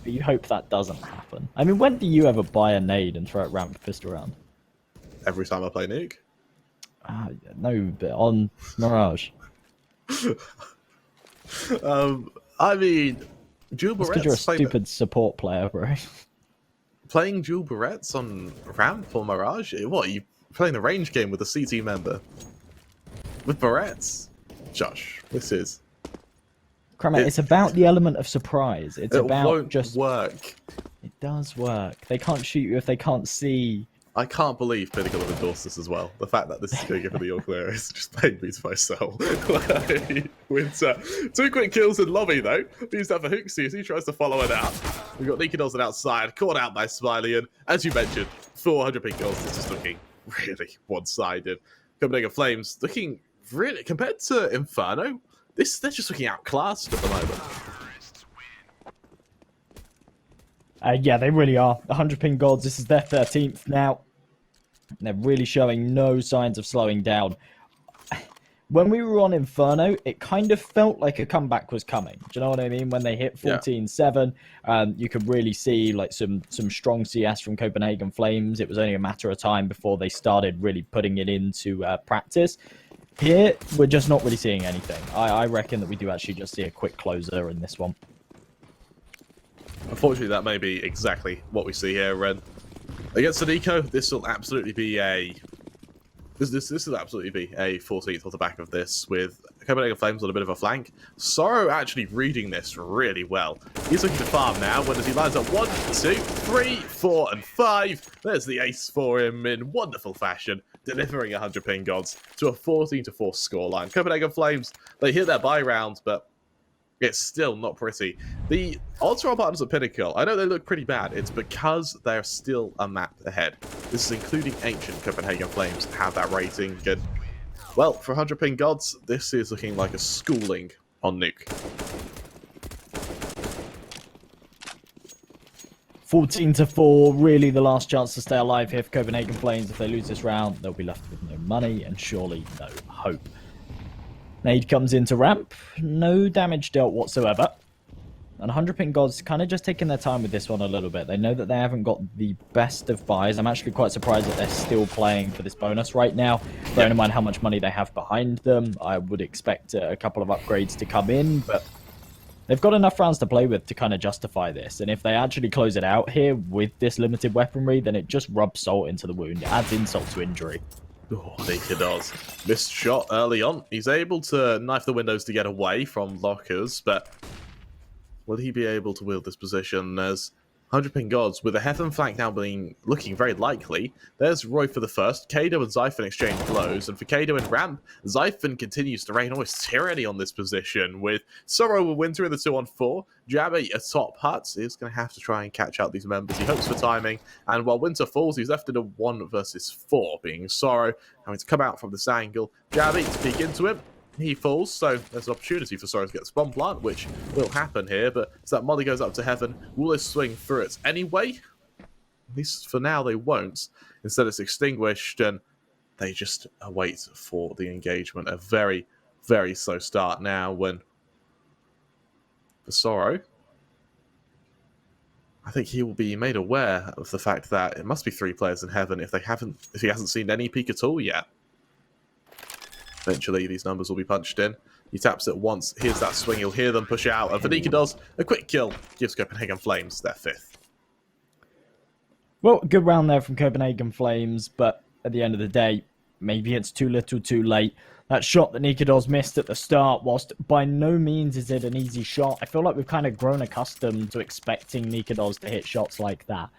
you hope that doesn't happen. I mean, when do you ever buy a nade and throw it ramp fist around? Every time I play Nuke. No, but on Mirage. I mean, dual barrettes. Because you're a stupid support player, bro. Playing dual barrettes on ramp or Mirage? What, are you playing the range game with a CT member? With barrettes? Josh, this is... Kramer, it's about the element of surprise. It's about won't just... work. It does work. They can't shoot you if they can't see... I can't believe Pinnacle have endorsed this as well. The fact that this is going to give me the all clear is just paid me to my soul. Winter. 2 quick kills in lobby, though. Used that for Hooksy as he tries to follow it out. We've got Nicky Dawson outside, caught out by Smiley, and as you mentioned, 400PingGods is just looking really one-sided. Copenhagen Flames looking really, compared to Inferno, they're just looking outclassed at the moment. Yeah, they really are. 100PingGods, this is their 13th now. They're really showing no signs of slowing down. When we were on Inferno, it kind of felt like a comeback was coming. Do you know what I mean? When they hit 14-7, you could really see like some strong CS from Copenhagen Flames. It was only a matter of time before they started really putting it into practice. Here, we're just not really seeing anything. I reckon that we do actually just see a quick closer in this one. Unfortunately, that may be exactly what we see here, Ren. Against Sadico, this will absolutely be a... This will absolutely be a 14th off the back of this, with Copenhagen Flames on a bit of a flank. Sorrow actually reading this really well. He's looking to farm now. When does he land on 1, 2, 3, 4, and 5? There's the ace for him in wonderful fashion, delivering 100PingGods to a 14-4 scoreline. Copenhagen Flames, they hit their buy round, but it's still not pretty. The odds for our partners at Pinnacle, I know they look pretty bad. It's because they're still a map ahead. This is including ancient Copenhagen Flames have that rating. And, well, for 100PingGods, this is looking like a schooling on Nuke. 14-4, really the last chance to stay alive here for Copenhagen Flames. If they lose this round, they'll be left with no money and surely no hope. Nade comes into ramp, no damage dealt whatsoever. And 100PingGods kind of just taking their time with this one a little bit. They know that they haven't got the best of buys. I'm actually quite surprised that they're still playing for this bonus right now. Bearing in mind how much money they have behind them, I would expect a couple of upgrades to come in, but they've got enough rounds to play with to kind of justify this. And if they actually close it out here with this limited weaponry, then it just rubs salt into the wound. It adds insult to injury. Oh, I think it does. Missed shot early on. He's able to knife the windows to get away from lockers, but will he be able to wield this position as 100PingGods with a Heaven flank now looking very likely? There's Roy for the first. Kado and Zyphon exchange blows, and for Kado and ramp, Zyphon continues to reign almost tyranny on this position with Sorrow with Winter in the 2-on-4. Jabby atop Hut is going to have to try and catch out these members. He hopes for timing, and while Winter falls, he's left in a 1 versus 4, being Sorrow having to come out from this angle. Jabby to peek into him. he falls, so there's an opportunity for Sorrow to get the spawn plant, which will happen here, but as that molly goes up to heaven, will they swing through it anyway? At least for now they won't. Instead it's extinguished, and they just await for the engagement. A very, very slow start now when for Sorrow, I think he will be made aware of the fact that it must be 3 players in heaven if he hasn't seen any peek at all yet. Eventually, these numbers will be punched in. He taps it once. Here's that swing. He'll hear them push out. And Pinnacle does a quick kill. Gives Copenhagen Flames their 5th. Well, good round there from Copenhagen Flames, but at the end of the day, maybe it's too little too late. That shot that Nikados missed at the start, whilst by no means is it an easy shot, I feel like we've kind of grown accustomed to expecting Nikados to hit shots like that.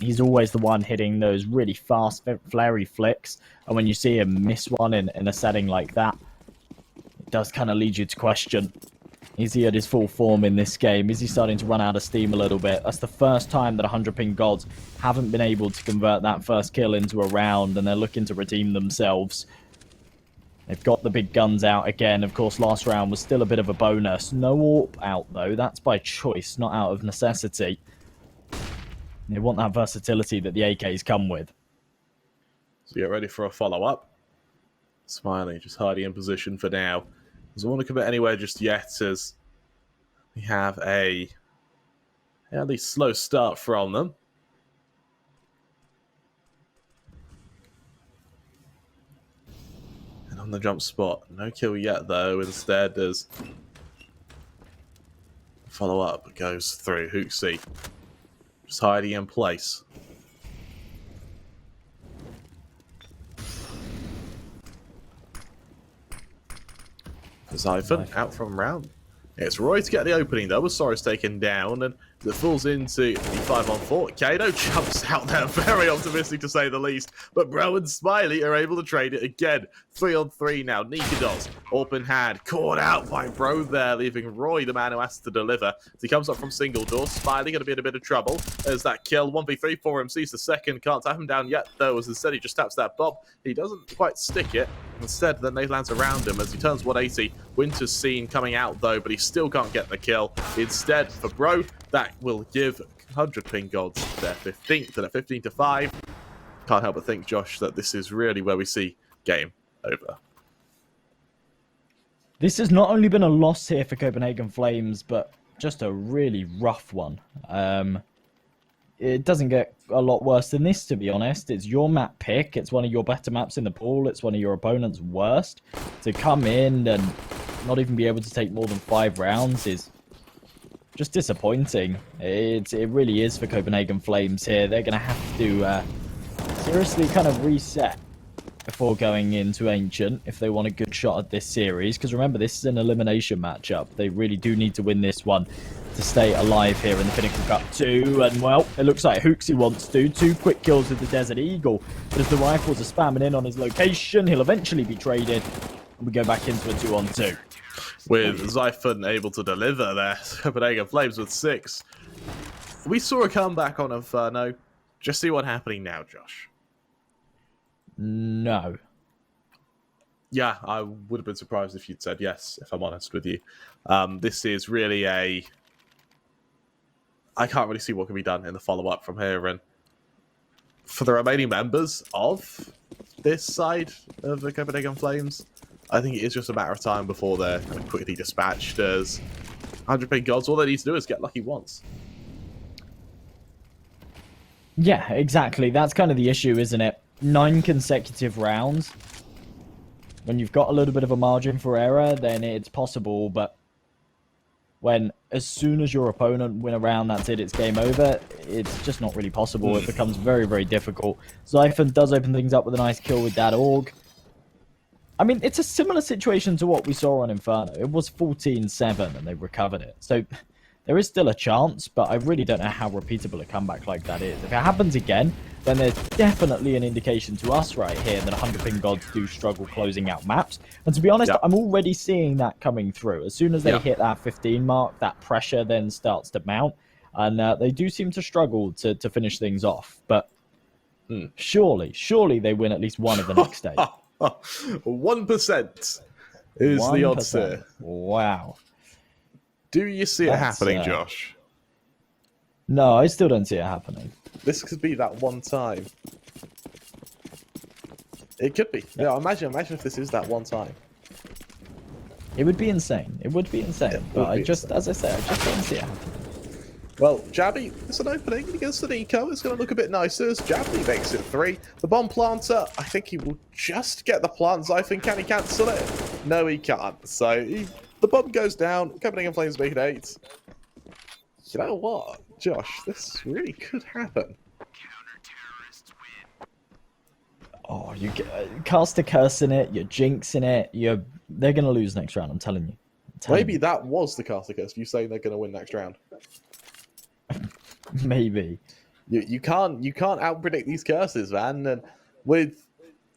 He's always the one hitting those really fast, flary flicks, and when you see him miss one in a setting like that, it does kind of lead you to question, is he at his full form in this game? Is he starting to run out of steam a little bit? That's the first time that 100PingGods haven't been able to convert that first kill into a round, and they're looking to redeem themselves. They've got the big guns out again. Of course, last round was still a bit of a bonus. No AWP out, though. That's by choice, not out of necessity. They want that versatility that the AKs come with. So get ready for a follow-up. Smiley just hiding in position for now. Doesn't want to commit anywhere just yet, as we have a fairly slow start from them. And on the jump spot, no kill yet though. Instead, as follow-up goes through. Hooksy just hiding in place. Zyphon out from round. It's Roy to get the opening though, with Soros taken down, and it falls into the 5-on-4. Kado jumps out there, very optimistic to say the least, but Bro and Smiley are able to trade it again. 3-on-3 now. Nikados, open hand, caught out by Bro there, leaving Roy the man who has to deliver. As he comes up from single door, Smiley going to be in a bit of trouble. There's that kill, 1v3 for him, sees the second, can't tap him down yet though, as instead he just taps that bob. He doesn't quite stick it. Instead, then they lands around him as he turns 180. Winter's seen coming out though, but he still can't get the kill. Instead, for Bro, that will give 100PingGods their 15th and a 15-5. Can't help but think, Josh, that this is really where we see game over. This has not only been a loss here for Copenhagen Flames, but just a really rough one. It doesn't get a lot worse than this, to be honest. It's your map pick. It's one of your better maps in the pool. It's one of your opponent's worst. To come in and not even be able to take more than 5 rounds is just disappointing. It really is for Copenhagen Flames here. They're going to have to seriously kind of reset before going into Ancient if they want a good shot at this series. Because remember, this is an elimination matchup. They really do need to win this one to stay alive here in the Pinnacle Cup II. And, well, it looks like Hooksy wants to. 2 quick kills with the Desert Eagle. But as the rifles are spamming in on his location, he'll eventually be traded. And we go back into a 2-on-2. With Zyphon able to deliver there, Copenhagen Flames with 6. We saw a comeback on Inferno. Just see what's happening now, Josh. No. Yeah, I would have been surprised if you'd said yes, if I'm honest with you. This is really a... I can't really see what can be done in the follow-up from here. And for the remaining members of this side of the Copenhagen Flames, I think it is just a matter of time before they're kind of quickly dispatched as 100PingGods. All they need to do is get lucky once. Yeah, exactly. That's kind of the issue, isn't it? 9 consecutive rounds. When you've got a little bit of a margin for error, then it's possible, but when as soon as your opponent win a round, that's it, it's game over, it's just not really possible. It becomes very, very difficult. Zyphon does open things up with a nice kill with that Org. I mean, it's a similar situation to what we saw on Inferno. It was 14-7 and they recovered it. So there is still a chance, but I really don't know how repeatable a comeback like that is. If it happens again, then there's definitely an indication to us right here that 100PingGods do struggle closing out maps. And to be honest, I'm already seeing that coming through. As soon as they hit that 15 mark, that pressure then starts to mount. And they do seem to struggle to finish things off. But surely they win at least one of the next days. 1%. is the odds here. Wow. Do you see it happening, Josh? No, I still don't see it happening. This could be that one time. It could be. Yeah, imagine if this is that one time. It would be insane. It would be insane. But as I said, I just don't see it happening. Well, Jabby, it's an opening against the Nico. It's going to look a bit nicer as Jabby makes it 3. The bomb planter, I think he will just get the plants. I think, can he cancel it? No, he can't. So the bomb goes down. Copenhagen Flames make it 8. You know what, Josh? This really could happen. Oh, you cast a curse in it. You're jinxing it. They're going to lose next round. I'm telling you. Maybe that was the cast of curse. You saying they're going to win next round? Maybe. You can't outpredict these curses, man. And with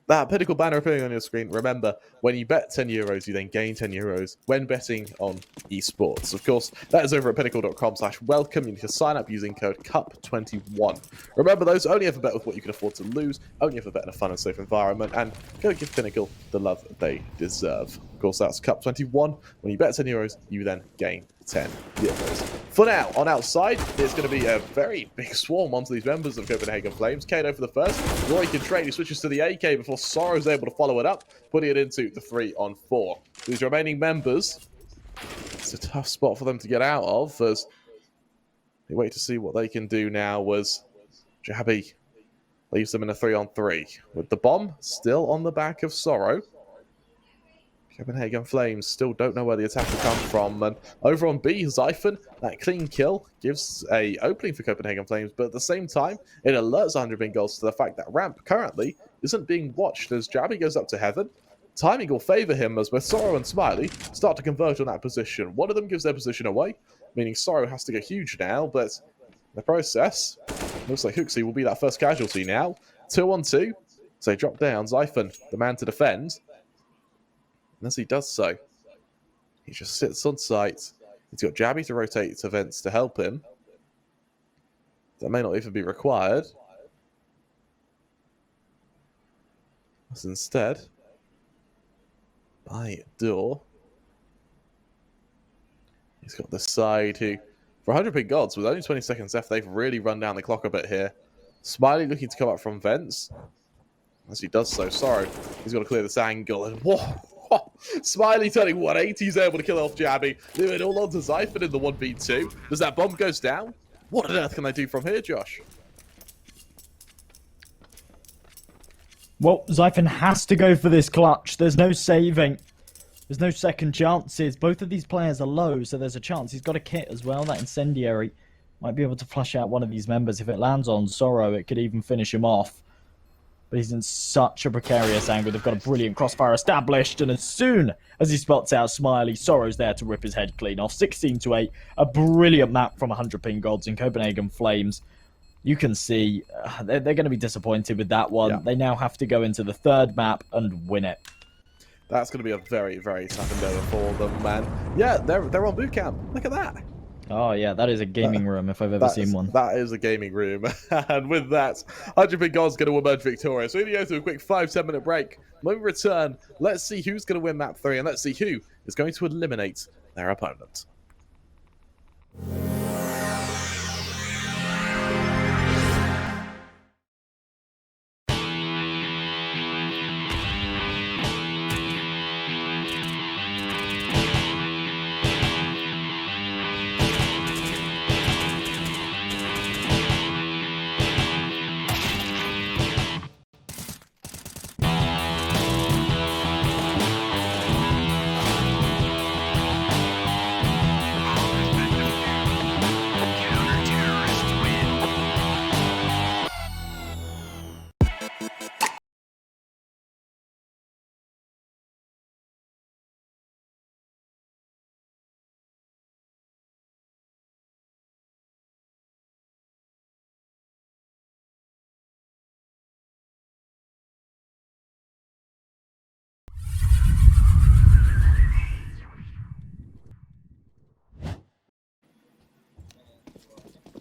that Pinnacle banner appearing on your screen, remember, when you bet €10, you then gain €10 when betting on Esports. Of course, that is over at pinnacle.com/welcome. You need to sign up using code CUP21. Remember, those only ever bet with what you can afford to lose, only ever bet in a fun and safe environment, and go give Pinnacle the love they deserve. Of course, that's CUP21. When you bet €10, you then gain €10. For now, on outside, it's going to be a very big swarm onto these members of Copenhagen Flames. Kato for the first. Roy can trade. He switches to the AK before Sorrow's able to follow it up, putting it into the 3-on-4. These remaining members, it's a tough spot for them to get out of, as they wait to see what they can do now, as Jabby leaves them in a 3-on-3. With the bomb still on the back of Sorrow. Copenhagen Flames still don't know where the attack will come from. And over on B, Zyphon, that clean kill gives a opening for Copenhagen Flames, but at the same time, it alerts 100PingGods to the fact that Ramp currently isn't being watched as Jabby goes up to heaven. Timing will favour him as both Sorrow and Smiley start to converge on that position. One of them gives their position away, meaning Sorrow has to go huge now, but in the process, looks like Hooksy will be that first casualty now. 2-on-2, so drop down, Zyphon, the man to defend. And as he does so, he just sits on site. He's got Jabby to rotate to vents to help him. That may not even be required. As instead, by door, he's got the side who, for 100PingGods, with only 20 seconds left, they've really run down the clock a bit here. Smiley looking to come up from vents. As he does so, Sorrow, he's got to clear this angle, and whoa! Smiley turning 180, he's able to kill off Jabby. Doing it all onto Zyphon in the 1v2. Does that bomb goes down? What on earth can they do from here, Josh? Well, Zyphon has to go for this clutch. There's no saving. There's no second chances. Both of these players are low, so there's a chance. He's got a kit as well. That incendiary might be able to flush out one of these members. If it lands on Sorrow, it could even finish him off. But he's in such a precarious angle. They've got a brilliant crossfire established. And as soon as he spots out Smiley, Sorrow's there to rip his head clean off. 16-8. A brilliant map from 100PingGods in Copenhagen Flames. You can see they're going to be disappointed with that one. Yeah. They now have to go into the third map and win it. That's going to be a very, very tough endeavor for them, man. Yeah, they're on boot camp. Look at that. Oh, yeah, that is a gaming room if I've ever seen one. That is a gaming room. And with that, 100PingGods going to emerge victorious. So we're going to go to a quick 5-10 minute break. When we return, let's see who's going to win map 3, and let's see who is going to eliminate their opponent.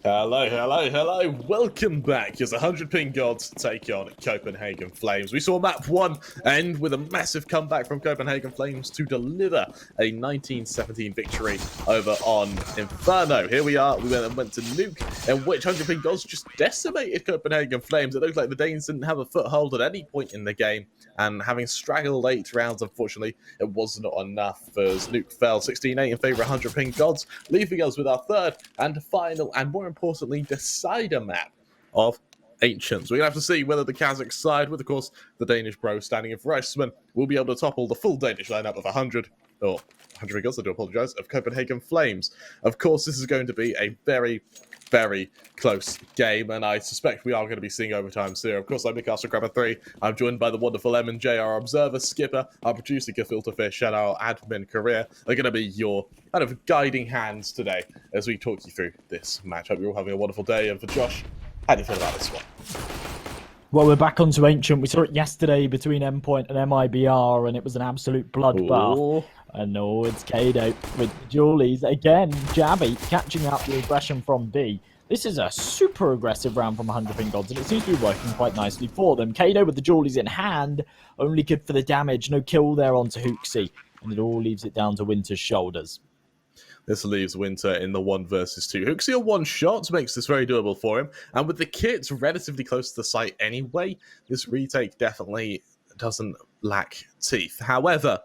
Hello. Welcome back as 100PingGods take on Copenhagen Flames. We saw map 1 end with a massive comeback from Copenhagen Flames to deliver a 1917 victory over on Inferno. Here we are. We went to Nuke, in which 100PingGods just decimated Copenhagen Flames. It looked like the Danes didn't have a foothold at any point in the game, and having straggled 8 rounds, unfortunately, it was not enough as Nuke fell 16-8 in favour of 100PingGods, leaving us with our third and final, and more importantly, decider map of Ancients. We're going to have to see whether the Kazakh side, with, of course, the Danish bro standing in for Iceman, will be able to topple the full Danish lineup of 100PingGods, I do apologise, of Copenhagen Flames. Of course, this is going to be a very close game, and I suspect we are going to be seeing overtime soon. Of course, I'm Newcastle Grabber 3. I'm joined by the wonderful M&J, our observer, skipper, our producer, Filterfish, and our admin career are going to be your kind of guiding hands today as we talk you through this match. Hope you're all having a wonderful day, and for Josh, how do you feel about this one? Well, we're back onto Ancient. We saw it yesterday between Endpoint and MIBR, and it was an absolute bloodbath. And it's Kado with the Julies. Again, Jabby catching out the aggression from B. This is a super aggressive round from 100PingGods, and it seems to be working quite nicely for them. Kado with the Julies in hand, only good for the damage. No kill there onto Hooksy, and it all leaves it down to Winter's shoulders. This leaves Winter in the 1 versus 2. Hooksy on 1 shot makes this very doable for him. And with the kits relatively close to the site anyway, this retake definitely doesn't lack teeth. However,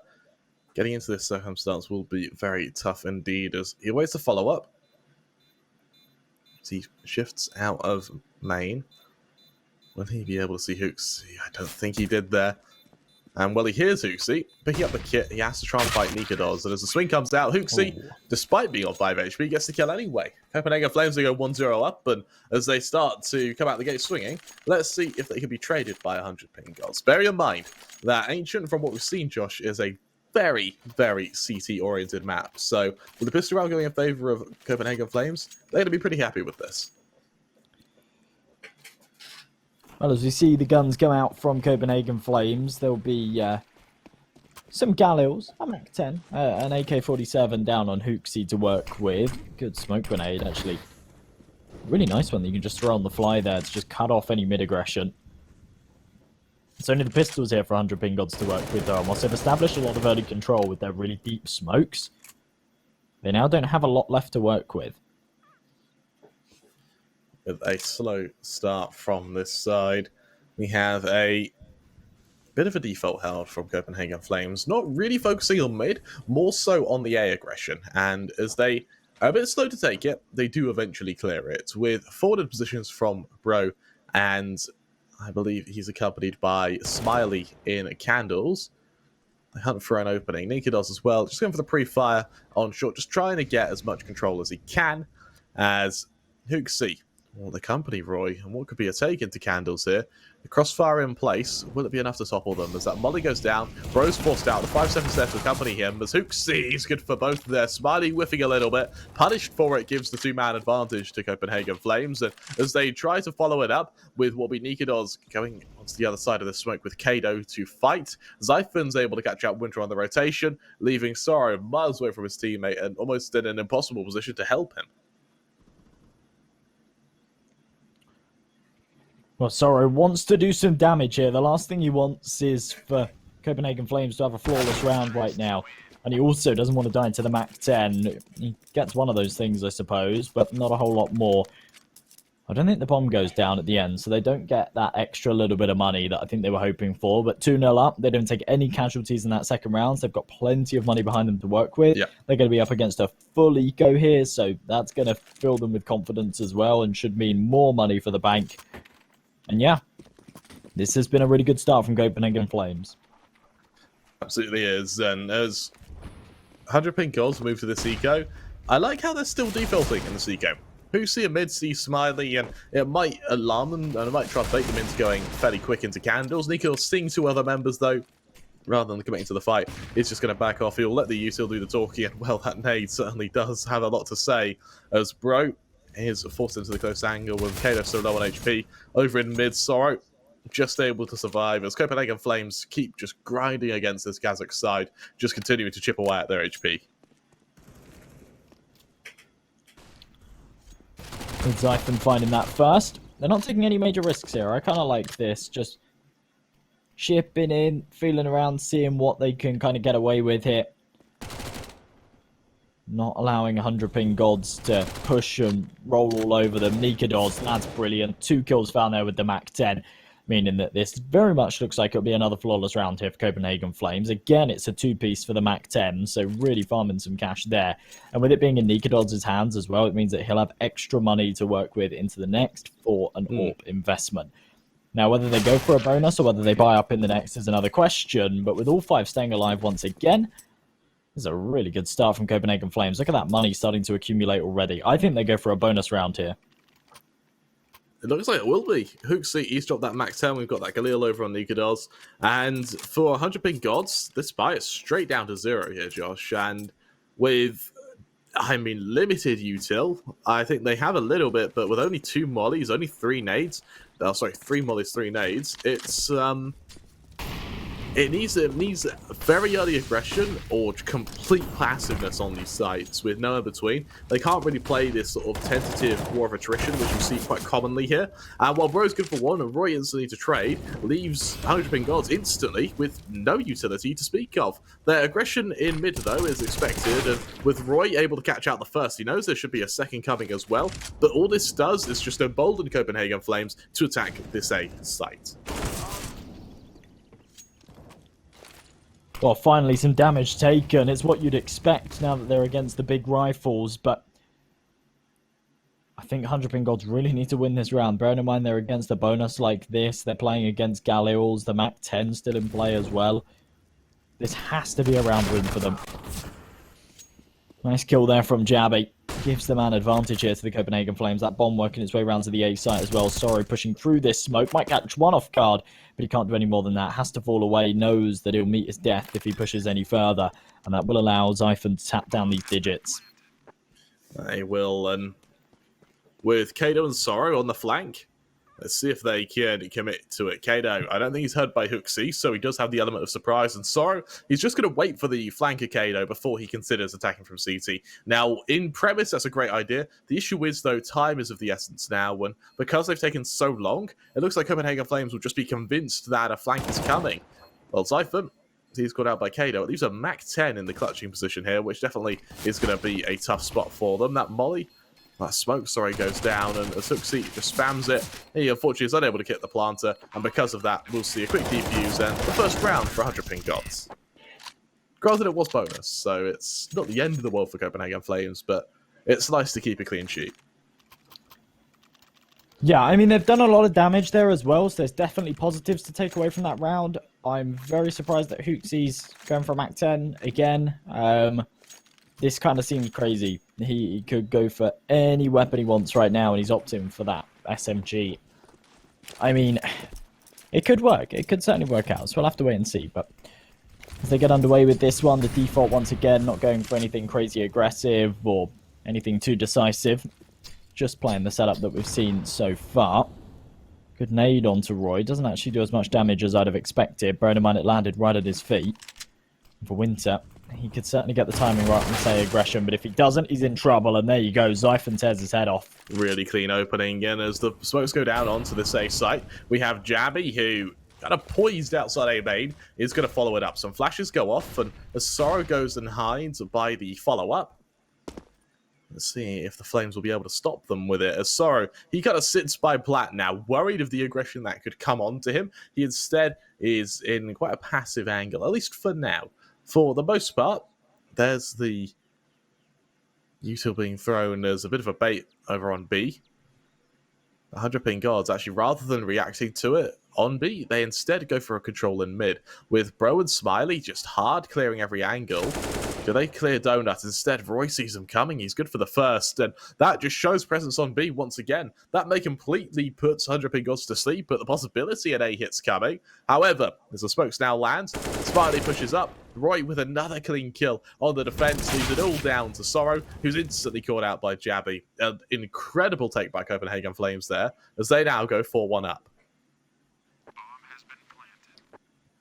getting into this circumstance will be very tough indeed as he waits to follow up. He shifts out of main. Will he be able to see Hooksy? I don't think he did there. And well, he hears Hooksy picking up the kit. He has to try and fight Nikados. And as the swing comes out, Hooksy, despite being on 5 HP, gets the kill anyway. Copenhagen Flames, they go 1-0 up. And as they start to come out the gate swinging, let's see if they can be traded by 100PingGods. Bear in mind that Ancient, from what we've seen, Josh, is a very CT-oriented map. So with the pistol round going in favour of Copenhagen Flames, they're going to be pretty happy with this. Well, as we see the guns go out from Copenhagen Flames, there'll be some Galils, a Mac-10, an AK-47 down on Hooksy to work with. Good smoke grenade, actually. Really nice one that you can just throw on the fly there to just cut off any mid-aggression. It's only the pistols here for 100PingGods to work with, though. Whilst they've established a lot of early control with their really deep smokes, they now don't have a lot left to work with. With a slow start from this side, we have a bit of a default held from Copenhagen Flames, not really focusing on mid, more so on the A aggression, and as they are a bit slow to take it, they do eventually clear it, with forwarded positions from Bro, and I believe he's accompanied by Smiley in Candles. They hunt for an opening. Nika does as well, just going for the pre-fire on short, just trying to get as much control as he can, as Hooksy, well, the company, Roy, and what could be a take into Candles here. The crossfire in place, will it be enough to topple them? As that molly goes down, Bro's forced out, the 5-7 there to accompany him, as Hooksy is good for both there. Smiley whiffing a little bit, punished for it, gives the 2-man advantage to Copenhagen Flames, and as they try to follow it up with what we Nikados going onto the other side of the smoke with Kado to fight, Zyphon's able to catch out Winter on the rotation, leaving Sorrow miles away from his teammate and almost in an impossible position to help him. Well, Sorrow wants to do some damage here. The last thing he wants is for Copenhagen Flames to have a flawless round right now. And he also doesn't want to die into the Mac-10. He gets one of those things, I suppose, but not a whole lot more. I don't think the bomb goes down at the end, so they don't get that extra little bit of money that I think they were hoping for. But 2-0 up, they don't take any casualties in that second round, so they've got plenty of money behind them to work with. Yep. They're going to be up against a full eco here, so that's going to fill them with confidence as well and should mean more money for the bank. And yeah, this has been a really good start from Copenhagen Flames. Absolutely is, and as 100PingGods move to this eco, I like how they're still defaulting in this eco. Hooksy and mid see Smiley, and it might alarm them, and it might try to bait them into going fairly quick into Candles. Nico will sting 2 other members, though, rather than committing to the fight. He's just going to back off. He'll let the Util do the talking, and well, that nade certainly does have a lot to say, as Bro is forced into the close angle with Kado so low on HP. Over in mid, Sorrow just able to survive as Copenhagen Flames keep just grinding against this Kazakh side, just continuing to chip away at their HP. With Zyphon finding that first. They're not taking any major risks here. I kind of like this. Just chipping in, feeling around, seeing what they can kind of get away with here. Not allowing 100PingGods to push and roll all over them. NiKaDoz, that's brilliant. 2 kills found there with the MAC-10, meaning that this very much looks like it'll be another flawless round here for Copenhagen Flames. Again, it's a 2-piece for the MAC-10, so really farming some cash there. And with it being in NiKaDoz' hands as well, it means that he'll have extra money to work with into the next for an AWP investment. Now, whether they go for a bonus or whether they buy up in the next is another question, but with all 5 staying alive once again, this is a really good start from Copenhagen Flames. Look at that money starting to accumulate already. I think they go for a bonus round here. It looks like it will be. Hooksy, he's dropped that max 10. We've got that Galil over on NiKaDoz. And for 100PingGods, this buy is straight down to 0 here, Josh. And with, limited util, I think they have a little bit, but with only 2 mollies, only 3 nades. Oh, sorry, 3 mollies, 3 nades. It needs very early aggression or complete passiveness on these sites with no in between. They can't really play this sort of tentative war of attrition, which you see quite commonly here. And while Bro's good for 1 and Roy instantly to trade, leaves 100PingGods instantly with no utility to speak of. Their aggression in mid, though, is expected, and with Roy able to catch out the first, he knows there should be a second coming as well. But all this does is just embolden Copenhagen Flames to attack this A site. Well, finally, some damage taken. It's what you'd expect now that they're against the big rifles, but I think 100PingGods really need to win this round. Bearing in mind they're against a bonus like this. They're playing against Galils, the MAC-10 still in play as well. This has to be a round win for them. Nice kill there from Jabby. Gives the man advantage here to the Copenhagen Flames. That bomb working its way around to the A site as well. Sorry, pushing through this smoke. Might catch 1 off guard, but he can't do any more than that. Has to fall away. Knows that he'll meet his death if he pushes any further. And that will allow Zyphon to tap down these digits. They will, and with Kato and Sorrow on the flank, let's see if they can commit to it. Kato, I don't think he's heard by Hooksy, so he does have the element of surprise. And Sorrow, he's just going to wait for the flank of Kato before he considers attacking from CT. Now, in premise, that's a great idea. The issue is, though, time is of the essence now. And because they've taken so long, it looks like Copenhagen Flames will just be convinced that a flank is coming. Well, Zyphon, he's got out by Kato. It leaves a MAC-10 in the clutching position here, which definitely is going to be a tough spot for them. That molly... that smoke, goes down, and Hooksy just spams it. He, unfortunately, is unable to hit the planter, and because of that, we'll see a quick defuse and the first round for 100PingGods. Granted, it was bonus, so it's not the end of the world for Copenhagen Flames, but it's nice to keep a clean sheet. Yeah, I mean, they've done a lot of damage there as well, so there's definitely positives to take away from that round. I'm very surprised that Hooksy's going for a MAC-10 again. This kind of seems crazy. He could go for any weapon he wants right now, and he's opting for that SMG. I mean, it could work. It could certainly work out, so we'll have to wait and see. But as they get underway with this one, the default, once again, not going for anything crazy aggressive or anything too decisive. Just playing the setup that we've seen so far. Good nade onto Roy. Doesn't actually do as much damage as I'd have expected. Bearing in mind it landed right at his feet. For Winter, he could certainly get the timing right and say aggression, but if he doesn't, he's in trouble. And there you go, Zyphon tears his head off. Really clean opening, and as the smokes go down onto the safe site, we have Jabby, who kind of poised outside A main, is going to follow it up. Some flashes go off, and as Sorrow goes and hides by the follow-up, let's see if the Flames will be able to stop them with it. As Sorrow, he kind of sits by plat now, worried of the aggression that could come onto him. He instead is in quite a passive angle, at least for now. For the most part, there's the util being thrown as a bit of a bait over on B. 100PingGods, actually, rather than reacting to it on B, they instead go for a control in mid, with Bro and Smiley just hard clearing every angle. Do they clear Donut? Instead, Roy sees them coming. He's good for the first, and that just shows presence on B once again. That may completely put 100PingGods to sleep, but the possibility an A hit's coming. However, as the smokes now land, Smiley pushes up. Roy with another clean kill on the defense, leaves it all down to Sorrow, who's instantly caught out by Jabby. An incredible take by Copenhagen Flames there, as they now go 4-1 up.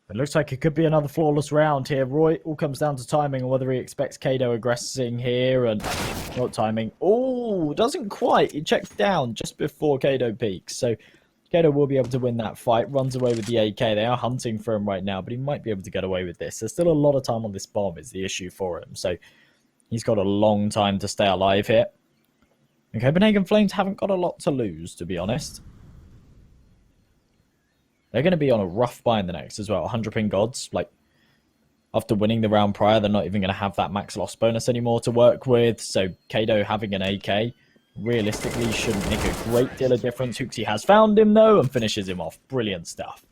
It looks like it could be another flawless round here. Roy, all comes down to timing and whether he expects Kato aggressing here and not timing. Oh, still doesn't quite. He checks down just before Kato peaks. So Kato will be able to win that fight. Runs away with the AK. They are hunting for him right now, but he might be able to get away with this. There's still a lot of time on this bomb is the issue for him. So he's got a long time to stay alive here. And Copenhagen Flames haven't got a lot to lose, to be honest. They're going to be on a rough buy in the next as well. 100PingGods, like, after winning the round prior, they're not even going to have that max loss bonus anymore to work with. So Kato having an AK realistically shouldn't make a great deal of difference. Hooksy has found him, though, and finishes him off. Brilliant stuff.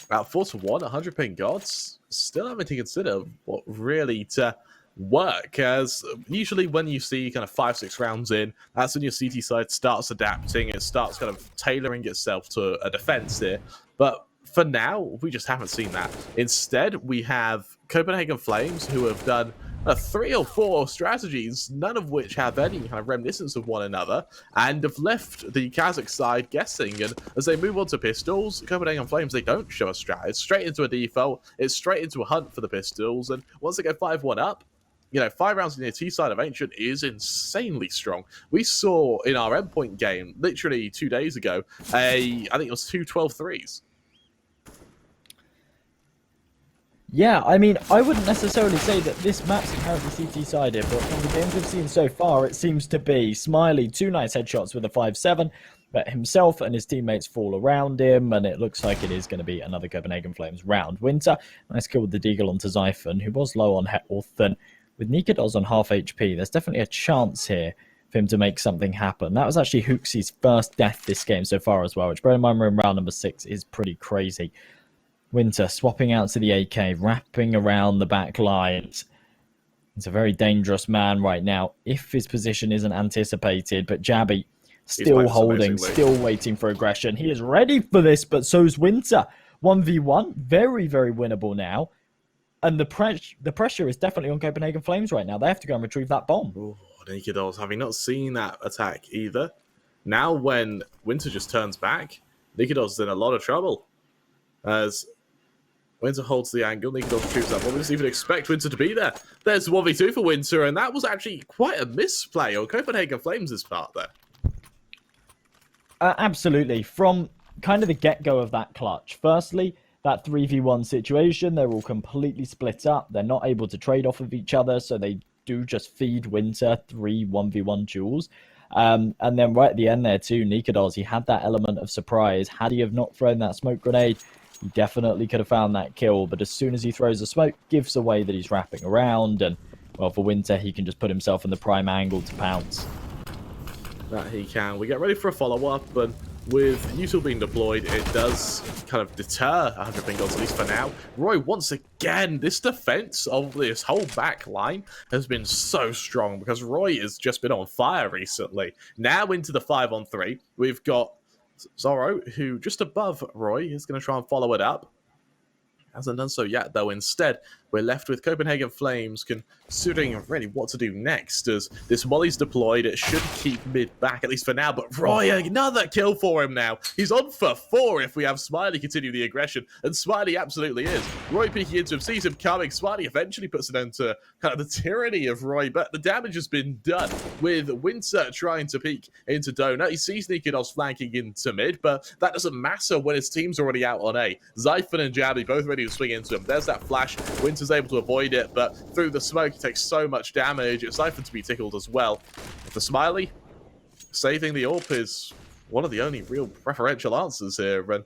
About 4-1, 100PingGods. Still having to consider what really to work, as usually when you see kind of 5-6 rounds in, that's when your CT side starts adapting. It starts kind of tailoring itself to a defense here. But for now, we just haven't seen that. Instead, we have Copenhagen Flames, who have done 3 or 4 strategies, none of which have any kind of reminiscence of one another, and have left the Kazakh side guessing. And as they move on to pistols, Copenhagen Flames, they don't show a strat. It's straight into a default. It's straight into a hunt for the pistols. And once they go 5-1 up, 5 rounds in the T side of Ancient is insanely strong. We saw in our endpoint game, literally 2 days ago, I think it was 2 12-3s. Yeah, I mean, I wouldn't necessarily say that this map's inherently CT-sided, but from the games we've seen so far, it seems to be. Smiley, 2 nice headshots with a 5-7, but himself and his teammates fall around him, and it looks like it is going to be another Copenhagen Flames round. Winter, nice kill with the Deagle onto Zyphon, who was low on health, and with Nikodos on half HP, there's definitely a chance here for him to make something happen. That was actually Hooksy's first death this game so far as well, which, bear in mind, we're in round number 6, is pretty crazy. Winter swapping out to the AK, wrapping around the back lines. He's a very dangerous man right now if his position isn't anticipated, but Jabby still holding, still waiting for aggression. He is ready for this, but so's Winter. 1v1, very, very winnable now. And the pressure is definitely on Copenhagen Flames right now. They have to go and retrieve that bomb. Oh, Nikodos, having not seen that attack either. Now when Winter just turns back, Nikodos is in a lot of trouble. As Winter holds the angle, Nikodos retrieves that bomb. We didn't even expect Winter to be there. There's 1v2 for Winter, and that was actually quite a misplay on Copenhagen Flames' part there. Absolutely. From kind of the get-go of that clutch. Firstly, that 3v1 situation, they're all completely split up. They're not able to trade off of each other, so they do just feed Winter 3 1v1 duels. And then right at the end there too, Nikodos, he had that element of surprise. Had he have not thrown that smoke grenade, he definitely could have found that kill. But as soon as he throws the smoke, gives away that he's wrapping around. And, well, for Winter, he can just put himself in the prime angle to pounce. That he can. We get ready for a follow-up, and with Util being deployed, it does kind of deter 100PingGods, at least for now. Roy, once again, this defense of this whole back line has been so strong because Roy has just been on fire recently. Now into the 5-on-3, we've got Zorro, who just above Roy is going to try and follow it up. Hasn't done so yet, though. Instead, we're left with Copenhagen Flames considering really what to do next, as this Molly's deployed. It should keep mid back, at least for now, but Roy, another kill for him now. He's on for 4 if we have Smiley continue the aggression, and Smiley absolutely is. Roy peeking into him, sees him coming. Smiley eventually puts an end to kind of the tyranny of Roy, but the damage has been done with Winter trying to peek into Donut. He sees Nikodos flanking into mid, but that doesn't matter when his team's already out on A. Zyphon and Jabby both ready to swing into him. There's that flash. Winter's able to avoid it, but through the smoke, he takes so much damage. It's Zyphon to be tickled as well. For Smiley, saving the AWP is one of the only real preferential answers here, and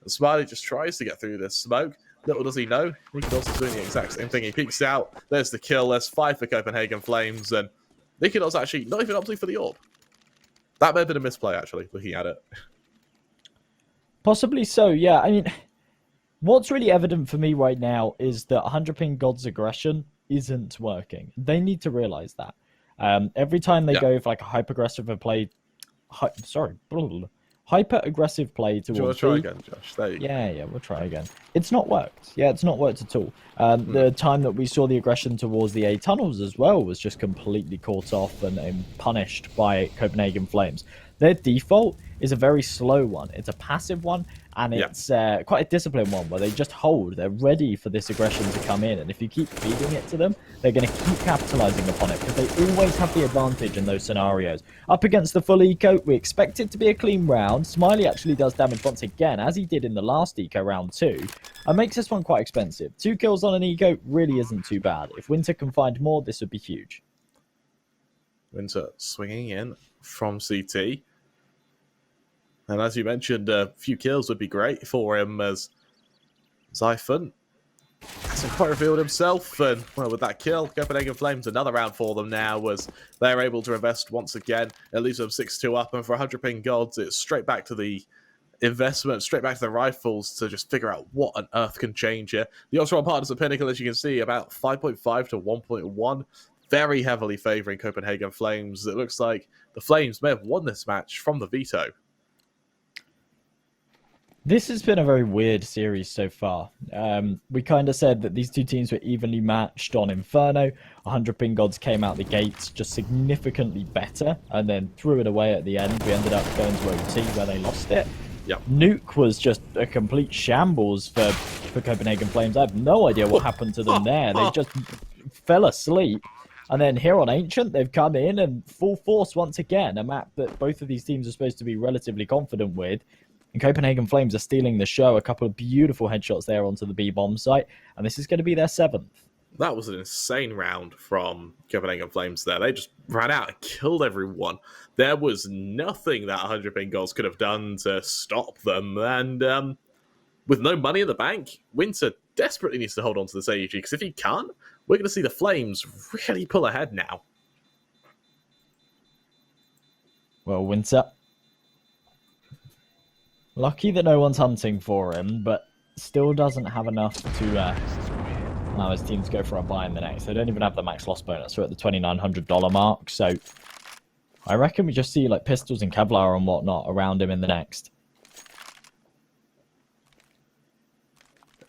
Smiley just tries to get through this smoke. Little does he know, Nikodos is doing the exact same thing. He peeks out. There's the kill. There's 5 for Copenhagen Flames, and Nikodos actually not even opting for the AWP. That may have been a misplay, actually, looking at it. Possibly so, yeah. I mean, what's really evident for me right now is that 100PingGods aggression isn't working. They need to realize that. Every time they go for like a hyper-aggressive play... hyper-aggressive play towards... Do you want to try again, Josh? There you go. Yeah, we'll try again. It's not worked. Yeah, it's not worked at all. The time that we saw the aggression towards the A tunnels as well was just completely caught off and punished by Copenhagen Flames. Their default is a very slow one. It's a passive one, and it's quite a disciplined one where they just hold. They're ready for this aggression to come in, and if you keep feeding it to them, they're going to keep capitalizing upon it because they always have the advantage in those scenarios. Up against the full eco, we expect it to be a clean round. Smiley actually does damage once again, as he did in the last eco round 2, and makes this one quite expensive. 2 kills on an eco really isn't too bad. If Winter can find more, this would be huge. Winter swinging in from CT. And as you mentioned, a few kills would be great for him as Zyphon hasn't quite revealed himself. And, well, with that kill, Copenhagen Flames, another round for them now as they're able to invest once again. It leaves them 6-2 up. And for 100PingGods, it's straight back to the investment, straight back to the rifles to just figure out what on earth can change here. The Oxford partners at Pinnacle, as you can see, about 5.5 to 1.1. Very heavily favouring Copenhagen Flames. It looks like the Flames may have won this match from the veto. This has been a very weird series so far. We kind of said that these two teams were evenly matched on Inferno. 100PingGods came out the gates just significantly better and then threw it away at the end. We ended up going to OT where they lost it. Yep. Nuke was just a complete shambles for Copenhagen Flames. I have no idea what happened to them there. They just fell asleep. And then here on Ancient, they've come in and full force once again, a map that both of these teams are supposed to be relatively confident with. And Copenhagen Flames are stealing the show. A couple of beautiful headshots there onto the B-bomb site. And this is going to be their 7th. That was an insane round from Copenhagen Flames there. They just ran out and killed everyone. There was nothing that 100PingGods could have done to stop them. And with no money in the bank, Winter desperately needs to hold on to this AUG. Because if he can't, we're going to see the Flames really pull ahead now. Well, Winter, lucky that no one's hunting for him, but still doesn't have enough to allow his team to go for a buy in the next. They don't even have the max loss bonus. We're at the $2,900 mark, so I reckon we just see like pistols and Kevlar and whatnot around him in the next.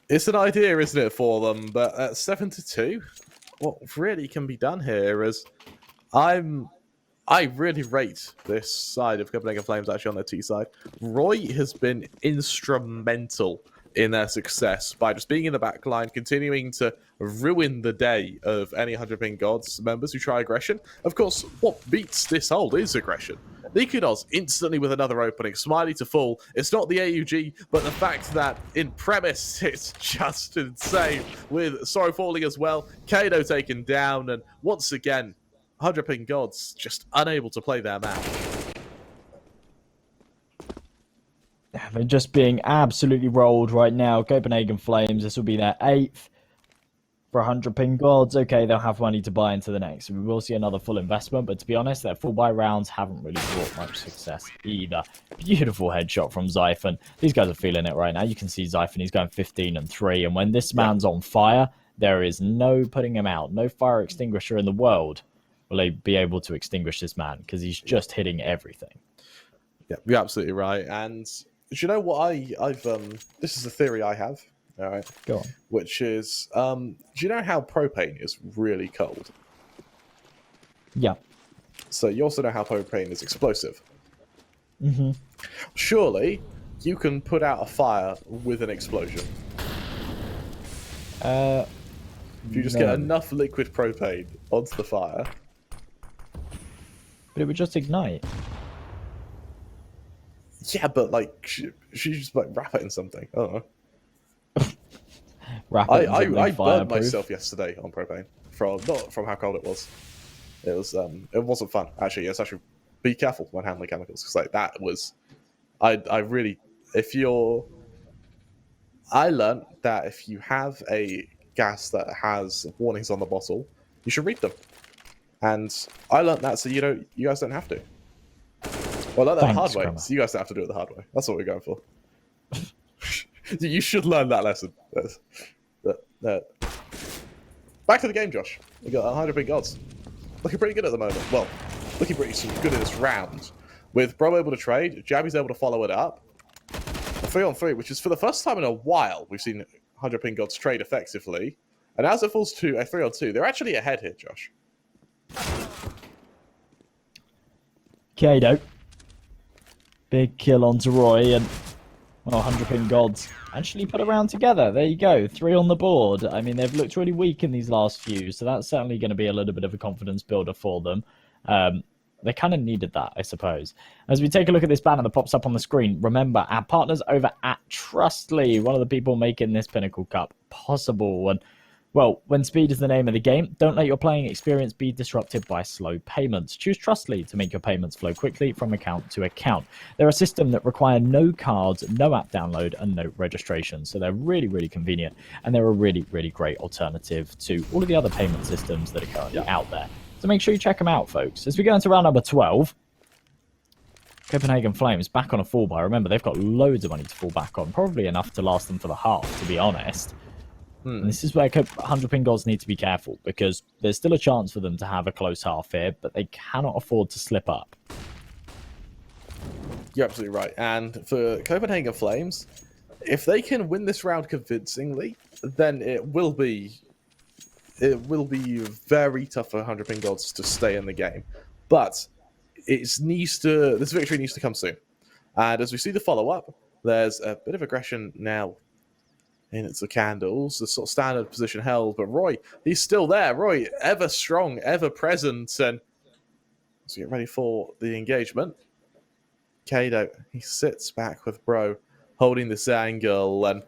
It's an idea, isn't it, for them? But at 7-2, what really can be done here is I really rate this side of Copenhagen Flames actually on their T side. Roy has been instrumental in their success by just being in the back line, continuing to ruin the day of any 100PingGods members who try aggression. Of course, what beats this hold is aggression. Nikudos instantly with another opening. Smiley to full. It's not the AUG, but the fact that in premise it's just insane. With Sorrow falling as well. Kado taken down. And once again, 100PingGods just unable to play their match. They're just being absolutely rolled right now. Copenhagen Flames, this will be their 8th. For 100PingGods, okay, they'll have money to buy into the next. We will see another full investment, but to be honest, their full buy rounds haven't really brought much success either. Beautiful headshot from Zyphon. These guys are feeling it right now. You can see Zyphon, he's going 15-3, and when this man's on fire, there is no putting him out. No fire extinguisher in the world will they be able to extinguish this man, because he's just hitting everything. Yeah, you're absolutely right. And do you know what I've this is a theory I have. All right. Go on. Which is, do you know how propane is really cold? Yeah. So you also know how propane is explosive. Mm-hmm. Surely you can put out a fire with an explosion. If you just get enough liquid propane onto the fire. But it would just ignite. Yeah, but like, she just like wrap it in something. I don't know. I burned myself yesterday on propane not from how cold it was. It wasn't fun actually. It's actually be careful when handling chemicals because like that was I learned that if you have a gas that has warnings on the bottle, you should read them. And I learned that so you guys don't have to. Well, I learned that the hard way, so you guys don't have to do it the hard way. That's what we're going for. You should learn that lesson. Back to the game, Josh. We got 100PingGods. Looking pretty good at the moment. Well, looking pretty good in this round. With Bro able to trade, Jabby's able to follow it up. A 3-on-3, which is for the first time in a while we've seen 100PingGods trade effectively. And as it falls to a 3-on-2, they're actually ahead here, Josh. Kado. Big kill onto Roy, and well, 100PingGods actually put a round together. There you go, 3 on the board. I mean, they've looked really weak in these last few, so that's certainly going to be a little bit of a confidence builder for them. They kind of needed that, I suppose. As we take a look at this banner that pops up on the screen, remember, our partners over at Trustly, one of the people making this Pinnacle Cup possible. And well, when speed is the name of the game, don't let your playing experience be disrupted by slow payments. Choose Trustly to make your payments flow quickly from account to account. They're a system that require no cards, no app download, and no registration. So they're really, really convenient, and they're a really, really great alternative to all of the other payment systems that are currently out there. So make sure you check them out, folks. As we go into round number 12, Copenhagen Flames back on a fall buy. Remember, they've got loads of money to fall back on, probably enough to last them for the half, to be honest. And this is where 100PingGods need to be careful, because there's still a chance for them to have a close half here, but they cannot afford to slip up. You're absolutely right. And for Copenhagen Flames, if they can win this round convincingly, then it will be very tough for 100PingGods to stay in the game. But this victory needs to come soon. And as we see the follow-up, there's a bit of aggression now in the candles, the sort of standard position held, but Roy, he's still there. Roy, ever strong, ever present, and let's get ready for the engagement. Kado, he sits back with Bro, holding this angle, and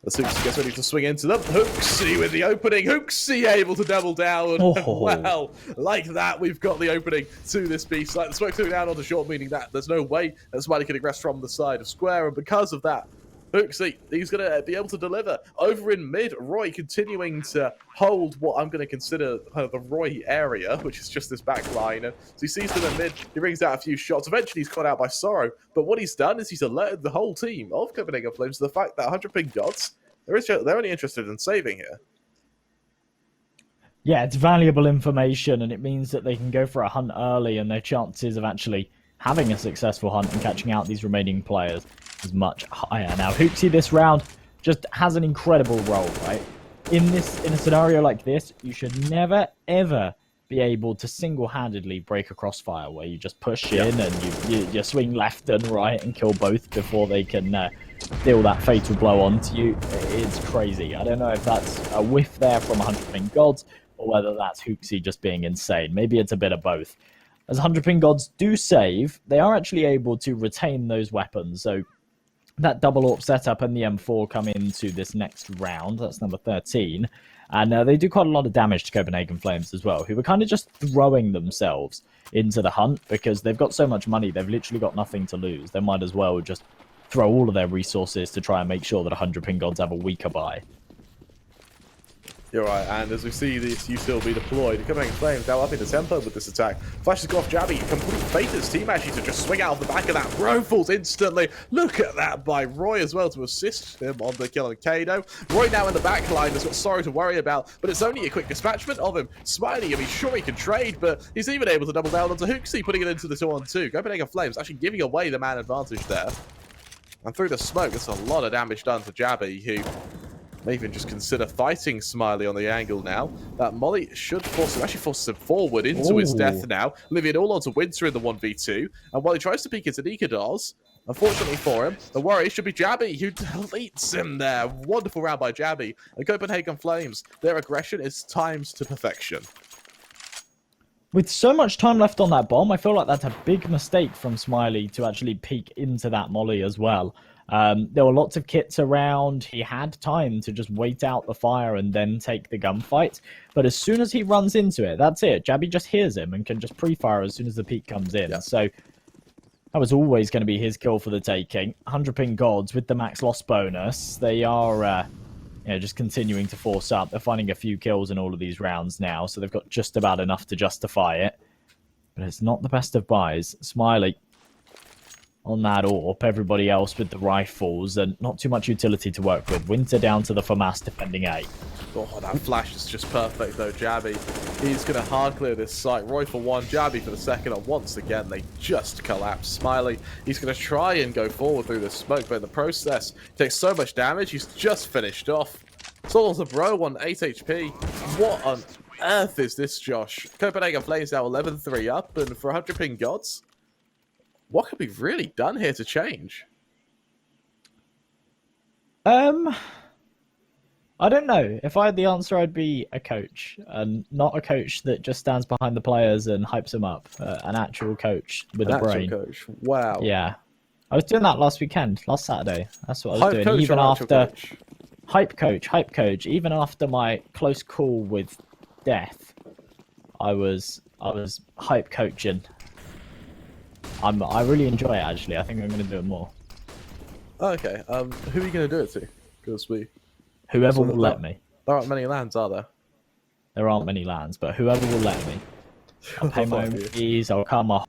the Hooksy gets ready to swing into them. Hooksy with the opening. Hooksy able to double down. Oh. Well, like that, we've got the opening to this beast. Like the smoke coming down onto short, meaning that there's no way that somebody can aggress from the side of square, and because of that, Hooksy, he's going to be able to deliver. Over in mid, Roy continuing to hold what I'm going to consider the Roy area, which is just this back line. And so he sees them in mid, he brings out a few shots. Eventually, he's caught out by Sorrow. But what he's done is he's alerted the whole team of Copenhagen Flames to the fact that 100PingGods, they're only interested in saving here. Yeah, it's valuable information, and it means that they can go for a hunt early, and their chances of actually having a successful hunt and catching out these remaining players is much higher. Now, Hooksy this round just has an incredible role, right? In a scenario like this, you should never, ever be able to single-handedly break a crossfire where you just push in and you swing left and right and kill both before they can deal that fatal blow onto you. It's crazy. I don't know if that's a whiff there from 100PingGods or whether that's Hooksy just being insane. Maybe it's a bit of both. As 100PingGods do save, they are actually able to retain those weapons. So that double AWP setup and the M4 come into this next round. That's number 13. And they do quite a lot of damage to Copenhagen Flames as well, who were kind of just throwing themselves into the hunt because they've got so much money. They've literally got nothing to lose. They might as well just throw all of their resources to try and make sure that 100PingGods have a weaker buy. You're right, and as we see this UC be deployed, Copenhagen Flames now up into tempo with this attack. Flashes go off Jabby, complete fate his team actually to just swing out of the back of that. Bro falls instantly. Look at that by Roy as well to assist him on the kill on Kado. Roy now in the back line has got Sorrow to worry about, but it's only a quick dispatchment of him. Smiley, I mean, sure he can trade, but he's even able to double down onto Hooksy, putting it into the 2-on-2. Copenhagen Flames actually giving away the man advantage there. And through the smoke, that's a lot of damage done to Jabby, who may even just consider fighting Smiley on the angle now. That Molly should force him forward into his death now, leaving it all onto Winter in the 1v2. And while he tries to peek into Nikadars, unfortunately for him, the worry should be Jabby, who deletes him there. Wonderful round by Jabby. And Copenhagen Flames, their aggression is timed to perfection. With so much time left on that bomb, I feel like that's a big mistake from Smiley to actually peek into that molly as well. There were lots of kits around. He had time to just wait out the fire and then take the gunfight. But as soon as he runs into it, that's it. Jabby just hears him and can just pre-fire as soon as the peek comes in. Yeah. So that was always going to be his kill for the taking. 100PingGods with the max loss bonus. They are just continuing to force up. They're finding a few kills in all of these rounds now, so they've got just about enough to justify it. But it's not the best of buys. Smiley on that AWP, everybody else with the rifles, and not too much utility to work with. Winter down to the FAMAS defending A. Oh, that flash is just perfect though, Jabby. He's going to hard clear this site. Roy for one, Jabby for the second, and once again they just collapse. Smiley, he's going to try and go forward through the smoke, but in the process, he takes so much damage, he's just finished off. Solos of Bro on 8 HP. What on earth is this, Josh? Copenhagen Flames now 11-3 up, and for 100PingGods, what could be really done here to change? I don't know. If I had the answer, I'd be a coach, and not a coach that just stands behind the players and hypes them up. An actual coach with An a actual brain. coach. Wow. Yeah, I was doing that last Saturday. That's what I was Hype doing. coach Even or actual after coach? hype coach. Even after my close call with death, I was hype coaching. I really enjoy it actually. I think I'm going to do it more. Okay. Who are you going to do it to? Because Whoever will let me. There aren't many lands, are there? There aren't many lands, but whoever will let me. I'll pay my own fees. I'll come. My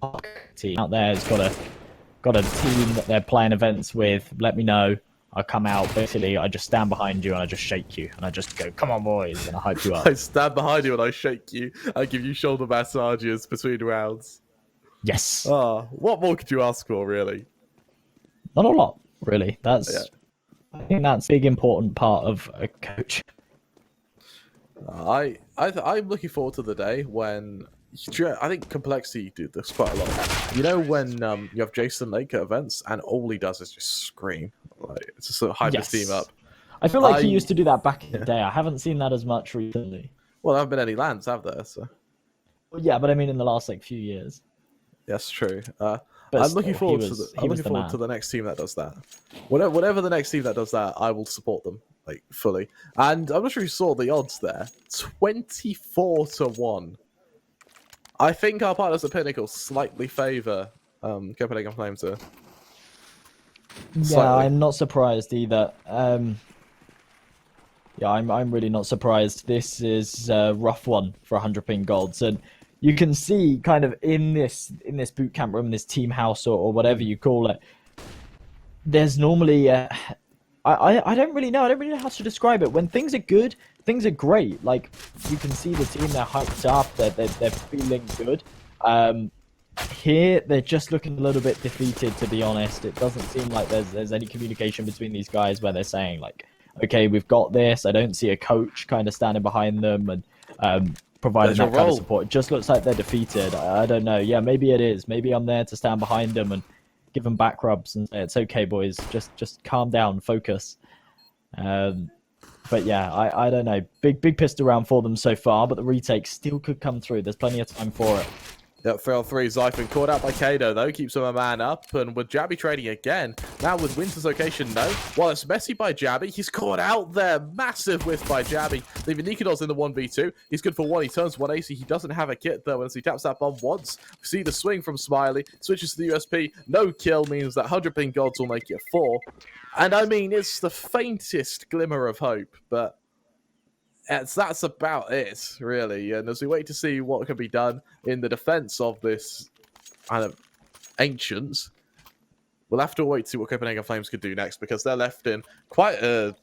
team out there has got a team that they're playing events with. Let me know. I come out. Basically, I just stand behind you and I just shake you and I just go, "Come on, boys!" and I hype you up. I stand behind you and I shake you. I give you shoulder massages between rounds. Yes. What more could you ask for, really? Not a lot, really. I think that's a big important part of a coach. I'm looking forward to the day when I think Complexity do this quite a lot. You know when you have Jason Lake at events and all he does is just scream, like it's just sort of hype his team up. I feel like he used to do that back in the day. I haven't seen that as much recently. Well, there haven't been any lands, have there? So. Well, yeah, but I mean in the last few years. That's true. But I'm looking forward to the next team that does that. Whatever the next team that does that, I will support them like fully. And I'm not sure if you saw the odds there. 24-1. I think our partners at Pinnacle slightly favour Copenhagen Flames here. Yeah, I'm not surprised either. Yeah, I'm really not surprised. This is a rough one for 100PingGods, and you can see kind of in this boot camp room, this team house or whatever you call it. There's normally I don't really know. I don't really know how to describe it. When things are good, things are great. Like you can see the team, they're hyped up, they're feeling good. Here they're just looking a little bit defeated, to be honest. It doesn't seem like there's any communication between these guys where they're saying like, okay, we've got this. I don't see a coach kind of standing behind them and providing that kind of support. It just looks like they're defeated. I don't know. Yeah, maybe it is. Maybe I'm there to stand behind them and give them back rubs and say, it's okay, boys. Just calm down, focus. But yeah, I don't know. Big pissed around for them so far, but the retake still could come through. There's plenty of time for it. Yep, 3-on-3. Zyphon caught out by Kado, though. Keeps him a man up. And with Jabby trading again. Now with Winter's location, no. While it's messy by Jabby, he's caught out there. Massive whiff by Jabby. Leaving Nikodos in the 1v2. He's good for one. He turns 180. He doesn't have a kit, though. As he taps that bomb once. We see the swing from Smiley. Switches to the USP. No kill means that 100PingGods will make it 4. And I mean, it's the faintest glimmer of hope. But that's about it, really. And as we wait to see what can be done in the defense of this kind of ancients, we'll have to wait to see what Copenhagen Flames could do next, because they're left in quite a...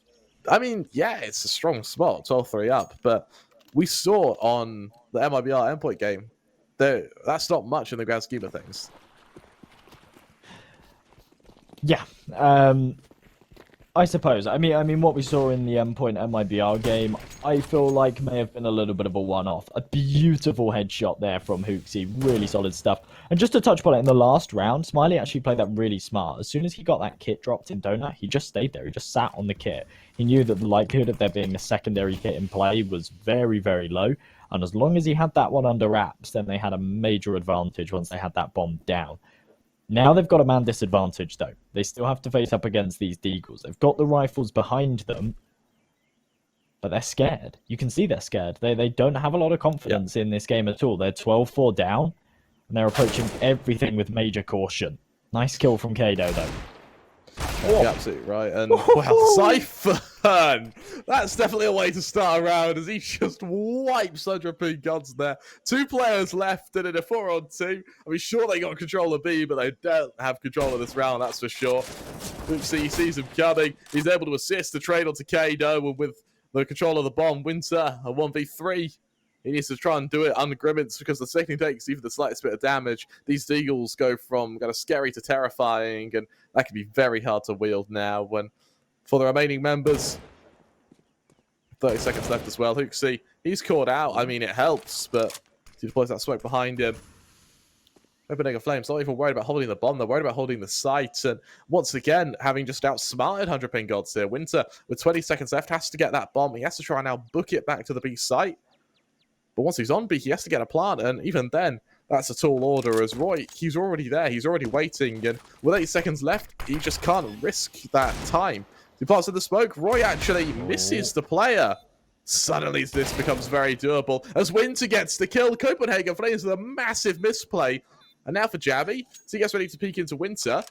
I mean, yeah, it's a strong spot, 12-3 up, but we saw on the MIBR endpoint game, that's not much in the grand scheme of things. Yeah, I suppose. I mean, what we saw in the endpoint MIBR game, I feel like may have been a little bit of a one-off. A beautiful headshot there from Hooksy, really solid stuff. And just to touch upon it, in the last round, Smiley actually played that really smart. As soon as he got that kit dropped in Donut, he just stayed there. He just sat on the kit. He knew that the likelihood of there being a secondary kit in play was very, very low. And as long as he had that one under wraps, then they had a major advantage once they had that bomb down. Now they've got a man disadvantage, though. They still have to face up against these Deagles. They've got the rifles behind them, but they're scared. You can see they're scared. They don't have a lot of confidence in this game at all. They're 12-4 down, and they're approaching everything with major caution. Nice kill from Kado, though. You're absolutely right. And, well, Zyphon! That's definitely a way to start a round, as he just wipes 100PingGods there. 2 players left, and in a 4-on-2. I mean, sure, they got control of B, but they don't have control of this round, that's for sure. Oopsie, he sees him coming. He's able to assist the trade onto Kado, and with the control of the bomb, Winter, a 1v3. He needs to try and do it ungrimmets, because the second takes even the slightest bit of damage. These Deagles go from kind of scary to terrifying, and that can be very hard to wield now. When for the remaining members, 30 seconds left as well. Hooksy, he's caught out. I mean, it helps, but he deploys that smoke behind him. Copenhagen Flames not even worried about holding the bomb, they're worried about holding the site. And once again, having just outsmarted 100PingGods here, Winter, with 20 seconds left, has to get that bomb. He has to try and now book it back to the B site. But once he's on B, he has to get a plant. And even then, that's a tall order as Roy, he's already there. He's already waiting. And with 8 seconds left, he just can't risk that time. He plants in the smoke. Roy actually misses the player. Suddenly, this becomes very doable. As Winter gets the kill, Copenhagen Flames with a massive misplay. And now for Javi, as he gets ready to peek into Winter.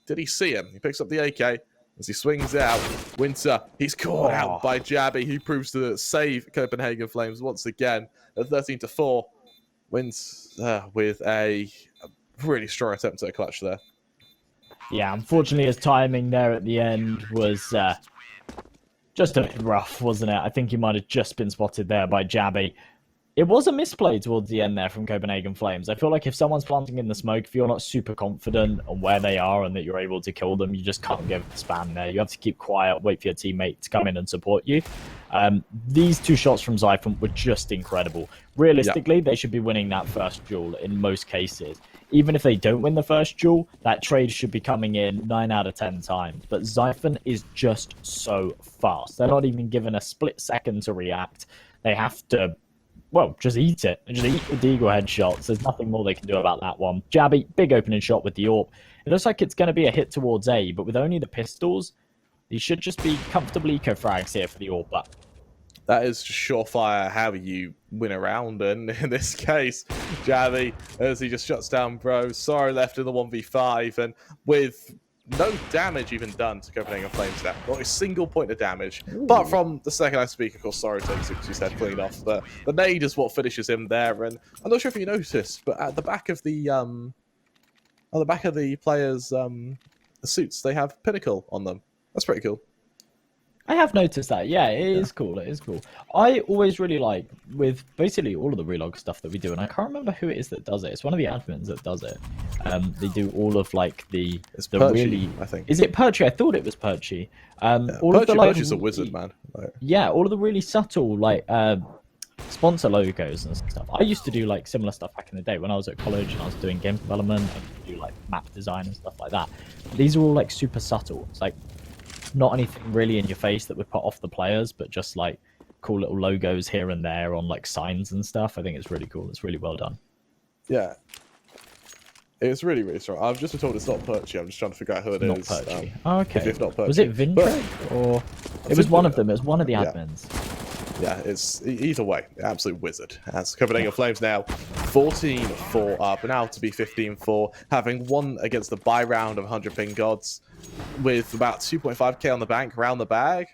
Did he see him? He picks up the AK as he swings out. Winter, he's caught out by Javi, who proves to save Copenhagen Flames once again at 13-4. Wins with a really strong attempt at a clutch there. Yeah, unfortunately, his timing there at the end was just a bit rough, wasn't it? I think he might have just been spotted there by Javi. It was a misplay towards the end there from Copenhagen Flames. I feel like if someone's planting in the smoke, if you're not super confident on where they are and that you're able to kill them, you just can't give the spam there. You have to keep quiet, wait for your teammate to come in and support you. These two shots from Zyphon were just incredible. Realistically, they should be winning that first duel in most cases. Even if they don't win the first duel, that trade should be coming in 9 out of 10 times. But Zyphon is just so fast. They're not even given a split second to react. They have to, well, just eat it. Just eat the Deagle headshots. There's nothing more they can do about that one. Javi, big opening shot with the AWP. It looks like it's going to be a hit towards A, but with only the pistols, these should just be comfortable eco-frags here for the AWP. But that is just surefire how you win a round. And in this case, Javi, as he just shuts down Bro, Sorrow left in the 1v5, and with no damage even done to Copenhagen Flames there. Not a single point of damage. Ooh. Apart from the second I speak, of course, Sorrow takes his head clean off. But the nade is what finishes him there. And I'm not sure if you noticed, but at the back of the players' suits, they have Pinnacle on them. That's pretty cool. I have noticed that. Yeah, it is cool. It is cool. I always really like, with basically all of the relog stuff that we do, and I can't remember who it is that does it. It's one of the admins that does it. They do all of like the Perchy, really. I think. Is it Perchy? I thought it was Perchy. All of the like, Perchy's a wizard, man. Like, yeah, all of the really subtle like sponsor logos and stuff. I used to do like similar stuff back in the day when I was at college and I was doing game development. I used to do like map design and stuff like that. These are all like super subtle. It's like not anything really in your face that would put off the players, but just like cool little logos here and there on like signs and stuff. I think it's really cool. It's really well done. Yeah. It's really, really strong. I've just been told it's not Perchy. I'm just trying to figure out who it is. Not Perchy. Okay. If not Perchy. Was it Vintreg? Or it was one of them. It was one of the admins. Yeah, it's either way, absolute wizard. As Copenhagen Flames now 14-4 up, and now to be 15-4, having won against the bye round of 100PingGods with about 2.5k on the bank, around the bag.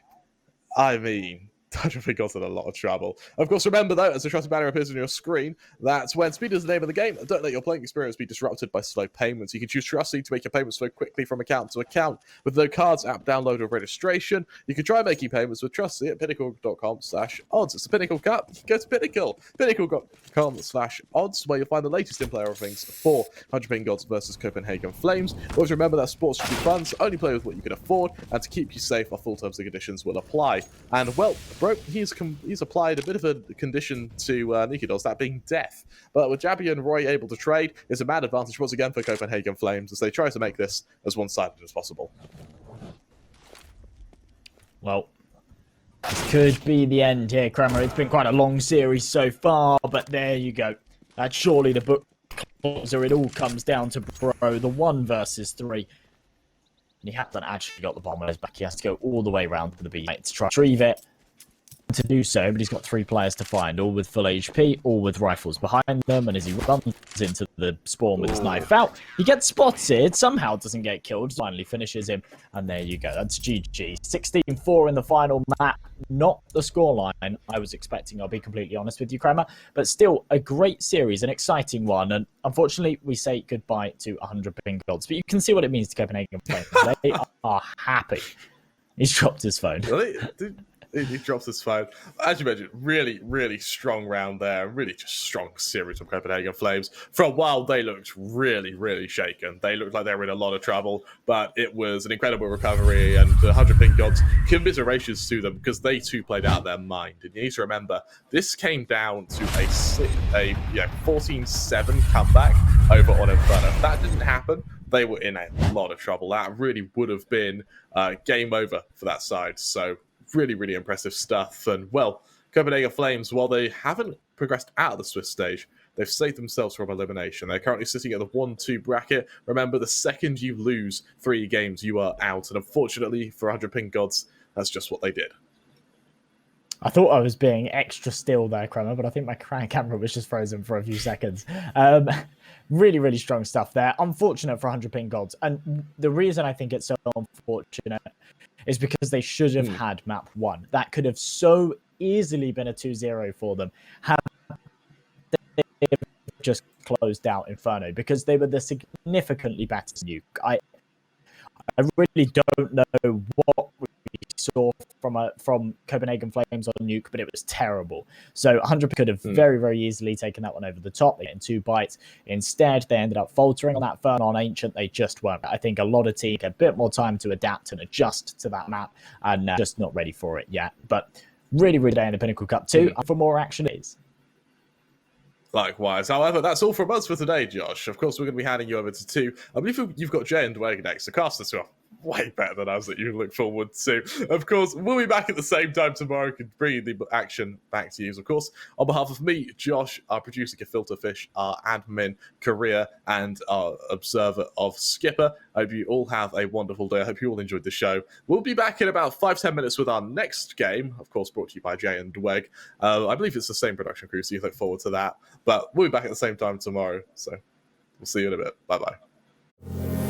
I mean, 100PingGods in a lot of trouble. Of course, remember though, as the trusted banner appears on your screen, that's when speed is the name of the game. Don't let your playing experience be disrupted by slow payments. You can choose Trusty to make your payments flow quickly from account to account. With no cards, app download, or registration, you can try making payments with Trusty at pinnacle.com/odds. It's the Pinnacle Cup. You can go to Pinnacle. Pinnacle.com/odds, where you'll find the latest in-player offerings for 100PingGods versus Copenhagen Flames. Always remember that sports should be fun, so only play with what you can afford, and to keep you safe, our full terms and conditions will apply. And well, Bro, he's applied a bit of a condition to Nuke, that being death. But with Javi and Roy able to trade, it's a mad advantage once again for Copenhagen Flames as they try to make this as one-sided as possible. Well, this could be the end here, Kramer. It's been quite a long series so far, but there you go. That's surely the book closer. It all comes down to Bro, the 1 versus 3. And he hasn't actually got the bomb on his back. He has to go all the way around to the B to try to retrieve it. To do so, but he's got 3 players to find, all with full HP, all with rifles behind them, and as he runs into the spawn with his knife out, he gets spotted, somehow doesn't get killed, finally finishes him, and there you go. That's GG. 16-4 in the final map, not the scoreline I was expecting, I'll be completely honest with you, Kramer, but still a great series, an exciting one, and unfortunately we say goodbye to 100PingGods, but you can see what it means to Copenhagen Flames. They are happy. He's dropped his phone. Really? He drops his phone. As you mentioned, really, really strong round there. Really just strong series from Copenhagen Flames. For a while, they looked really, really shaken. They looked like they were in a lot of trouble, but it was an incredible recovery, and the 100PingGods, commiserations to them, because they too played out of their mind. And you need to remember, this came down to a 14-7 comeback over on Inferno. If that didn't happen, they were in a lot of trouble. That really would have been game over for that side. So really, really impressive stuff. And well, Copenhagen Flames, while they haven't progressed out of the Swiss stage, they've saved themselves from elimination. They're currently sitting at the 1-2 bracket. Remember, the second you lose 3 games, you are out. And unfortunately for 100PingGods, that's just what they did. I thought I was being extra still there, Kremer, but I think my camera was just frozen for a few seconds. Really, really strong stuff there. Unfortunate for 100PingGods. And the reason I think it's so unfortunate is because they should have had map 1. That could have so easily been a 2-0 for them had they just closed out Inferno, because they were the significantly better Nuke. I really don't know what we saw from Copenhagen Flames on Nuke, but it was terrible. So 100 could have very, very easily taken that one over the top. They get 2 bites. Instead, they ended up faltering on that Inferno on Ancient. They just weren't. I think a lot of teams get a bit more time to adapt and adjust to that map, and just not ready for it yet. But really, really day in the Pinnacle Cup II. For more action is. Likewise. However, that's all from us for today, Josh. Of course, we're going to be handing you over to 2. I believe you've got Jay and Dwayne next. The casters who are way better than us that you look forward to. Of course, we'll be back at the same time tomorrow, bringing the action back to you. Of course, on behalf of me, Josh, our producer, Gefilterfish, our admin, Korea, and our observer of Skipper, I hope you all have a wonderful day. I hope you all enjoyed the show. We'll be back in about 5-10 minutes with our next game, of course, brought to you by Jay and Dweg. I believe it's the same production crew, so you look forward to that. But we'll be back at the same time tomorrow, so we'll see you in a bit. Bye-bye.